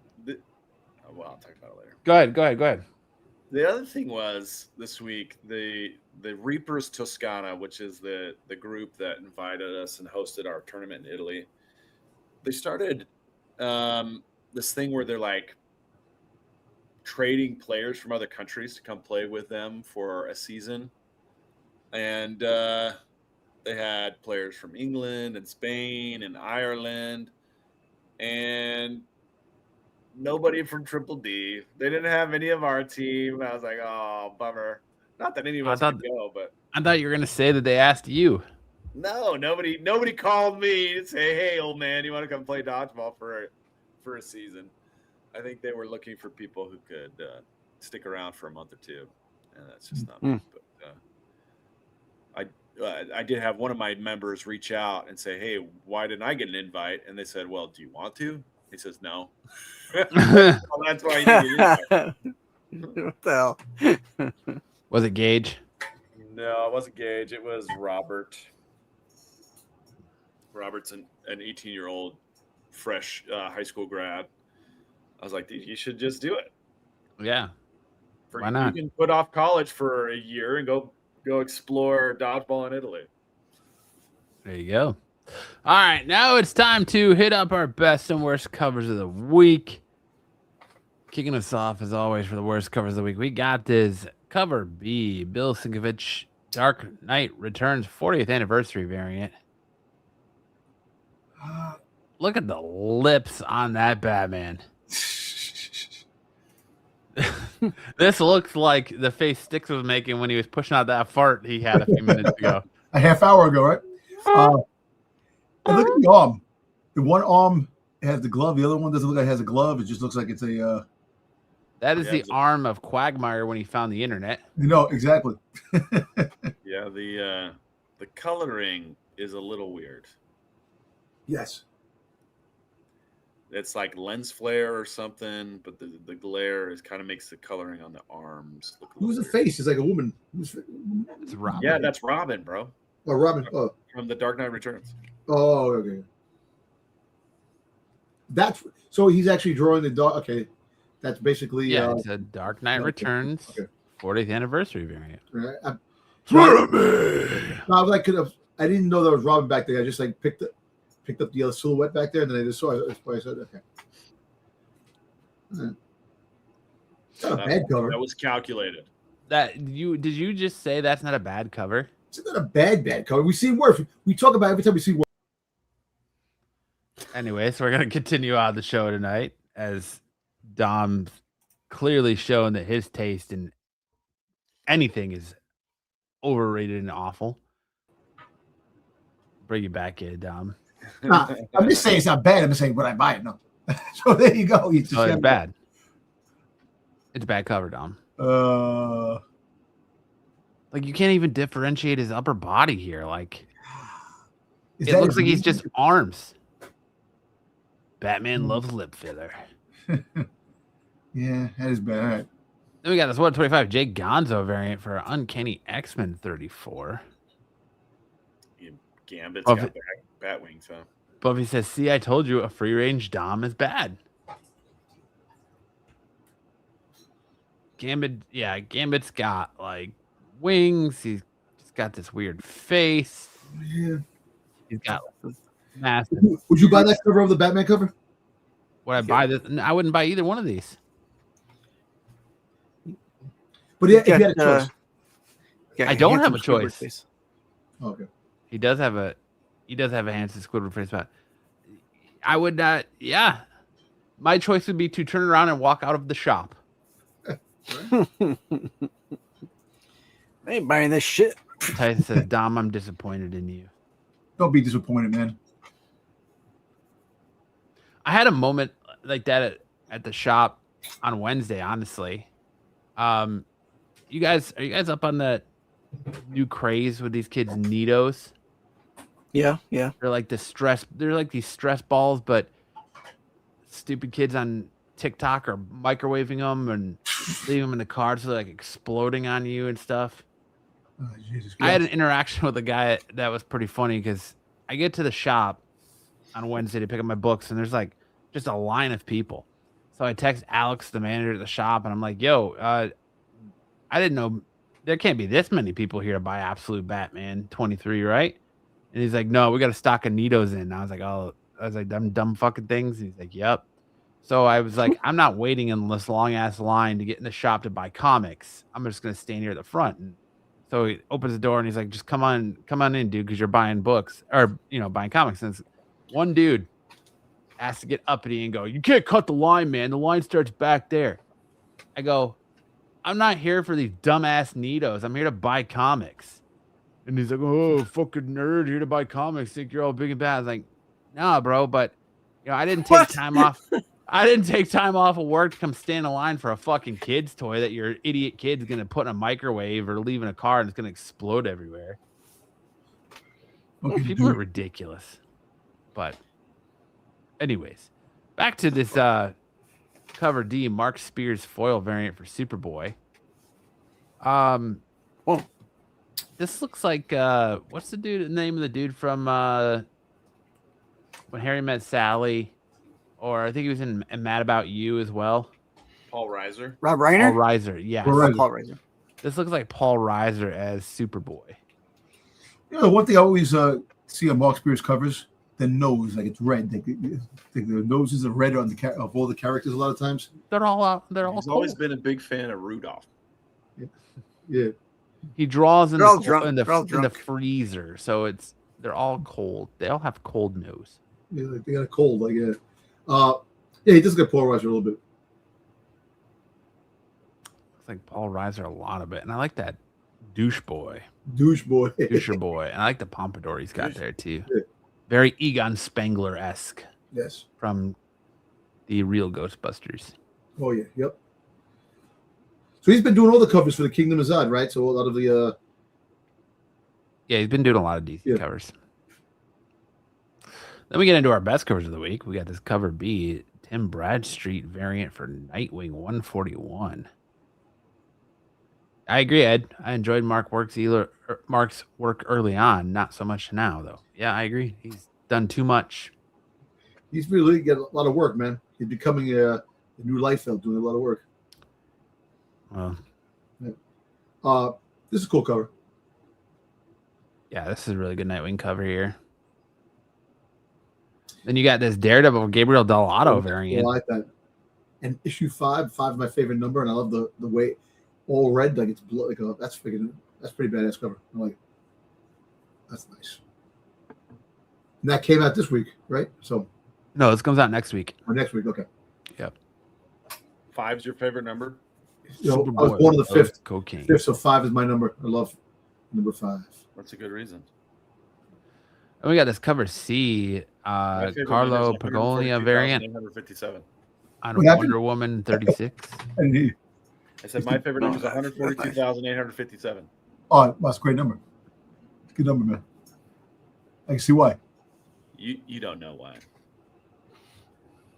I'll talk about it later.
Go ahead.
The other thing was this week, the Reapers Toscana, which is the group that invited us and hosted our tournament in Italy. They started this thing where they're like trading players from other countries to come play with them for a season. And they had players from England and Spain and Ireland and nobody from Triple D. They didn't have any of our team. I was like, oh, bummer. Not that any of us could go, but
I thought you were gonna say that they asked you.
no, nobody called me to say, hey, old man, you want to come play dodgeball for a season? I think they were looking for people who could stick around for a month or two, and that's just not me. But I did have one of my members reach out and say, hey, why didn't I get an invite? And they said, well, do you want to? He says, no. Well, that's why you need an invite.
What the hell?
Was it Gage?
No, it wasn't Gage. It was Robert. Robert's an 18-year-old, fresh high school grad. I was like, you should just do it.
Yeah. Why not?
You can put off college for a year and go explore dodgeball in Italy.
There you go. All right, now it's time to hit up our best and worst covers of the week. Kicking us off, as always, for the worst covers of the week, we got this cover B, Bill Sienkiewicz, Dark Knight Returns 40th anniversary variant. Look at the lips on that Batman. This looks like the face Sticks was making when he was pushing out that fart he had a few minutes ago.
A half hour ago, right? And look at the arm. The one arm has the glove. The other one doesn't look like it has a glove. It just looks like it's a.
That is the arm of Quagmire when he found the internet.
Exactly.
Yeah, the coloring is a little weird.
Yes.
It's like lens flare or something, but the glare is kind of makes the coloring on the arms look.
Who's the face? It's like a woman.
It's Robin.
Yeah, that's Robin, bro.
Oh, Robin. Oh.
From The Dark Knight Returns.
Oh, okay. That's so he's actually drawing the dog. Okay, that's basically
it's a Dark Knight Returns 40th anniversary variant.
I didn't know there was Robin back there. I just like picked up the other silhouette back there, and then I just saw it. That's why I said, okay. It's not a bad cover.
That was calculated.
Did you just say that's not a bad cover?
It's not a bad cover. We've seen worse. We talk about it every time we see worse.
Anyway, so we're going to continue on the show tonight as Dom's clearly showing that his taste in anything is overrated and awful. Bring you back in, Dom.
I'm just saying it's not bad. I'm just saying would I buy it? No. So there you go.
It's bad. It's a bad cover, Dom. Like you can't even differentiate his upper body here. Like it looks like he's just arms. Batman loves lip filler.
Yeah, that is bad. All right.
Then we got this 125 Jay Gonzo variant for Uncanny X-Men 34.
Gambit's got bat wings, huh?
Buffy says, "See, I told you a free range Dom is bad." Gambit's got like wings. He's got this weird face.
Yeah.
He's got massive.
Would you buy that cover of the Batman cover?
Would I buy this? I wouldn't buy either one of these.
But if you had a choice.
I don't have a choice.
Okay.
He does have a handsome Squidward face, but I would not. Yeah, my choice would be to turn around and walk out of the shop.
I ain't buying this shit.
Tyson says, "Dom, I'm disappointed in you."
Don't be disappointed, man.
I had a moment like that at the shop on Wednesday. Honestly, are you guys up on the new craze with these kids' Neatos?
Yeah.
They're like these stress balls, but stupid kids on TikTok are microwaving them and leaving them in the car so they're like exploding on you and stuff.
Oh, Jesus.
I had an interaction with a guy that was pretty funny because I get to the shop on Wednesday to pick up my books and there's like just a line of people. So I text Alex, the manager at the shop, and I'm like, "Yo, I didn't know there can't be this many people here to buy Absolute Batman 23, right?" And he's like, "No, we got a stock of Neatos in." And I was like, "Them dumb fucking things." And he's like, "Yep." So I was like, "I'm not waiting in this long ass line to get in the shop to buy comics. I'm just gonna stand here at the front." And so he opens the door and he's like, "Just come on in, dude, because you're buying books or buying comics." And one dude has to get uppity and go, "You can't cut the line, man. The line starts back there." I go, "I'm not here for these dumbass Neatos. I'm here to buy comics." And he's like, "Oh, fucking nerd, here to buy comics. Think you're all big and bad." I was like, "Nah, bro, but I didn't take time off. I didn't take time off of work to come stand in line for a fucking kid's toy that your idiot kid's gonna put in a microwave or leave in a car and it's gonna explode everywhere." People are ridiculous. But anyways, back to this cover D, Mark Spears foil variant for Superboy. This looks like what's the name of the dude from When Harry Met Sally, or I think he was in Mad About You as well.
Paul Reiser.
Rob Reiner?
Paul Reiser, yes.
Paul Reiser.
This looks like Paul Reiser as Superboy.
The one thing I always see on Mark Spears covers, the nose, like it's red. The noses are red on of all the characters a lot of times.
They're all out. They're all.
He's always been a big fan of Rudolph.
Yeah.
He draws in
They're all
the
drunk.
in
They're all
the in the
drunk.
freezer, so they're all cold. They all have cold nose.
Yeah, like they got a cold. Like yeah, he does get polarized a little bit.
Looks like Paul Reiser a lot of it, and I like that douche boy,
Doucheboy.
doucher boy, and I like the pompadour he's got there too.
Yeah.
Very Egon Spengler-esque
Yes.
from the real Ghostbusters.
Oh yeah. Yep. So he's been doing all the covers for the Kingdom of Zod, right? So a lot of the
Yeah, he's been doing a lot of DC covers. Then we get into our best covers of the week. We got this cover B, Tim Bradstreet variant for Nightwing 141. I agree, Ed. I enjoyed Mark's work early on, not so much now, though. Yeah, I agree. He's done too much.
he's really getting a lot of work, man. He's becoming a new Liefeld, doing a lot of work. This is a cool cover.
Yeah, this is a really good Nightwing cover here. Then you got this Daredevil Gabriel Dell'Otto variant.
I like that. And issue 5 is my favorite number, and I love the way all red, like it's blue, like that's pretty badass cover. I like it. That's nice. And that came out this week, right? So
No, this comes out next week.
or next week, okay.
Yep.
5's your favorite number?
You know, I was
Superboy
born on the
loves
5th.
cocaine.
5th, so 5 is my number. I love number 5.
That's a good reason.
And we got this cover C,
My favorite
Carlo
number is
Paglia variant
142,857.
on
What happened?
Wonder Woman 36.
And
I said my favorite number is 142,857.
oh, that's a great number. Good number, man. I can see why.
You don't know why,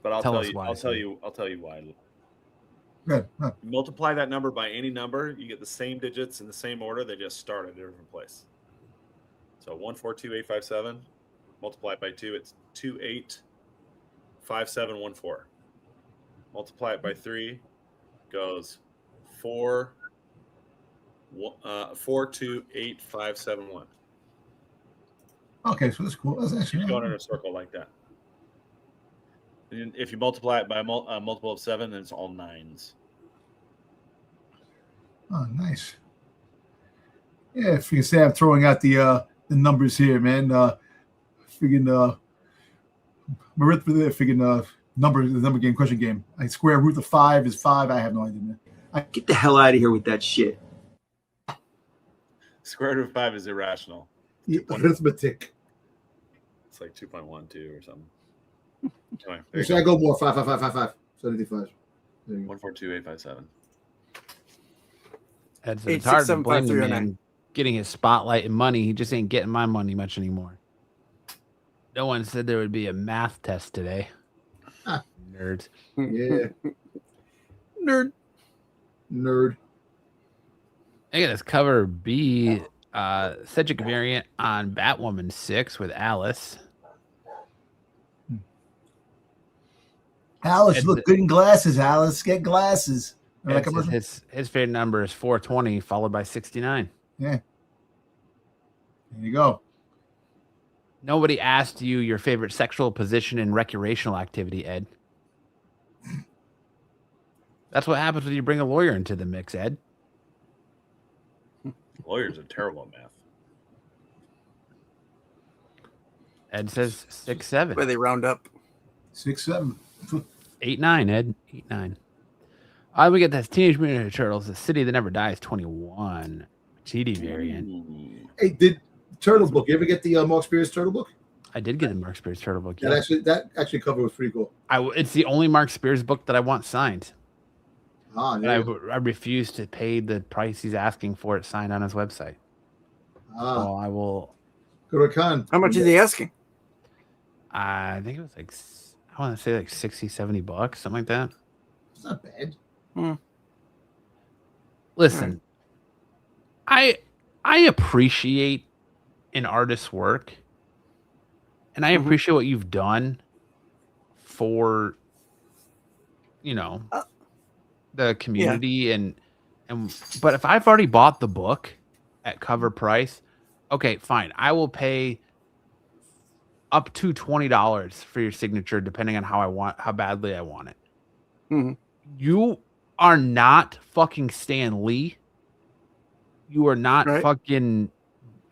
but I'll
Tell
tell
us
you.
why,
I'll tell
Steve.
you. I'll tell you why.
Good. Huh.
Multiply that number by any number, you get the same digits in the same order. They just start at a different place. So 142,857. Multiply it by 2, it's 285714. Multiply it by 3, goes 428571.
Okay, so that's cool. That's actually
You're going in a circle like that. And if you multiply it by a multiple of 7, then it's all 9s.
oh, nice. Yeah, if you can say I'm throwing out the numbers here, man. Freaking the number game, question game. I square root of 5 is 5. I have no idea, man.
Get the hell out of here with that shit.
Square root of 5 is irrational.
Arithmetic.
It's like 2.12 or something. Anyway,
Should I go more? 5, 5, 5, 5, 5. 75. There you go.
142,857.
It's hard to blame the man getting his spotlight and money. He just ain't getting my money much anymore. No one said there would be a math test today. Nerds.
Yeah. Nerd.
I got this cover B, Cedric variant on Batwoman 6 with Alice.
Alice,
It's-
look good in glasses, Alice. Get glasses. Like
It says his favorite number is 420, followed by 69.
yeah. There you go.
Nobody asked you your favorite sexual position in recreational activity, Ed. That's what happens when you bring a lawyer into the mix, Ed.
Lawyers are terrible at math.
Ed says 6'7".
Where they round up.
6, 7.
8'9", Ed. 8'9". We get this Teenage Mutant Ninja Turtles, The City That Never Dies 21. TD variant.
Hey, did Turtle book? You ever get the Mark Spears Turtle book?
I did get the Mark Spears Turtle book.
That actually cover was pretty cool.
It's the only Mark Spears book that I want signed.
Ah,
And
yeah.
I refuse to pay the price he's asking for it signed on his website. So I will.
Go to con.
How much is he asking?
I think it was like, I want to say like $60, $70, something like that.
It's not bad.
Listen, I appreciate an artist's work, and I appreciate what you've done for, the community and but if I've already bought the book at cover price, okay, fine. I will pay up to $20 for your signature, depending on how badly I want it.
Mhm.
You are not fucking Stan Lee. You are not
Right.
fucking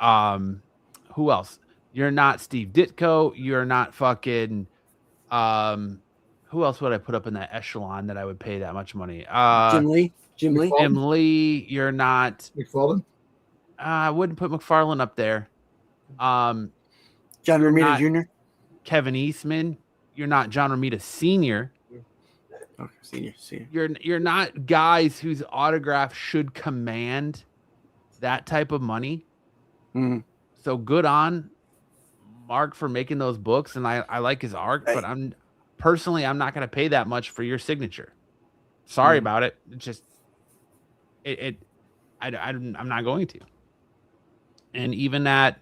who else? You're not Steve Ditko. You're not fucking who else would I put up in that echelon that I would pay that much money?
Jim Lee.
Jim Lee. You're not
McFarlane.
I wouldn't put McFarlane up there.
John
you're
Romita
not
Jr.
Kevin Eastman. You're not John Romita Sr.
Okay, senior.
You're not guys whose autograph should command that type of money.
Mhm.
So good on Mark for making those books, and I like his art, but I'm not going to pay that much for your signature. Sorry about it. It's just I'm not going to. And even that,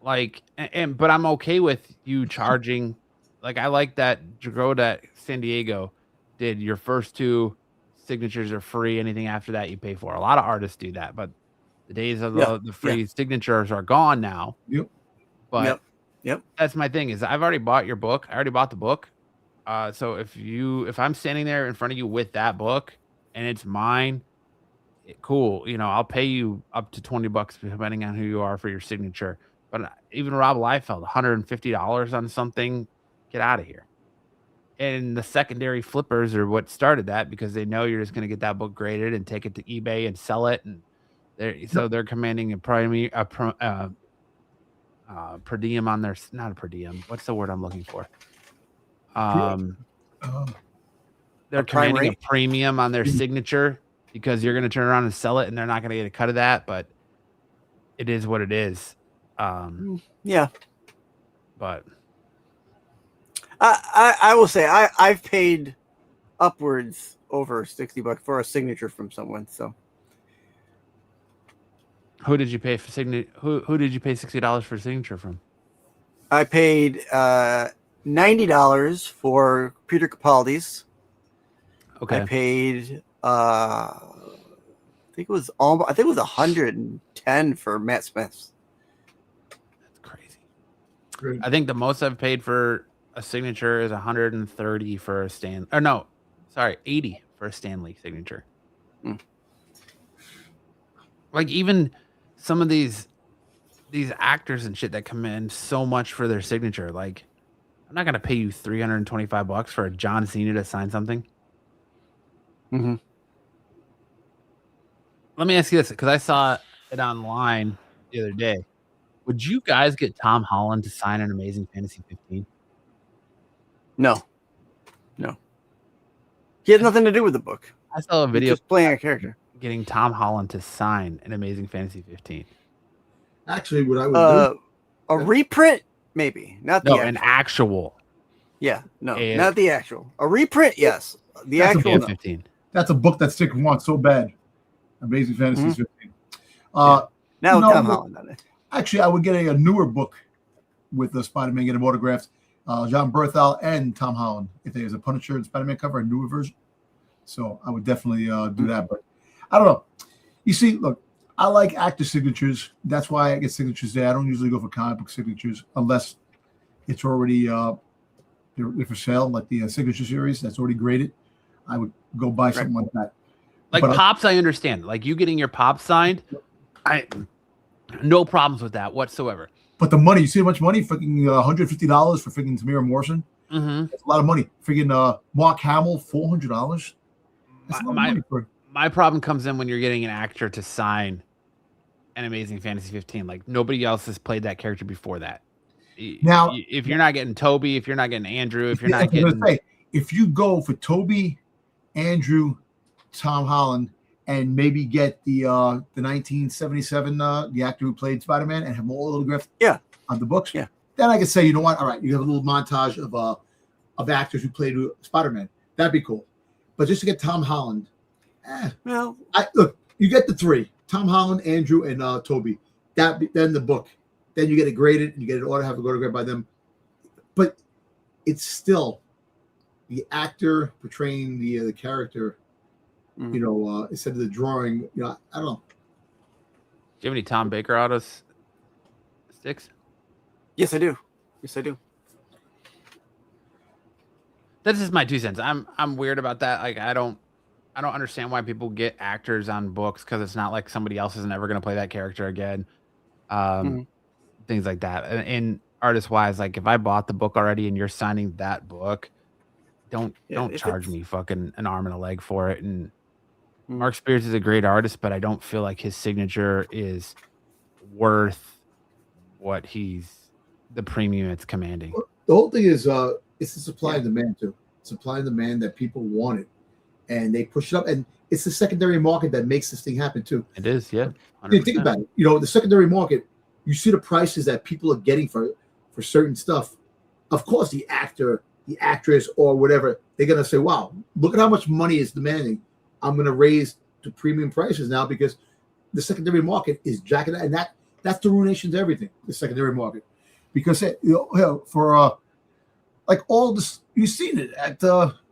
like, but I'm okay with you charging. Like, I like that Jagoda at San Diego did your first 2 signatures are free. Anything after that you pay for. A lot of artists do that, but the days of the free signatures are gone now.
Yep.
But
yep.
That's my thing is I've already bought your book. I already bought the book. So if I'm standing there in front of you with that book and it's mine, cool. I'll pay you up to $20 depending on who you are for your signature. But even Rob Liefeld, $150 on something, get out of here. And the secondary flippers are what started that because they know you're just going to get that book graded and take it to eBay and sell it. And they're commanding a per diem on their, not a per diem. What's the word I'm looking for? They're commanding a premium on their signature because you're going to turn around and sell it and they're not going to get a cut of that, but it is what it is.
Yeah.
But
I will say I've paid upwards over $60 for a signature from someone. So
who did you pay for signature? Who did you pay $60 for a signature from?
I paid $90 for Peter Capaldi's.
Okay.
I paid I think it was $110 for Matt Smith's.
That's crazy. I think the most I've paid for a signature is $130 for a Stan. Or no, sorry, $80 for a Stanley signature. Like even some of these actors and shit that command so much for their signature. Like, I'm not gonna pay you $325 for a John Cena to sign something.
Mm-hmm.
Let me ask you this, because I saw it online the other day. Would you guys get Tom Holland to sign an Amazing Fantasy 15?
No. He had nothing to do with the book.
I saw a video
just playing a character.
Getting Tom Holland to sign an Amazing Fantasy 15.
Actually, what I would do
a reprint, maybe not the
an actual.
Yeah, no, not the actual. A reprint, yes. The
That's
actual
15.
That's a book that Stick wants so bad. Amazing Fantasy 15.
Now Tom Holland on it.
Actually, I would get a newer book with the Spider-Man, get him autographed. John Berthal and Tom Holland. If there's a Punisher and Spider-Man cover, a newer version. So I would definitely do that. But I don't know. You see, look, I like actor signatures. That's why I get signatures there. I don't usually go for comic book signatures unless it's already they're for sale, like the signature series that's already graded. I would go buy something like that.
Like
But
Pops, I understand. Like you getting your Pops signed, no problems with that whatsoever.
But the money, you see how much money? Freaking $150 for freaking Tamira Morrison.
Mm-hmm.
That's a lot of money. Freaking Mark Hamill, $400. That's a lot of money for.
My problem comes in when you're getting an actor to sign an Amazing Fantasy 15. Like nobody else has played that character before that.
Now,
if you're not getting Toby, if you're not getting Andrew, if you're not getting,
if you go for Toby, Andrew, Tom Holland, and maybe get the 1977 the actor who played Spider-Man and have them all autographed, on the books, then I could say, you know what? All right, you have a little montage of actors who played Spider-Man. That'd be cool. But just to get Tom Holland, look, you get the three: Tom Holland, Andrew, and Toby. Then the book. Then you get it graded and you get it autographed by them. But it's still the actor portraying the character. You know, instead of the drawing. You know, I don't know.
Do you have any Tom Baker autos sticks?
Yes, I do. Yes, I do.
That's just my 2 cents. I'm weird about that. Like I don't understand why people get actors on books because it's not like somebody else isn't ever going to play that character again. Things like that. And artist wise, like if I bought the book already and you're signing that book, don't charge me fucking an arm and a leg for it. And Mark Spears is a great artist, but I don't feel like his signature is worth what the premium it's commanding.
The whole thing is it's the supply and demand too. Supply and demand that people want it, and they push it up, and it's the secondary market that makes this thing happen too.
It is, yeah.
You think about it. The secondary market. You see the prices that people are getting for certain stuff. Of course, the actor, the actress, or whatever, they're gonna say, "Wow, look at how much money is demanding. I'm gonna raise to premium prices now because the secondary market is jacking it." And that's the ruination to everything. The secondary market, because for like all this, you've seen it at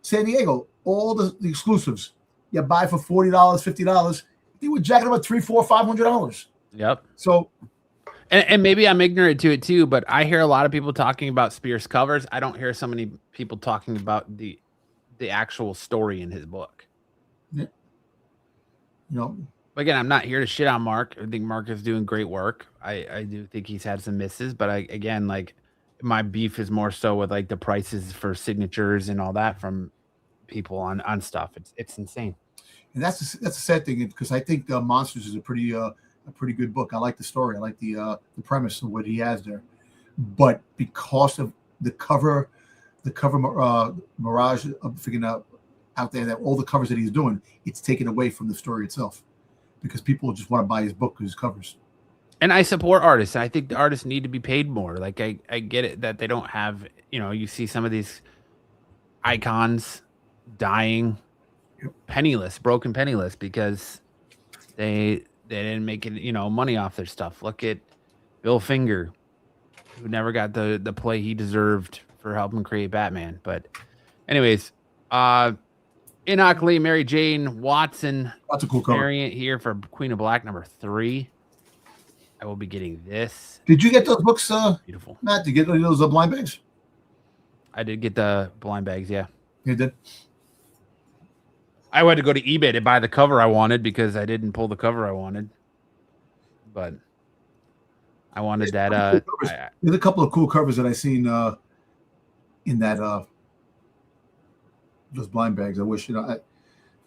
San Diego, all the exclusives. You buy for $40, $50. They were jacking them at $300, $400, $500.
Yep.
So.
And maybe I'm ignorant to it too, but I hear a lot of people talking about Spears covers. I don't hear so many people talking about the actual story in his book.
Yeah.
Again, I'm not here to shit on Mark. I think Mark is doing great work. I do think he's had some misses, but again, like my beef is more so with like the prices for signatures and all that from people on stuff. It's insane.
And that's a sad thing because I think Monsters is a pretty good book. I like the story. I like the premise of what he has there. But because of the cover mirage of figuring out there that all the covers that he's doing, it's taken away from the story itself because people just want to buy his book because his covers.
And I support artists. I think the artists need to be paid more. Like I get it that they don't have, you see some of these icons dying broken penniless because they didn't make it, money off their stuff. Look at Bill Finger, who never got the play he deserved for helping create Batman. But anyways, Enoch Lee, Mary Jane Watson.
That's a cool cover.
Variant here for Queen of Black #3. I will be getting this.
Did you get those books,
beautiful,
Matt? Did you get those blind bags?
I did get the blind bags, yeah.
You did?
I had to go to eBay to buy the cover I wanted because I didn't pull the cover I wanted. But I wanted that.
There's a couple of cool covers that I seen in that those blind bags. I wish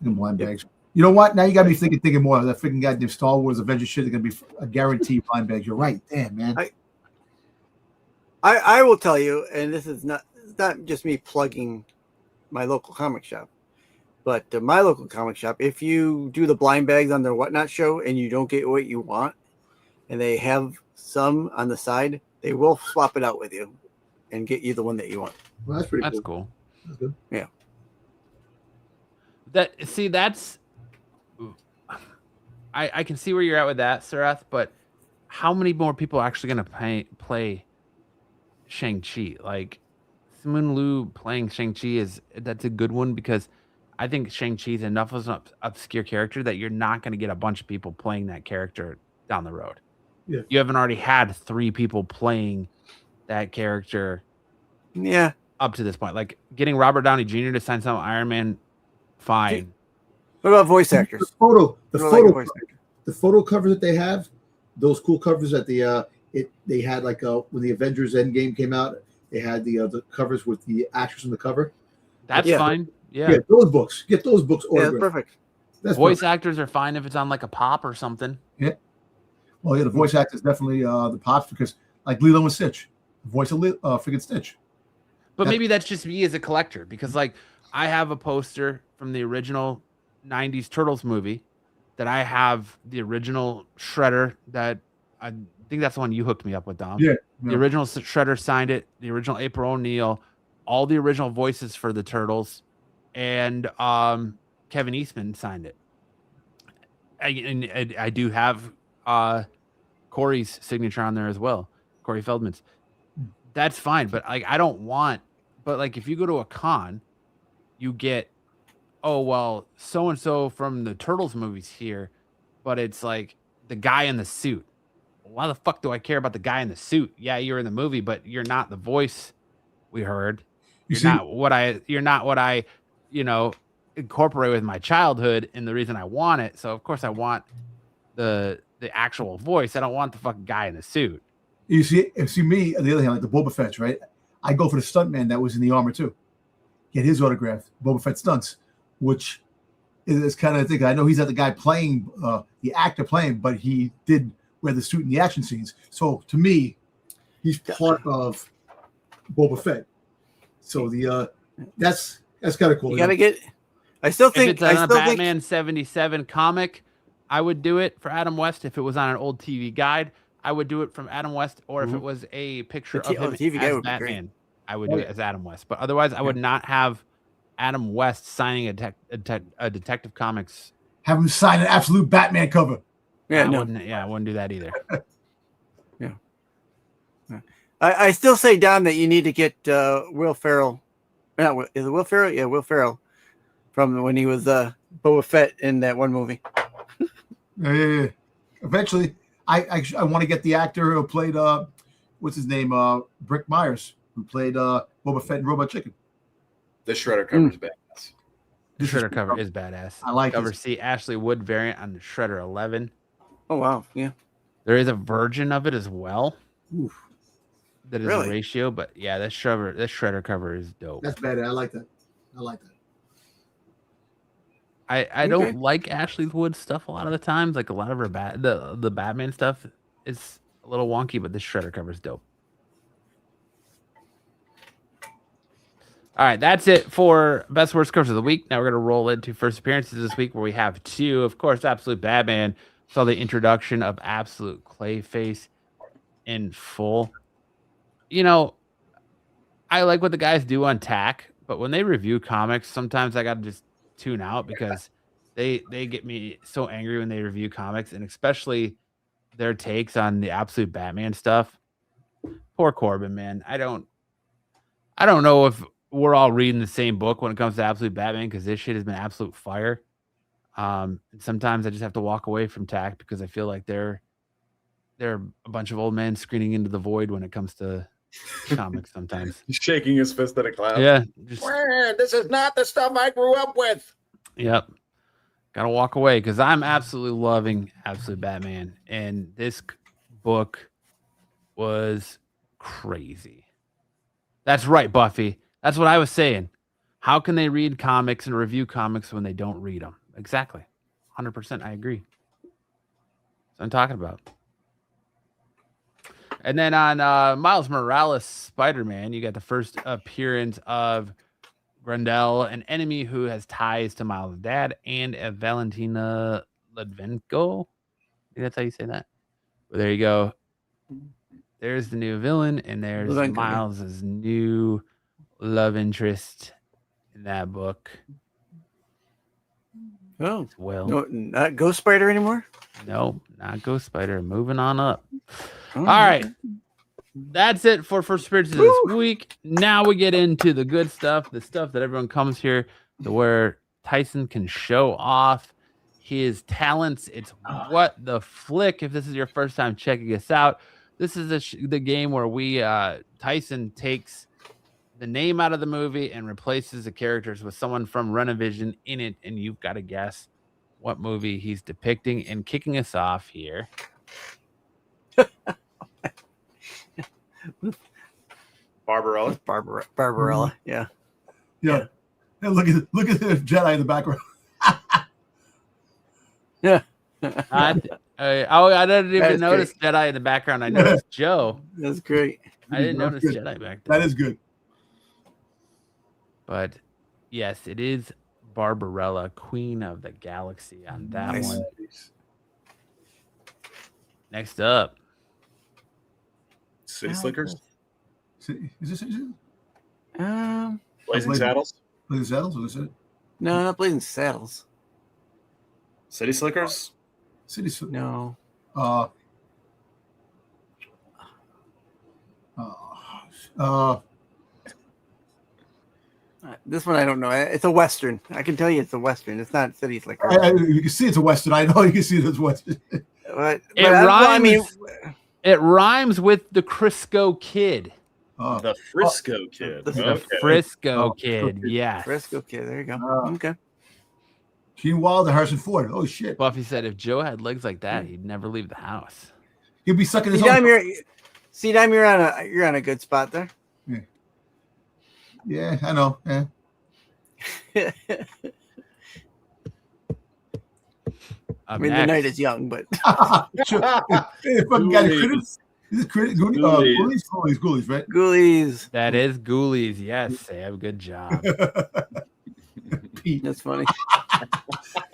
blind bags. You know what? Now you got me thinking more of that freaking goddamn Star Wars Avengers shit. Is gonna be a guaranteed blind bags. You're right, damn man.
I will tell you, and this is not just me plugging my local comic shop. But my local comic shop, if you do the blind bags on their Whatnot show and you don't get what you want, and they have some on the side, they will swap it out with you and get you the one that you want.
Well, that's pretty
That's
cool.
cool.
That's good.
Yeah.
I can see where you're at with that, Sarath, but how many more people are actually going to play Shang-Chi? Like, Simu Liu playing Shang-Chi that's a good one because I think Shang-Chi is enough of an obscure character that you're not going to get a bunch of people playing that character down the road.
Yeah.
You haven't already had 3 people playing that character.
Yeah.
Up to this point, like getting Robert Downey Jr. to sign some Iron Man, fine.
What about voice actors?
The photo cover that they have, those cool covers that they had like when the Avengers Endgame came out, they had the covers with the actors on the cover.
That's fine. Yeah.
Get those books. Get those books ordered.
Yeah, perfect.
That's
voice
perfect.
actors are fine if it's on like a pop or something.
Yeah. Well, yeah, the voice actors definitely the pops because like Lilo and Stitch, the voice of freaking Stitch.
But maybe that's just me as a collector because like I have a poster from the original 90s Turtles movie that I have the original Shredder that I think that's the one you hooked me up with, Dom.
Yeah.
The original Shredder signed it, the original April O'Neil, all the original voices for the Turtles, and Kevin Eastman signed it. I do have Corey's signature on there as well, Corey Feldman's. That's fine, but like I don't want. But like if you go to a con, you get, oh well, so and so from the Turtles movies here, but it's like the guy in the suit why the fuck do I care about the guy in the suit? Yeah, you're in the movie, but you're not the voice we heard. You're not what I, incorporate with my childhood and the reason I want it. So of course I want the actual voice. I don't want the fucking guy in the suit.
You see me on the other hand, like the Boba Fett, right? I go for the stuntman that was in the armor too. Get his autograph, Boba Fett stunts, which is kind of thing. I know he's not the guy playing, the actor playing, but he did wear the suit in the action scenes. So to me, he's part of Boba Fett. So that's kind of cool.
You gotta get. I still think
if it's on a Batman 77 comic, I would do it for Adam West. If it was on an old TV guide, I would do it from Adam West. Or if it was a picture of him
TV guide
as
would be
Batman,
great.
I would do it as Adam West. But otherwise, I would not have Adam West signing a Detective Comics.
Have him sign an absolute Batman cover.
Yeah,
I wouldn't do that either.
Yeah. I still say, Don, that you need to get Will Ferrell. Is it Will Ferrell? Yeah, Will Ferrell. From when he was Boba Fett in that one movie.
Yeah. Eventually, I want to get the actor who played what's his name, Brick Myers, who played Boba Fett in Robot Chicken.
The Shredder cover is badass.
The Shredder cover is badass.
I like
cover.
it.
See Ashley Wood variant on the Shredder 11.
Oh wow, yeah.
There is a version of it as well.
Oof.
That is a ratio, but yeah, this Shredder cover is dope.
That's badass. I like that.
I don't like Ashley Wood stuff a lot of the times. Like a lot of her the Batman stuff is a little wonky, but this Shredder cover is dope. All right, that's it for best worst covers of the week. Now we're gonna roll into first appearances this week, where we have two. Of course, Absolute Batman saw the introduction of Absolute Clayface in full. I like what the guys do on TAC, but when they review comics, sometimes I gotta just tune out because they get me so angry when they review comics, and especially their takes on the Absolute Batman stuff. Poor Corbin, man. I don't know if we're all reading the same book when it comes to Absolute Batman, because this shit has been absolute fire. Sometimes I just have to walk away from TAC because I feel like they're a bunch of old men screaming into the void when it comes to comics sometimes.
He's shaking his fist at a cloud.
Yeah.
This is not the stuff I grew up with.
Yep. Gotta walk away because I'm absolutely loving Absolute Batman. And this book was crazy. That's right, Buffy. That's what I was saying. How can they read comics and review comics when they don't read them? Exactly. 100%. I agree. That's what I'm talking about. And then on Miles Morales Spider-Man, you got the first appearance of Grendel, an enemy who has ties to Miles' dad, and Valentina Ledvenko. I think that's how you say that. Well, there you go. There's the new villain, and there's Miles' new love interest in that book.
Oh,
well,
no, not Ghost Spider anymore?
No, not Ghost Spider. Moving on up. All right. That's it for first appearances this week. Now we get into the good stuff, the stuff that everyone comes here to where Tyson can show off his talents. It's What the Flick. If this is your first time checking us out, this is the game where we Tyson takes the name out of the movie and replaces the characters with someone from Renavision in it, and you've got to guess what movie he's depicting. And kicking us off here,
Barbarella.
Barbarella. Yeah.
Hey, look at the Jedi in the background.
Yeah.
I didn't even notice great. Jedi in the background. I noticed Joe.
That's great.
I didn't notice good. Jedi back there.
That is good.
But yes, it is Barbarella, Queen of the Galaxy on that one. Next up,
City Slickers.
Is this it?
Blazing Saddles.
Blazing Saddles, or is it?
No, not Blazing Saddles.
City Slickers.
City Slickers.
No. This one I don't know. It's a Western. I can tell you it's a Western. It's not City Slickers.
You can see it's a Western. I know you can see it's Western.
It rhymes. It rhymes with the Crisco Kid.
The Frisco Kid.
The Frisco Kid. Yes.
Frisco Kid. There you go. Okay.
Gene Wilder, Harrison Ford. Oh shit.
Buffy said if Joe had legs like that, he'd never leave the house.
He'd be sucking his
Dime,
own.
you're on a good spot there.
Yeah, I know. Yeah.
I mean, the night is young, but
fucking guy, Critters. Is it Critters? Ghoulies, right?
Ghoulies.
That is Ghoulies. Yes, Sam. Good job.
That's funny.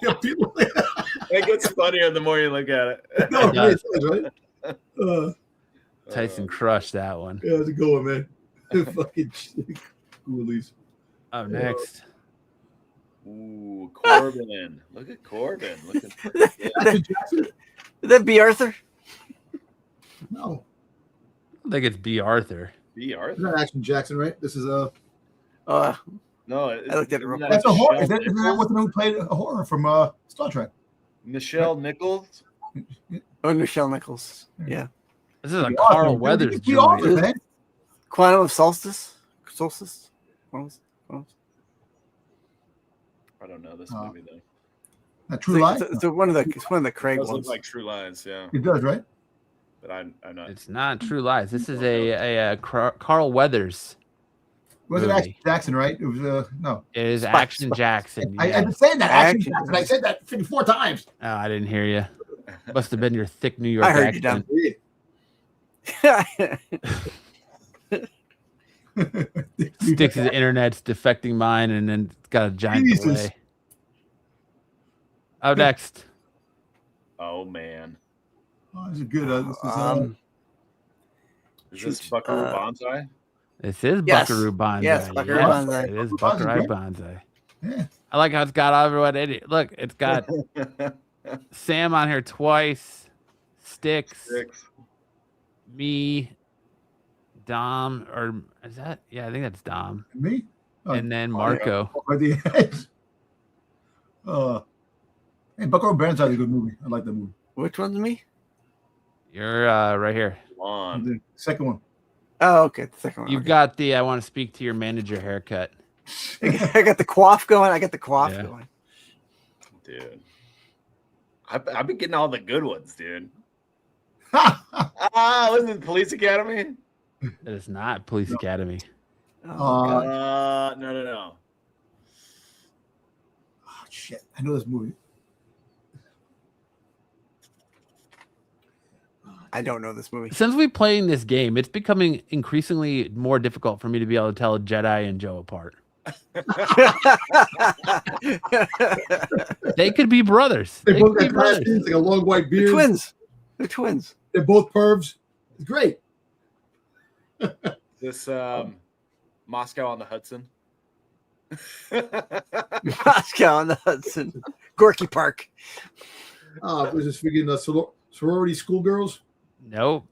It gets funnier the more you look at it.
No, it is, right?
Tyson crushed that one.
Yeah, it's a good one, man. Fucking Ghoulies.
Up next.
Ooh, Corbin. Look at Corbin. Look at
Would that be Arthur?
No.
I think it's B. Arthur.
B. Arthur.
It's not Action Jackson, right? This is
no.
I looked at it real quick.
That's a horror. Isn't that what's the who played a horror from Star Trek?
Michelle Nichols.
Oh, Michelle Nichols. Yeah.
This is a Carl Weathers joint.
Quantum of Solstice.
I don't know this movie though.
Not True Lies.
It's one of the Craig
It does
ones.
look like True Lies, yeah.
It does, right?
But I'm not.
It's not True Lies. This is a Carl Weathers.
Was it
movie.
Action Jackson, right? It was no.
It is
Spike.
Action Jackson.
I've
yes.
been saying that Action
Action
Jackson. I said that 54 times.
Oh, I didn't hear you. Must have been your thick New York
I heard you,
accent. Sticks his internet's defecting mine, and then it's got a giant
Jesus.
delay. Up next.
Oh man.
Oh, this is good.
Is this Buckaroo Banzai?
This is
Yes.
Buckaroo Banzai.
Yes, Buckaroo Banzai.
It is
Banzai,
Buckaroo
great.
Banzai.
Yeah.
I like how it's got everyone in it. Look, it's got Sam on here twice, Sticks, me, Dom, or is that? Yeah, I think that's Dom.
Me? Oh,
And then Marco.
By the edge. Hey, Buckaroo Banzai is a good movie. I like that movie.
Which one's me?
You're right here.
The second one.
Oh, okay. The second one.
You've
okay.
got the I want to speak to your manager haircut.
I got the quaff going.
Yeah.
Going.
Dude. I've been getting all the good ones, dude. Wasn't it Police Academy?
It is not Police Academy.
No.
Oh, shit. I know this movie.
I don't know this movie.
Since we playing this game, it's becoming increasingly more difficult for me to be able to tell Jedi and Joe apart. They could be brothers.
They both
could be
got glasses, like a long white beard.
They're twins.
They're both pervs. It's great.
This Moscow on the Hudson.
Moscow on the Hudson. Gorky Park.
Was this freaking sorority schoolgirls?
Nope.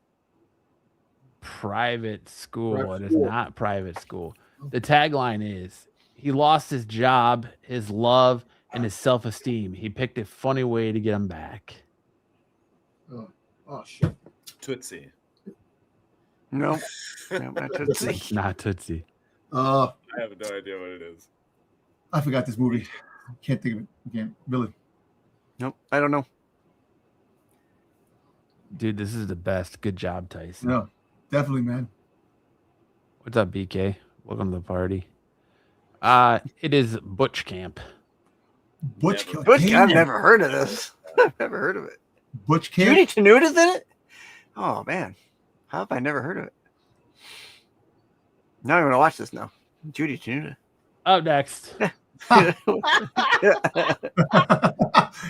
Private school.
Private
It is
school.
not private school. The tagline is he lost his job, his love, and his self-esteem. He picked a funny way to get him back.
Oh shit.
Tootsie.
No. Not Tootsie.
Not Tootsie.
I have no idea what it is.
I forgot this movie. I can't think of it. I can't. Billy.
Nope. I don't know.
Dude, this is the best. Good job, Tyson.
No, definitely, man.
What's up, BK? Welcome to the party. It is Butch Camp.
Butch
Camp.
Camp.
I've never heard of this. I've never heard of it.
Butch Camp.
Judy Tenuta's in it? Oh, man. How have I never heard of it? Now I'm going to watch this now. Judy Tenuta.
Up next.
Yeah,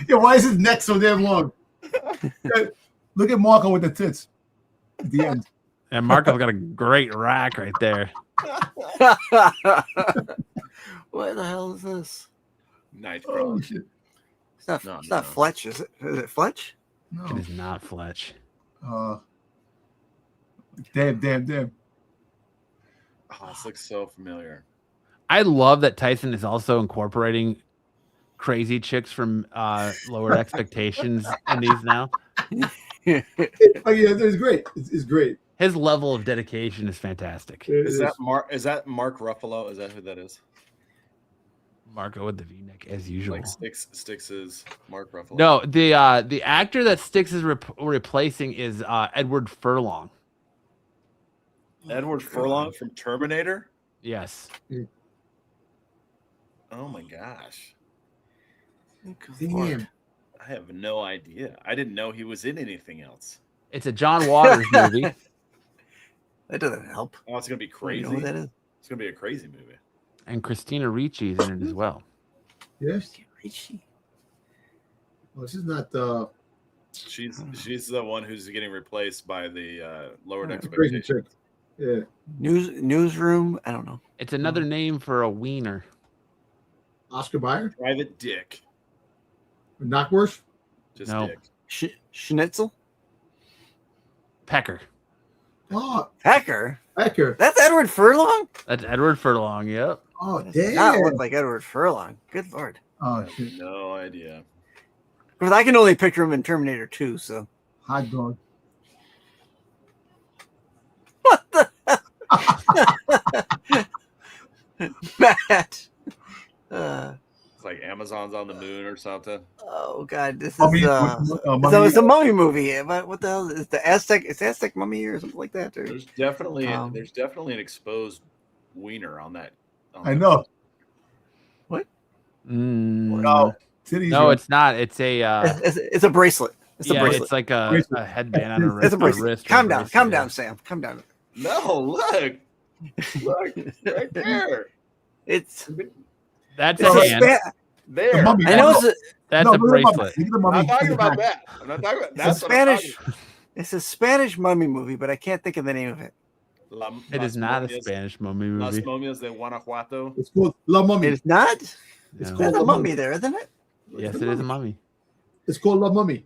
why is his neck so damn long? Look at Marco with the tits at the end.
And Marco's got a great rack right there.
What the hell is this?
Nightcrawler.
Oh, shit.
It's not Fletch, is it? Is it Fletch?
No.
It is not Fletch.
Damn.
Oh, this looks so familiar.
I love that Tyson is also incorporating crazy chicks from Lower Expectations in these now.
It's great. It's great.
His level of dedication is fantastic.
Is that Mark Ruffalo? Is that who that is?
Marco with the V-neck as usual.
Like Sticks is Mark Ruffalo.
No, the actor that Sticks is replacing is Edward Furlong.
Edward Furlong from Terminator?
Yes.
Oh my gosh.
Damn.
I have no idea. I didn't know he was in anything else.
It's a John Waters movie.
That doesn't help.
Oh, it's gonna be crazy.
You know what that is?
It's gonna be a crazy movie.
And Christina Ricci is in it as well.
Yes.
Ricci.
Well, this is not
She's the one who's getting replaced by the lowered
crazy chick.
expectations.
Yeah.
Newsroom. I don't know.
It's another name for a wiener.
Oscar Mayer.
Private Dick.
Knockworth.
Just
No.
Dick.
Schnitzel.
Pecker.
Oh,
Pecker.
Pecker.
That's Edward Furlong.
That's Edward Furlong. Yep.
Oh,
Does not
damn.
look like Edward Furlong. Good lord.
Oh, shit.
No idea.
Because I can only picture him in Terminator 2. So
Hot dog.
what the Matt?
It's like Amazon's on the moon or something.
Oh god, this is
Mummy-
it's a mummy movie. But what the hell is the Aztec? It's Aztec mummy or something like that. Or,
There's definitely
Um,
an exposed wiener on that.
I know.
No,
Titties
no,
are-
it's not. It's a
it's a bracelet. It's a
yeah,
bracelet.
it's like a
Bracelet.
headband on a wrist.
It's a bracelet.
wrist or
Calm
a
down,
bracelet,
calm
yeah.
down, Sam. Calm down.
No, look, right there.
It's
That's
it's
a
a
hand.
The mummy.
I know it's a,
That's
No,
a
look at the mummy.
bracelet.
Look at the
I'm
mummy.
not talking about that. I'm not talking about
it's a
that's what I'm
Spanish.
talking
It's a Spanish mummy movie, but I can't think of the name of it.
about.
It is not a
Momias-
Spanish mummy
Las
movie.
Momias de Guanajuato.
It's called La Mummy.
It's not.
It's
No.
called
There's
La
a
Mummy.
mummy there, isn't it?
Yes, it is a mummy.
It's called La Mummy.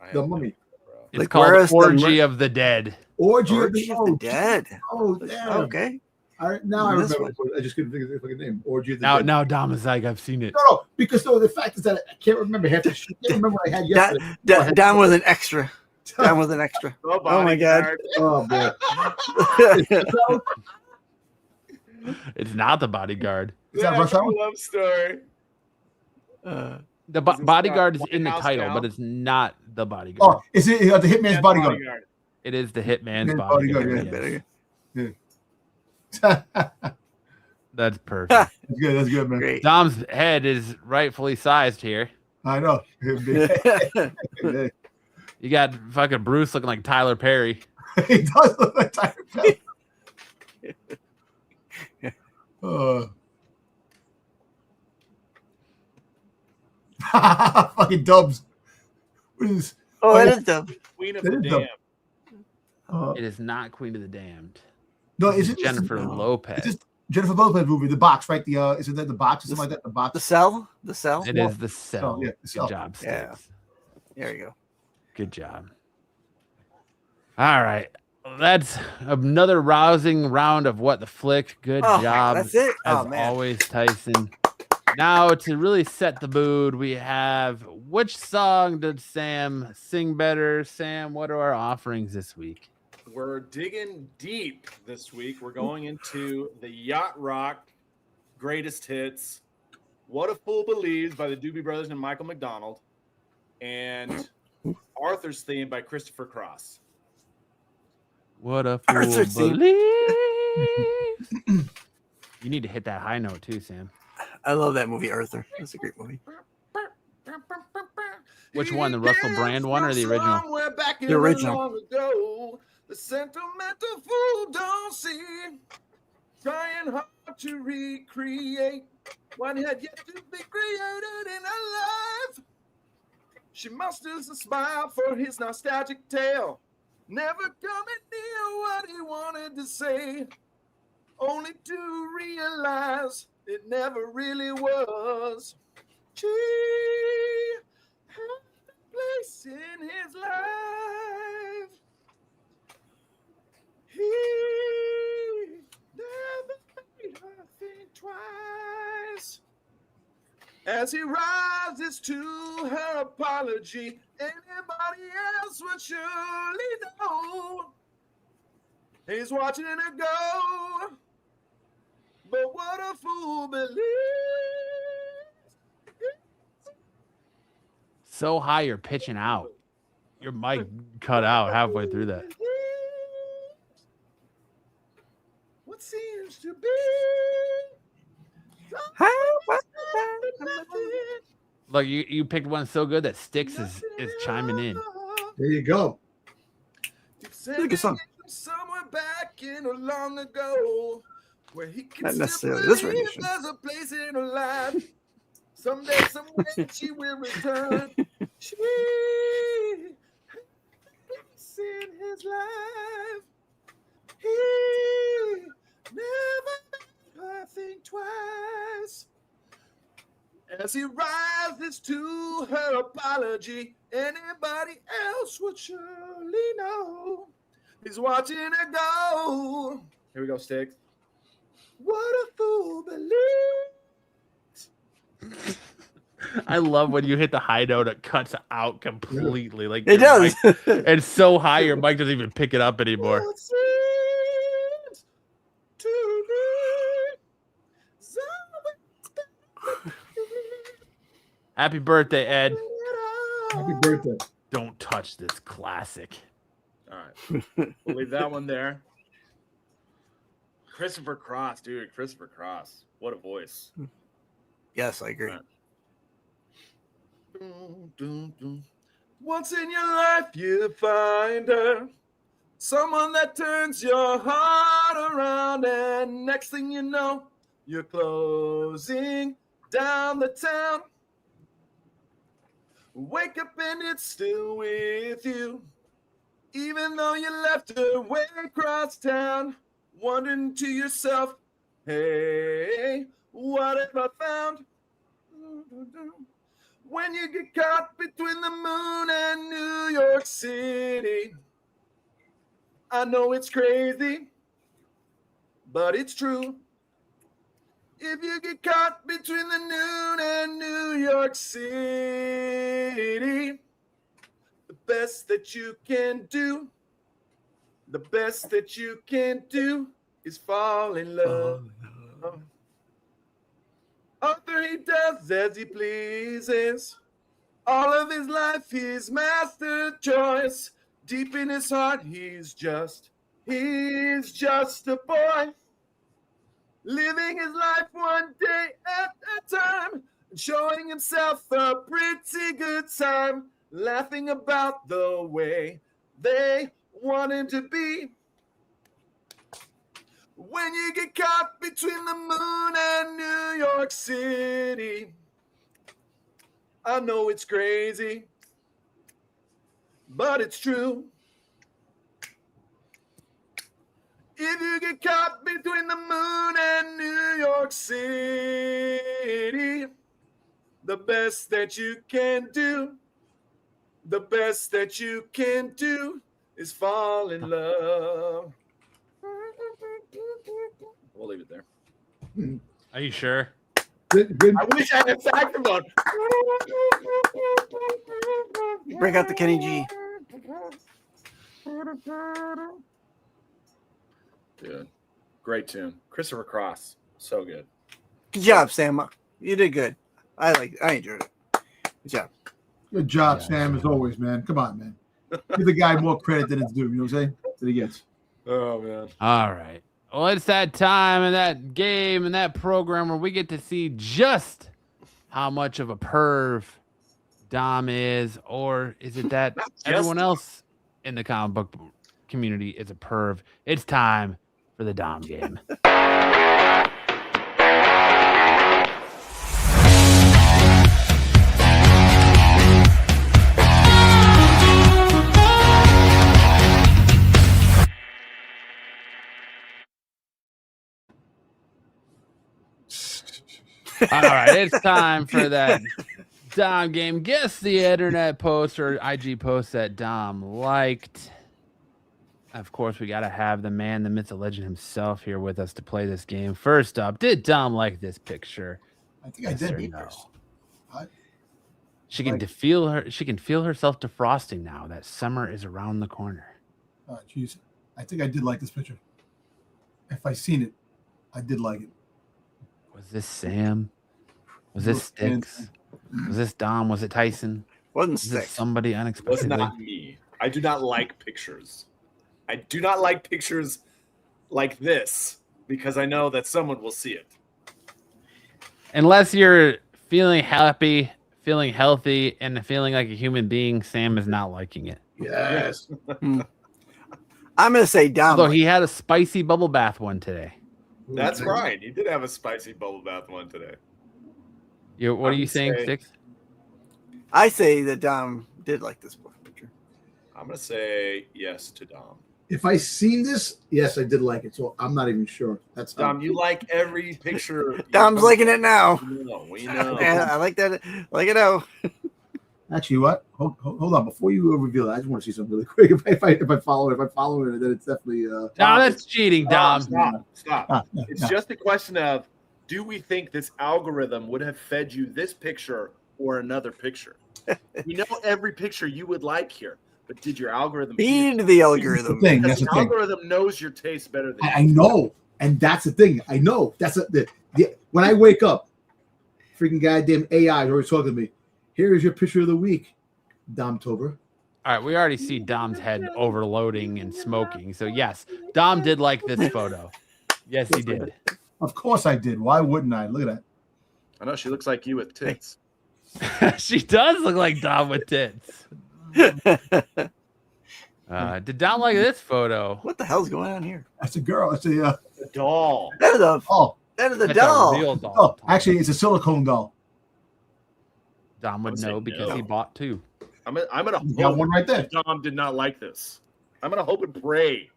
I have
The
no
Mummy.
idea, bro.
It's
Like,
called
where is the
Orgy of the Dead.
Orgy of
Orgy
the,
of the Dead.
Oh, damn.
Okay.
Now I
This
remember. I just couldn't think of the fucking name. Orgy of the
Now,
Dead.
now Dom is like, I've seen it.
No, because the fact is that I can't remember half the shit. I can't remember what I had yesterday.
Down with an extra. Down with an extra. Oh my god.
Oh, boy.
It's not the Bodyguard.
Is that Rush Hour?
Love story.
The
Is this
Bodyguard is
White
in the
House
title,
Down?
but it's not the Bodyguard.
Oh, is it the Hitman's
Yeah,
Bodyguard?
It is the Hitman's
Hitman's
Bodyguard.
Bodyguard,
yes.
That's
That's perfect.
good. That's good, man.
Great.
Dom's head is rightfully sized here.
I know. He
You got fucking Bruce looking like Tyler Perry.
does look like Tyler Perry. Fucking Dubs. What is?
Oh, that is dumb.
Queen of
That
the
is dumb.
Damned.
It is not Queen of the Damned.
No,
This
is
is
it
Jennifer
It's
Lopez?
just Jennifer Lopez movie, The Box, right? The is it the Box or something like that? The Box.
The cell. The cell.
It is the Cell.
Oh, yeah, The Cell.
Good job,
Yeah.
Sticks.
There you go.
Good job. All right. That's another rousing round of What the Flick. Good
Oh,
job.
that's it?
As
Oh, man.
always, Tyson. Now, to really set the mood, we have which song did Sam sing better? Sam, what are our offerings this week?
We're digging deep this week. We're going into the Yacht Rock greatest hits. What a Fool Believes by the Doobie Brothers and Michael McDonald. And Arthur's Theme by Christopher Cross.
What a fool
Arthur's Theme.
believes. You need to hit that high note too, Sam.
I love that movie, Arthur. That's a great movie.
Which one, the Russell Brand one or the original?
Somewhere back in
The original.
long ago, the sentimental fool don't see, trying hard to recreate what had yet to be created in her life. She musters a smile for his nostalgic tale, never coming near what he wanted to say, only to realize it never really was. She had a place in his life. He never made her think twice. As he rises to her apology, anybody else would surely know. He's watching it go. But what a fool believes.
So high, you're pitching out. Your mic cut out halfway through that.
What seems to be.
Look, you picked one so good that Styx is chiming in.
There you go.
Look at song.
Somewhere back in a long ago, where he can
Not
still
necessarily this
believe
rendition.
there's a place in her life. Someday, somewhere, she will return. She has in his life. He never made her think twice. As he rises to her apology, anybody else would surely know. He's watching her go. Here we go, Sticks. What a fool believes.
I love when you hit the high note, it cuts out completely. Like
It
your
does.
mic- it's so high, your mic doesn't even pick it up anymore.
What seems to be so
Happy birthday, Ed.
Happy birthday.
Don't touch this classic.
All right. We'll leave that one there. Christopher Cross, dude. Christopher Cross. What a voice.
Yes, I agree.
Right. Dun, dun, dun. Once in your life, you find her. Someone that turns your heart around. And next thing you know, you're closing down the town. Wake up and it's still with you. Even though you left her way across town, wondering to yourself, hey, what have I found? When you get caught between the moon and New York City, I know it's crazy, but it's true. If you get caught between the moon and New York City, the best that you can do is fall in love. Arthur, he does as he pleases. All of his life, his master choice. Deep in his heart, he's just a boy. Living his life one day at a time. And showing himself a pretty good time. Laughing about the way they want him to be. When you get caught between the moon and New York City, I know it's crazy, but it's true. If you get caught between the moon and New York City, the best that you can do is fall in love. We'll leave it there.
Are you sure?
Good.
I wish I had a saxophone.
Break out the Kenny G.
Dude, great tune. Christopher Cross, so good.
Good job, Sam. You did good. I enjoyed it. Good job.
Good job, Sam, as always, man. Come on, man. Give the guy more credit than it's due. You know what I'm saying? That he gets.
Oh man.
All right. Well, it's that time and that game and that program where we get to see just how much of a perv Dom is, or is it that everyone else in the comic book community is a perv? It's time for the Dom game. All right, it's time for that Dom game. Guess the internet post or IG post that Dom liked. Of course, we got to have the man, the myth, the legend himself here with us to play this game. First up, did Dom like this picture?
I think I
Yes
did.
or no? She can feel her. She can feel herself defrosting now. That summer is around the corner.
Oh, jeez. I think I did like this picture. If I seen it, I did like it.
Was this Sam? Was this Sticks? Was this Dom? Was it Tyson?
Wasn't
Was this
Sticks.
somebody
It was
unexpectedly?
not me. I do not like pictures. I do not like pictures like this because I know that someone will see it.
Unless you're feeling happy, feeling healthy, and feeling like a human being, Sam is not liking it.
Yes.
I'm gonna say Dom.
Although he had a spicy bubble bath one today.
That's right. You did have a spicy bubble bath one today.
What are you saying,
say-
Six?
I say that Dom did like this picture.
I'm gonna say yes to Dom.
If I seen this, yes, I did like it. So I'm not even sure. That's
Dom, you like every picture.
Dom's liking it now.
We know.
Yeah, I like that. Like it now.
Actually, what? Hold on. Before you reveal it, I just want to see something really quick. If I follow it, then it's definitely.
No, that's cheating, Dom.
Stop. It's just a question of, do we think this algorithm would have fed you this picture or another picture? We know every picture you would like here, but did your algorithm
feed the algorithm?
That's the thing.
Algorithm knows your taste better than
I know, and that's the thing. I know that's when I wake up, freaking goddamn AI is always talking to me. Here is your picture of the week, Dom Tober.
All right, we already see Dom's head overloading and smoking. So yes, Dom did like this photo. Yes, he did.
Of course I did. Why wouldn't I? Look at that.
I know she looks like you with tits.
She does look like Dom with tits. Did Dom like this photo?
What the hell's going on here?
That's a girl. It's a
doll.
That is a
That
is a doll.
real doll.
Oh, actually, it's a silicone doll.
Dom would know because he bought two.
I'm gonna
You got
hope
one right there.
that Dom did not like this. I'm gonna hope and pray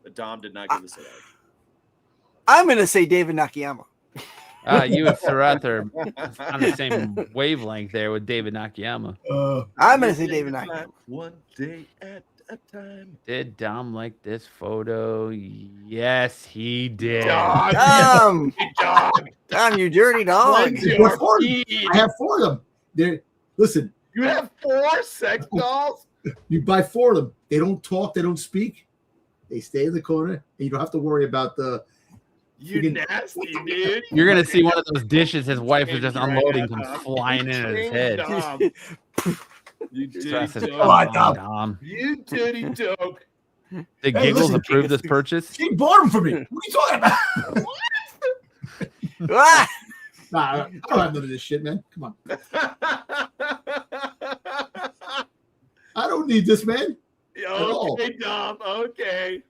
that Dom did not give this a like.
I'm gonna say David Nakayama.
You and Sarath are on the same wavelength there with David Nakayama.
I'm gonna say David Nakayama.
One day at a time.
Did Dom like this photo? Yes, he did.
Dom, Dom, you dirty dog.
I have 4 of them. Listen,
You have 4 sex dolls?
you buy 4 of them. They don't talk. They don't speak. They stay in the corner, and you don't have to worry about the.
You nasty dude.
You're gonna see one of those dishes his wife is just unloading comes flying in at his head.
Dom. You dirty
Stress is
dog.
Dom.
You dirty dog.
Did Giggles approve this purchase?
She bought them for me. What are you talking about?
Ah!
Nah, I don't have none of this shit, man. Come on. I don't need this, man.
Okay, Dom. Okay.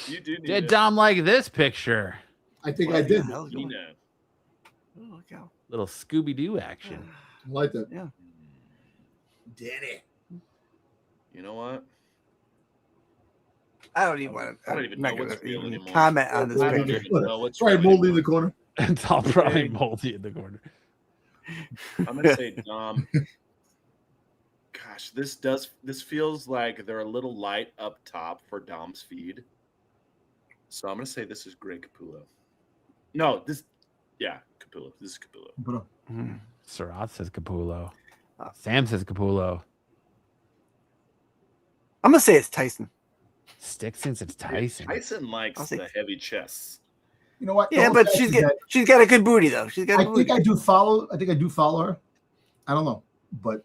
You do need
Did
it.
Dom like this picture?
I think I did.
Hell's
You
going-
know.
Oh, look out.
Little Scooby Doo action.
I like that.
Yeah.
Danny.
You know what?
I don't even want to.
I don't even know what's real anymore.
Comment on this
I don't
picture.
even know what's
Sorry,
real
moldy in
anymore.
the corner.
It's all probably moldy in the corner.
I'm gonna say Dom. Gosh, this feels like they're a little light up top for Dom's feed. So I'm gonna say this is Greg Capullo. No, Capullo. This is Capullo.
But,
Sarath says Capullo. Sam says Capullo.
I'm gonna say it's Tyson.
Stick since it's Tyson.
Tyson likes
I'll say-
the heavy chests.
you know what?
Yeah,
The
but
whole
she's
fact is
got she's got a good booty though. She's got
that
a
I
booty.
think I do follow. I think I do follow her. I don't know, but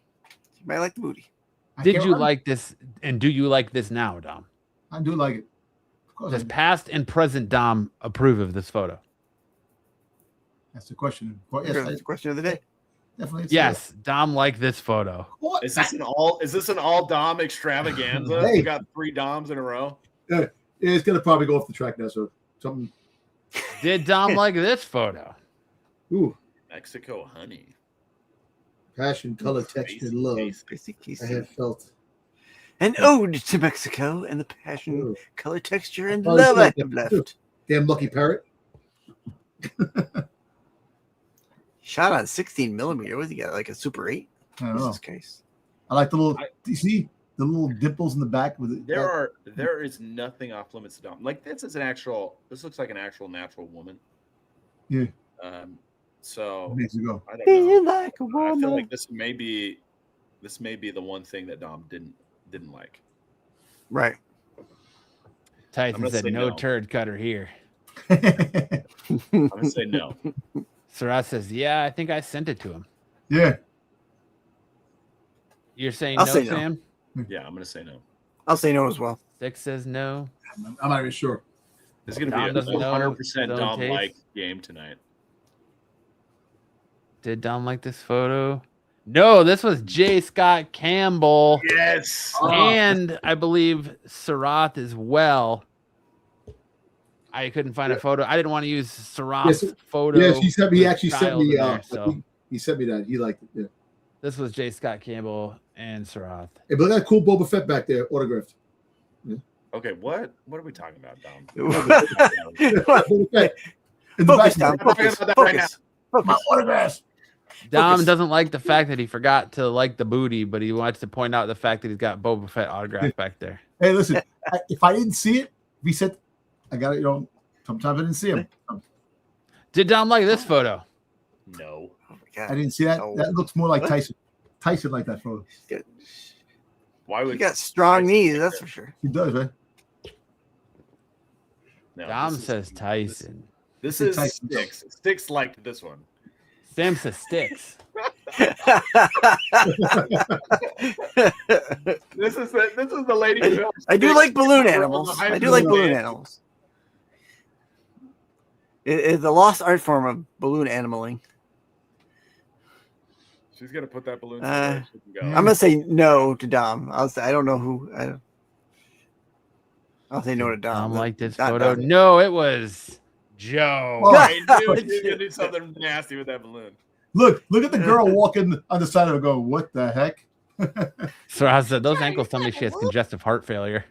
She might like the booty.
I
Did
can't
you
remember.
like this? And do you like this now, Dom?
I do like it. Of course,
Does past and present Dom approve of this photo?
that's the question. Well, yes,
That's the question of the day.
definitely. it's-
Yes, Dom liked this photo.
What?
Is this an all Dom extravaganza?
Hey.
We got 3 Doms in a row.
It's gonna probably go off the track now. So something.
Did Dom like this photo?
Ooh,
Mexico honey.
passion, color, texture, and love. I have felt.
An ode to Mexico and the passion,
Ooh.
color, texture, and
Oh,
love I
it's
have
like-
left.
Damn lucky parrot.
Shot on 16 millimeter. What do you got? Like a Super 8?
I don't know.
Jesus Christ.
I like the little. Do you see the little dimples in the back with it?
There is nothing off limits to Dom. Like this looks like an actual natural woman.
Yeah.
So
Makes you go.
I don't know.
Feel like a
I feel
woman.
like this may be the one thing that Dom didn't like.
Right.
Tyson
gonna
said
say
no
no.
turd cutter here.
I'm gonna say no.
Sarat says, yeah, I think I sent it to him.
Yeah.
You're saying
I'll
no,
say no.
Sam?
Yeah, I'm gonna say no.
I'll say no as well.
Six says no.
I'm not even sure.
This is gonna
Dom
be a
doesn't know
100%
his own
Dom
taste.
like game tonight.
Did Dom like this photo? No, this was J. Scott Campbell.
Yes.
And I believe Sarath as well. I couldn't find a photo. I didn't want to use Sarath's photo.
Yes, he sent me. He
with
actually sent
child
me.
in there,
I
so
think he sent me that. He liked it. Yeah.
this was J. Scott Campbell and Sarath.
Hey, but that cool Boba Fett back there, autographed.
Okay, what are we talking about, Dom?
Boba Fett. In the
Focus,
back.
Dom. Focus.
about that right
Focus.
My
Focus.
autographs.
Dom
Focus.
doesn't like the fact that he forgot to like the booty, but he wants to point out the fact that he's got Boba Fett autograph back there.
Hey, listen. If I didn't see it, if he said, I got it. You know, sometimes I didn't see him.
Did Dom like this photo?
No.
Oh my God.
I didn't see that.
No.
That looks more like
What?
Tyson. Tyson like that photo.
Why would
You got strong knees, that's for sure.
He does, right?
No,
Dom
this is-
says Tyson.
This is
Tyson.
Sticks. Sticks liked this one.
Sam says Sticks.
This is the lady. Who
I do like balloon
Sticks.
animals. I do like balloon animals. It is the lost art form of balloon animaling.
She's gonna put that balloon.
Uh,
She can go.
I'm gonna say no to Dom. I'll say I don't know who. I'll say no to Dom.
Dom like this
Not
photo?
Dom.
No, it was Joe.
Oh,
I knew she was gonna do something nasty with that balloon.
look at the girl walking on the side of it going, what the heck?
So I said those ankles tell me she has congestive heart failure.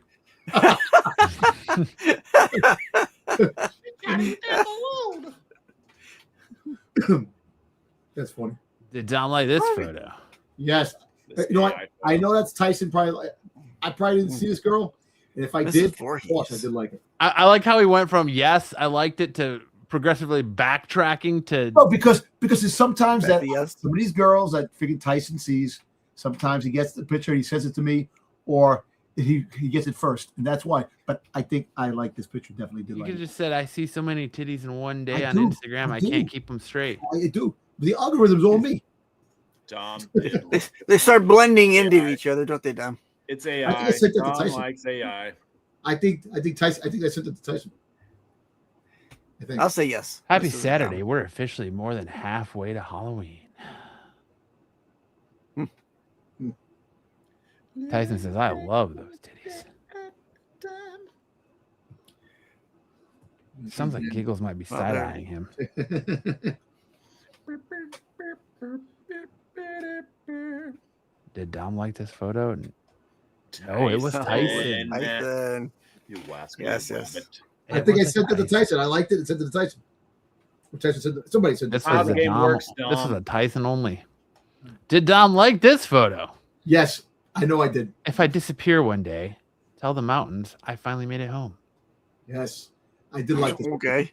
That's funny.
Did Dom like this photo?
Yes.
This
You know what?
guy-
I know that's Tyson. Probably. I probably didn't see this girl. And if I
This
did,
is
of
Voorhees.
course I did like it.
I like how he went from yes, I liked it to progressively backtracking to
No, because it's sometimes that
Yes.
some of these girls that figure Tyson sees, sometimes he gets the picture, he sends it to me, or he gets it first, and that's why. But I think I like this picture. Definitely did
you
like
could
it.
just said I see so many titties in one day
I
on
do.
Instagram,
I
I
do.
can't keep them straight.
I do. The algorithm's all me.
Dom did.
They start blending into each other, don't they, Dom?
It's
I
AI.
think I sent it to
Dom
Tyson.
likes AI.
I think Tyson. I think I sent it to Tyson. I think.
I'll say yes.
Happy
This is
Saturday.
Dom.
We're officially more than halfway to Halloween.
Hmm.
Tyson says, I love those titties. Sounds like Giggles might be
Well, there-
side-eyeing him. Did Dom like this photo? No, it was Tyson.
Tyson.
You wascal.
Yes, yes.
rabbit.
I think I sent it to Tyson. I liked it and sent it to Tyson. Or Tyson said somebody said
This
How
was
the
a
game
Dom.
works,
This was
Dom.
a Tyson only. Did Dom like this photo?
yes. I know I did.
If I disappear one day, tell the mountains I finally made it home.
Yes, I did like this.
Okay.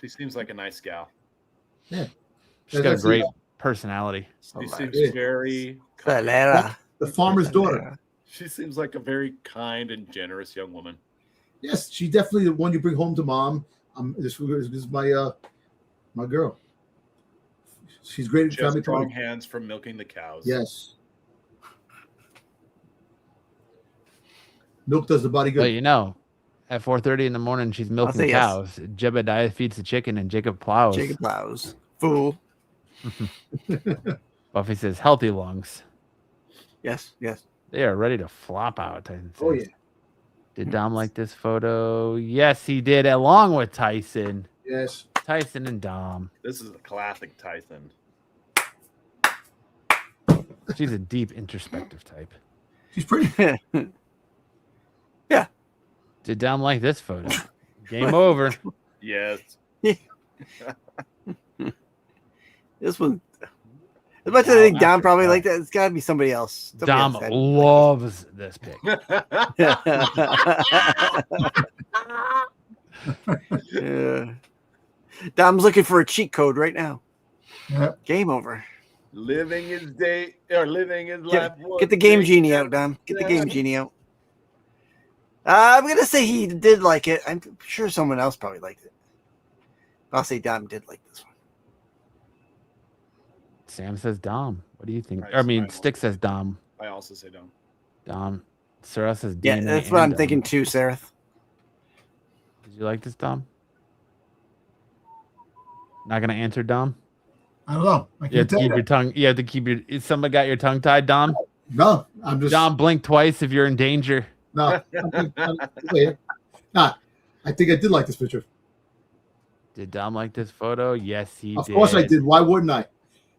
She seems like a nice gal.
Yeah.
She's got a great personality.
She seems
Yeah.
very.
Valera.
The farmer's daughter.
She seems like a very kind and generous young woman.
Yes, she's definitely the one you bring home to mom. This is my my girl. She's great at
She has
family
strong
party.
hands from milking the cows.
Yes. Milk does the body
But
good.
you know, at 4:30 in the morning, she's milking
say yes.
cows. Jebediah feeds the chicken, and Jacob plows.
Jacob Plows. Fool.
Buffy says, "Healthy lungs.
Yes, yes.
They are ready to flop out." Tyson
Oh
says.
yeah.
Did Dom like this photo? Yes, he did, along with Tyson.
Yes.
Tyson and Dom.
This is a classic Tyson.
She's a deep, introspective type.
She's pretty.
Yeah.
Did Dom like this photo? Game over.
Yes.
This one. As much as I think Dom probably like that, it's got to be somebody else. Somebody
Dom
else had-
loves this pic.
Yeah. Dom's looking for a cheat code right now. Game over.
Living his day or living his life.
Get the game genie out, Dom. Get the game genie out. I'm gonna say he did like it. I'm sure someone else probably liked it. I'll say Dom did like this one.
Sam says Dom. What do you think?
Right,
I mean,
right.
Stick says Dom.
I also say Dom.
Dom. Sarah says
Yeah,
DNA
that's what I'm
and
thinking
Dom.
too, Sarah.
Did you like this, Dom? Not gonna answer, Dom.
I don't know. I
You have
can't
to
tell
keep
you.
your tongue. You have to keep your. Is somebody got your tongue tied, Dom?
No, I'm just.
Dom, blink twice if you're in danger.
No, wait. Nah, I think I did like this picture.
Did Dom like this photo? Yes, he
Of
did.
course I did. Why wouldn't I?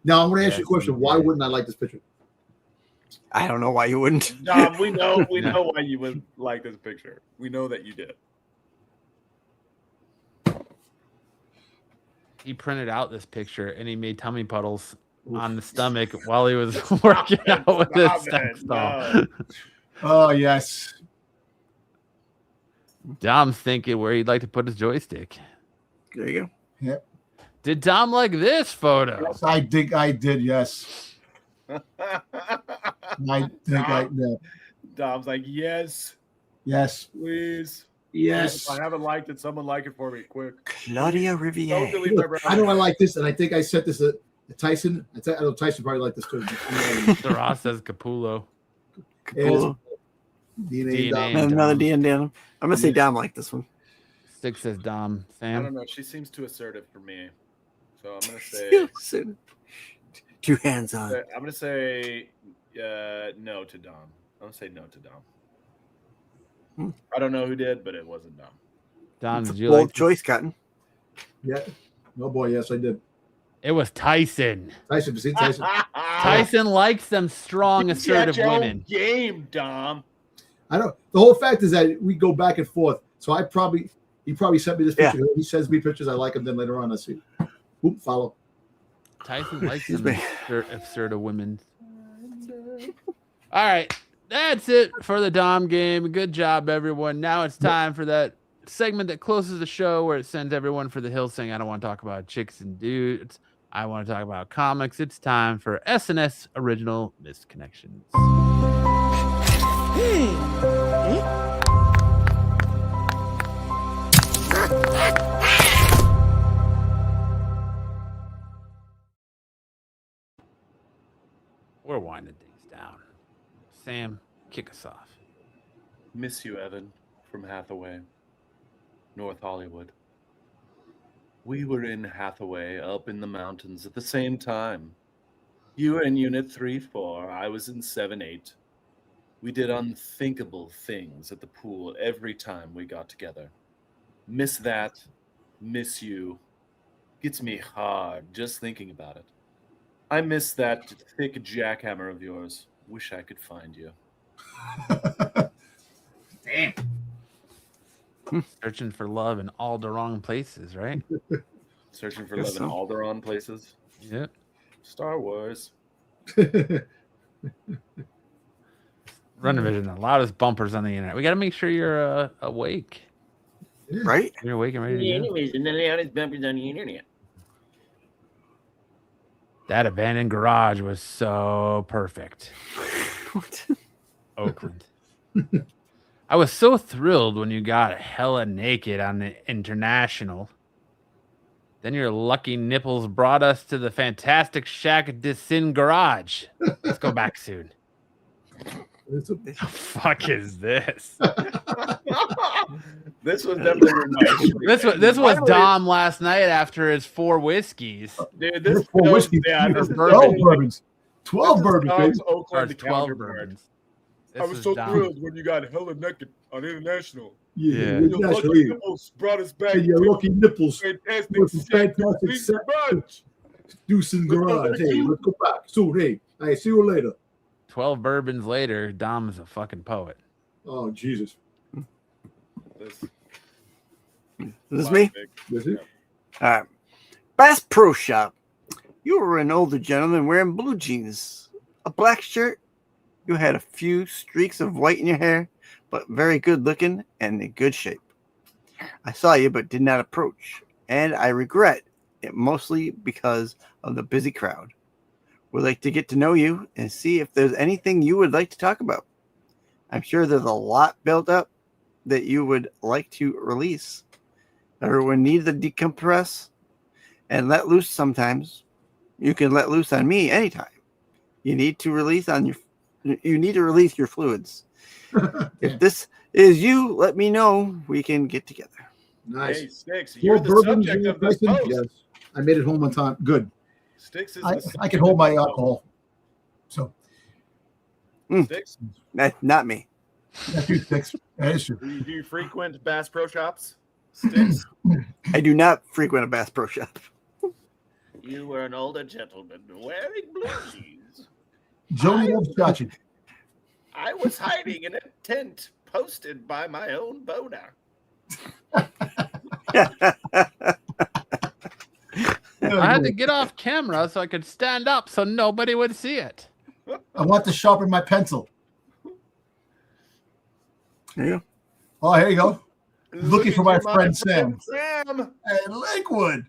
Now I'm going to ask you a
Yes,
question.
you
Why
did.
wouldn't I like this picture?
I don't know why you wouldn't.
Dom, we know why you would like this picture. We know that you did.
He printed out this picture and he made tummy puddles on the stomach while he was working out with his
Stop
sex
it,
doll.
no.
Oh, yes.
Dom's thinking where he'd like to put his joystick.
There you go.
Yep.
Did Dom like this photo?
Yes, I think I did, yes. I think I did.
Dom's like, yes,
Yes.
please.
Yes.
If I haven't liked it, someone like it for me, quick.
Claudia
Don't
Riviere.
delete my
I know I like this, and I think I sent this to Tyson. I know Tyson probably liked this too.
Sarah says Capullo.
Capullo.
DNA.
DNA.
Another
Dom.
D and Dom. I'm gonna say Dom like this one.
Stick says Dom.
I don't
Sam.
know. She seems too assertive for me, so I'm gonna say.
Two hands on.
I'm gonna say no to Dom. I'm gonna say no to Dom. I don't know who did, but it wasn't Dom.
Dom,
It's a
did you
bold
like this?
choice, Cotton.
Yeah. Oh boy, yes, I did.
It was Tyson.
Tyson, see Tyson.
Tyson likes them strong, assertive
Get your own
women.
game, Dom.
I don't. The whole fact is that we go back and forth. So he probably sent me this picture.
Yeah.
He sends me pictures. I like them. Then later on, I see. Oop, follow.
Tyson likes
Excuse
them
me.
assertive women. All right. That's it for the Dom game. Good job, everyone. Now it's time for that segment that closes the show where it sends everyone for the hill saying, I don't want to talk about chicks and dudes. I want to talk about comics. It's time for SNS Original Misconnections. We're winding things down. Sam, kick us off.
Miss you, Evan, from Hathaway, North Hollywood. We were in Hathaway up in the mountains at the same time. You were in Unit 3-4. I was in 7-8. We did unthinkable things at the pool every time we got together. Miss that. Miss you. Gets me hard just thinking about it. I miss that thick jackhammer of yours. Wish I could find you.
Damn.
Searching for love in all the wrong places, right?
Searching for
Guess
love in
so.
all the wrong places.
Yep.
Star Wars.
Renovision, the loudest bumpers on the internet. We got to make sure you're awake.
Right?
You're awake and ready to go.
Anyways, and then the loudest bumpers on the internet.
That abandoned garage was so perfect. Oakland. I was so thrilled when you got hella naked on the International. Then your lucky nipples brought us to the fantastic Shack de Sin garage. Let's go back soon.
It's a-
The fuck is this?
This was definitely my
This was Dom last night after his 4 whiskeys.
Dude, this
Four
feels-
whiskey.
yeah, this is
12 bourbons. 12
this is
bourbons, baby.
Dom's
Or
Oakland
it's 12
counterpart.
bourbons.
I
This
was
is
so
Dom.
thrilled when you got hella naked on International.
Yeah,
Yeah.
Your lucky
naturally.
nipples brought us back
And your
to
lucky nipples.
fantastic
With some
Shack de
fantastic
Sin
sex.
garage.
Do some garage. Hey, let's go back soon. Hey, see you later.
12 bourbons later, Dom is a fucking poet.
Oh, Jesus.
This,
Is this me?
Is it?
All right. Bass Pro Shop. You were an older gentleman wearing blue jeans, a black shirt. You had a few streaks of white in your hair, but very good looking and in good shape. I saw you, but did not approach, and I regret mostly because of the busy crowd. We'd like to get to know you and see if there's anything you would like to talk about. I'm sure there's a lot built up that you would like to release. Everyone needs to decompress and let loose sometimes. You can let loose on me anytime. You need to release your fluids. If this is you, let me know. We can get together.
Nice.
Hey, Sticks, you're the
bourbon,
subject of this post.
Yes. I made it home on time. Good.
Sticks is
I can hold my alcohol. So.
Sticks?
That's not me.
That's you, Sticks. That is true.
Do you frequent Bass Pro Shops? Sticks?
I do not frequent a Bass Pro Shop.
You were an older gentleman wearing blue jeans.
Joni loves Chachi.
I was hiding in a tent posted by my own boner.
I had to get off camera so I could stand up so nobody would see it.
I want to sharpen my pencil.
There you go.
Oh, here you go. Looking for my friend Sam.
Sam.
And Lakewood.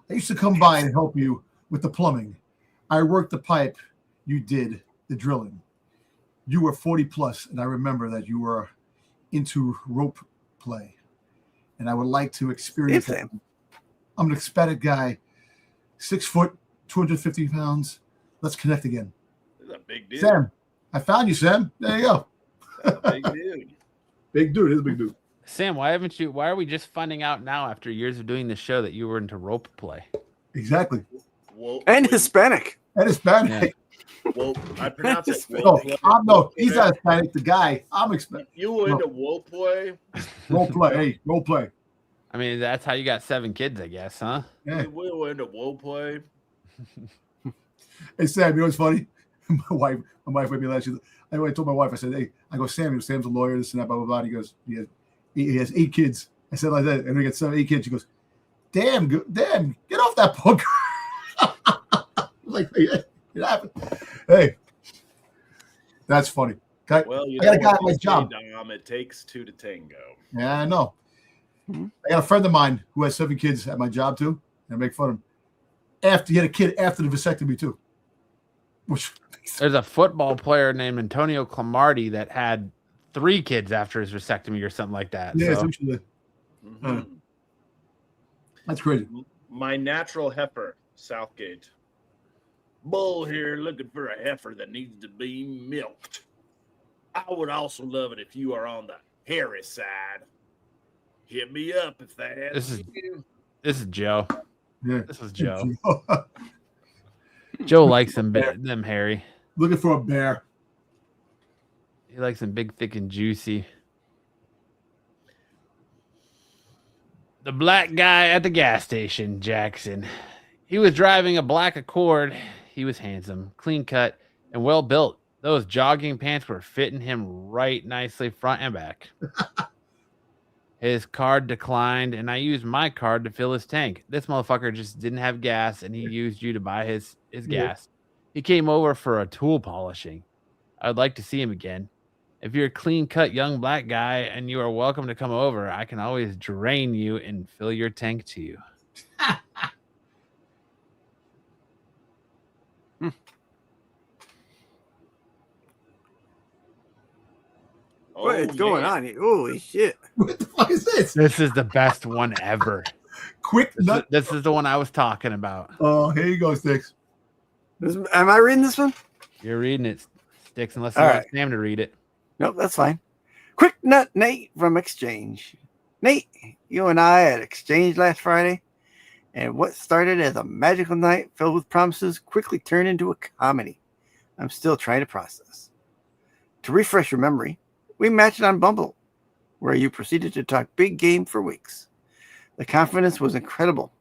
I used to come by and help you with the plumbing. I worked the pipe. You did the drilling. You were 40 plus, and I remember that you were into rope play. And I would like to experience that. I'm an ecstatic guy, 6 foot, 250 pounds. Let's connect again.
This is a big dude.
Sam, I found you, Sam. There you go.
Big dude.
Big dude. He's a big dude.
Sam, why are we just finding out now after years of doing this show that you were into rope play?
Exactly.
Well,
And Hispanic.
And Hispanic.
well, I pronounce it.
No, he's not Hispanic. The guy. I'm expecting.
You were into role play?
Role play. Hey, role play.
I mean, that's how you got 7 kids, I guess, huh?
Yeah.
We were into role play.
Hey, Sam, you know what's funny? My wife with me last year. I told my wife, I said, hey, I go, Sam's a lawyer, this and that, blah, blah, blah. He goes, he has 8 kids. I said like that, and we got 8 kids. She goes, damn, get off that poker. Like, it happened. Hey, that's funny. Okay?
Well, you
I got a
know
guy
what
at my
they say,
job.
Dom, it takes 2 to tango.
Yeah, I know. I got a friend of mine who has 7 kids at my job too, and I make fun of him. After he had a kid after the vasectomy too. Which
There's a football player named Antonio Cromartie that had 3 kids after his vasectomy or something like that.
yeah,
so.
essentially. That's crazy.
My natural heifer, Southgate. Bull here looking for a heifer that needs to be milked. I would also love it if you are on the hairy side. Hit me up if that's
This is Joe.
Yeah.
This is Joe. Joe likes them hairy.
Looking for a bear.
He likes them big, thick, and juicy. The black guy at the gas station, Jackson. He was driving a black Accord. He was handsome, clean cut, and well built. Those jogging pants were fitting him right nicely front and back. His card declined, and I used my card to fill his tank. This motherfucker just didn't have gas, and he used you to buy his gas. He came over for a tool polishing. I'd like to see him again. If you're a clean-cut young black guy and you are welcome to come over, I can always drain you and fill your tank to you.
What is going on here? Holy shit.
What the fuck is this?
This is the best one ever.
Quick nut.
This is the one I was talking about.
Oh, here you go, Sticks.
Am I reading this one?
You're reading it, Sticks, unless you
All
want
right.
Sam to read it.
Nope, that's fine. Quick Nut Nate from Exchange. Nate, you and I at Exchange last Friday, and what started as a magical night filled with promises quickly turned into a comedy I'm still trying to process. To refresh your memory, we matched on Bumble, where you proceeded to talk big game for weeks. The confidence was incredible.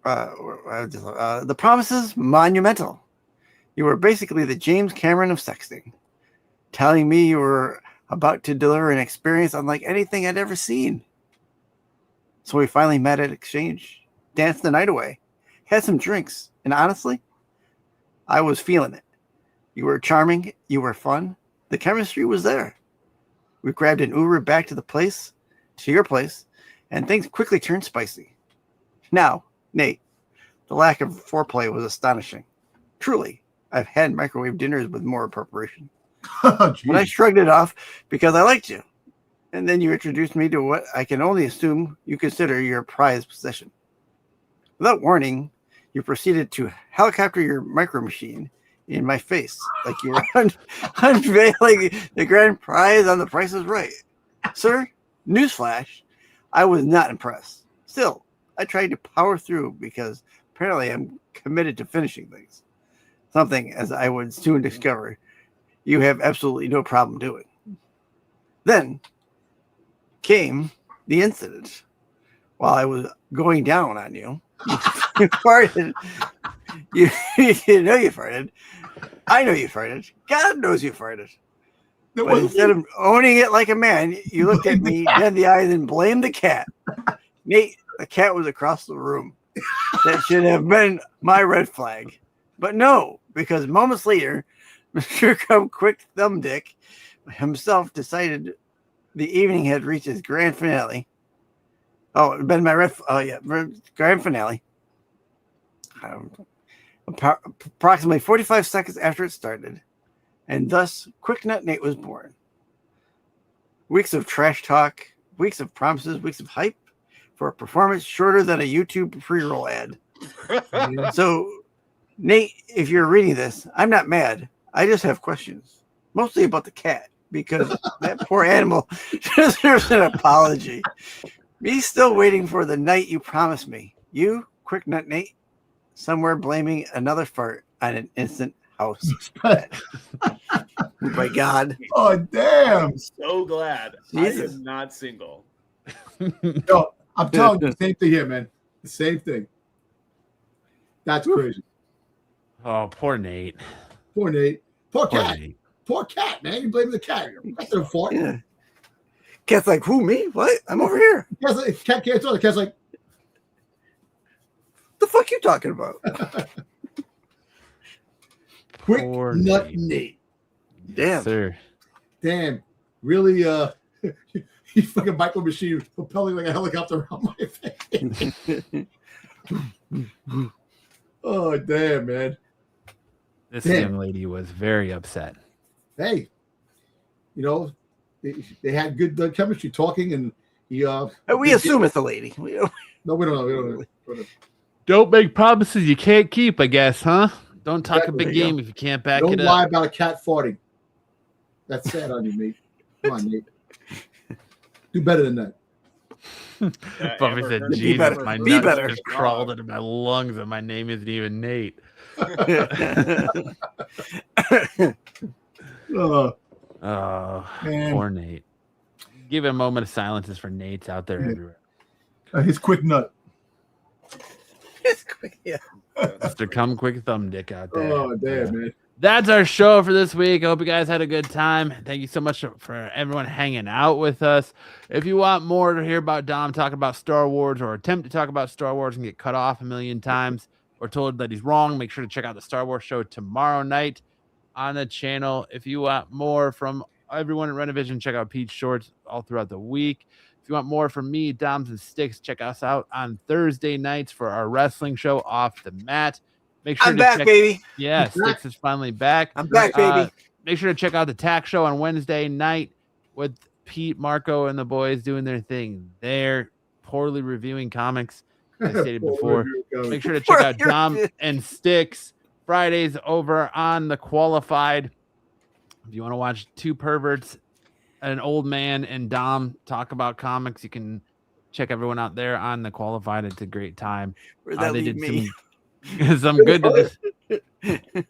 The promises, monumental. You were basically the James Cameron of sexting, telling me you were about to deliver an experience unlike anything I'd ever seen. So we finally met at Exchange, danced the night away, had some drinks, and honestly, I was feeling it. You were charming, you were fun, the chemistry was there. We grabbed an Uber back to your place, and things quickly turned spicy. Now, Nate, the lack of foreplay was astonishing. Truly, I've had microwave dinners with more preparation. But I shrugged it off because I liked you. And then you introduced me to what I can only assume you consider your prized possession. Without warning, you proceeded to helicopter your micro machine in my face like you were unveiling the grand prize on The Price is Right. Sir, newsflash, I was not impressed. Still, I tried to power through because apparently I'm committed to finishing things. Something, as I would soon discover, you have absolutely no problem doing. Then came the incident. While I was going down on you, you farted. You know you farted. I know you farted. God knows you farted. But instead of owning it like a man, you looked at me dead in the eyes and blamed the cat. Nate, the cat was across the room. That should have been my red flag. But no, because moments later, Mr. Come Quick Thumb Dick himself decided the evening had reached its grand finale. Oh, it had been my grand finale. Approximately 45 seconds after it started, and thus Quick Nut Nate was born. Weeks of trash talk, weeks of promises, weeks of hype for a performance shorter than a YouTube pre-roll ad. So, Nate, if you're reading this, I'm not mad. I just have questions, mostly about the cat, because that poor animal deserves an apology. Me still waiting for the night you promised me. You, Quick Nut Nate, somewhere blaming another fart on an instant house. Oh my God.
Oh, damn.
I'm so glad
Jesus.
I am not single.
No, I'm telling you, the same thing here, man. The same thing. That's crazy.
Oh, poor Nate.
Poor Nate. Poor
Poor
cat.
Nate.
Poor cat, man. You blame the cat. That's a fart.
Yeah. Cat's like, who, me? What? I'm over here.
Cat can't tell. The cat's like,
the fuck you talking about?
Quick
Poor
Nut
Nate.
Nate.
Damn.
Sir.
Damn. Really, he fucking micro machine propelling like a helicopter around my face. Oh, damn, man.
This
Damn.
young lady was very upset.
Hey, you know, they had good chemistry talking, and he.
We assume it's a lady.
No, we don't know. We don't know.
Don't make promises you can't keep, I guess, huh? Don't talk
Exactly.
a big game if you can't back
Don't
it
lie
up.
about a cat farting. That's sad on you, mate. Come on, Nate. Do better than that.
Buffy said,
Amber,
Jesus,
better.
my
Be
nuts
better.
just crawled into my lungs and my name isn't even Nate.
Oh,
Oh,
man.
poor Nate. Give it a moment of silence for Nate's out there everywhere.
His quick nut.
It's quick, yeah.
Mr. Come Quick Thumb Dick out there.
Oh, damn, man.
That's our show for this week. I hope you guys had a good time. Thank you so much for everyone hanging out with us. If you want more to hear about Dom talk about Star Wars or attempt to talk about Star Wars and get cut off a million times or told that he's wrong, make sure to check out the Star Wars show tomorrow night on the channel. If you want more from everyone at Renovision, check out Pete's Shorts all throughout the week. If you want more from me, Doms and Sticks, check us out on Thursday nights for our wrestling show, Off the Mat. Make sure
I'm back, baby.
Yeah, Sticks is finally back.
I'm back, baby.
Make sure to check out the Tack Show on Wednesday night with Pete, Marco, and the boys doing their thing. They're poorly reviewing comics, as I stated before. Make sure to check out Dom and Sticks Fridays over on The Qualified. If you want to watch two perverts, an old man, and Dom talk about comics, you can check everyone out there on The Qualified. It's a great time.
Where'd that
They
leave
did
me?
some good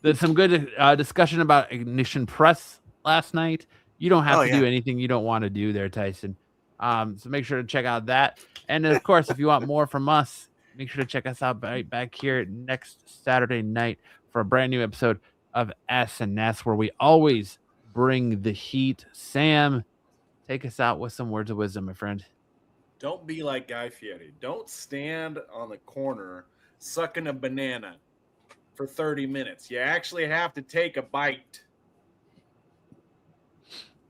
there's some good discussion about Ignition Press last night. You don't have to do anything you don't want to do there, Tyson. So make sure to check out that. And of course, if you want more from us, make sure to check us out back here next Saturday night for a brand new episode of S&S, where we always bring the heat. Sam, take us out with some words of wisdom, my friend.
Don't be like Guy Fieri. Don't stand on the corner sucking a banana for 30 minutes. You actually have to take a bite.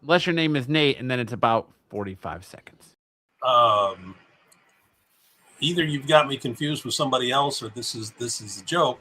Unless your name is Nate, and then it's about 45 seconds.
either you've got me confused with somebody else, or this is a joke.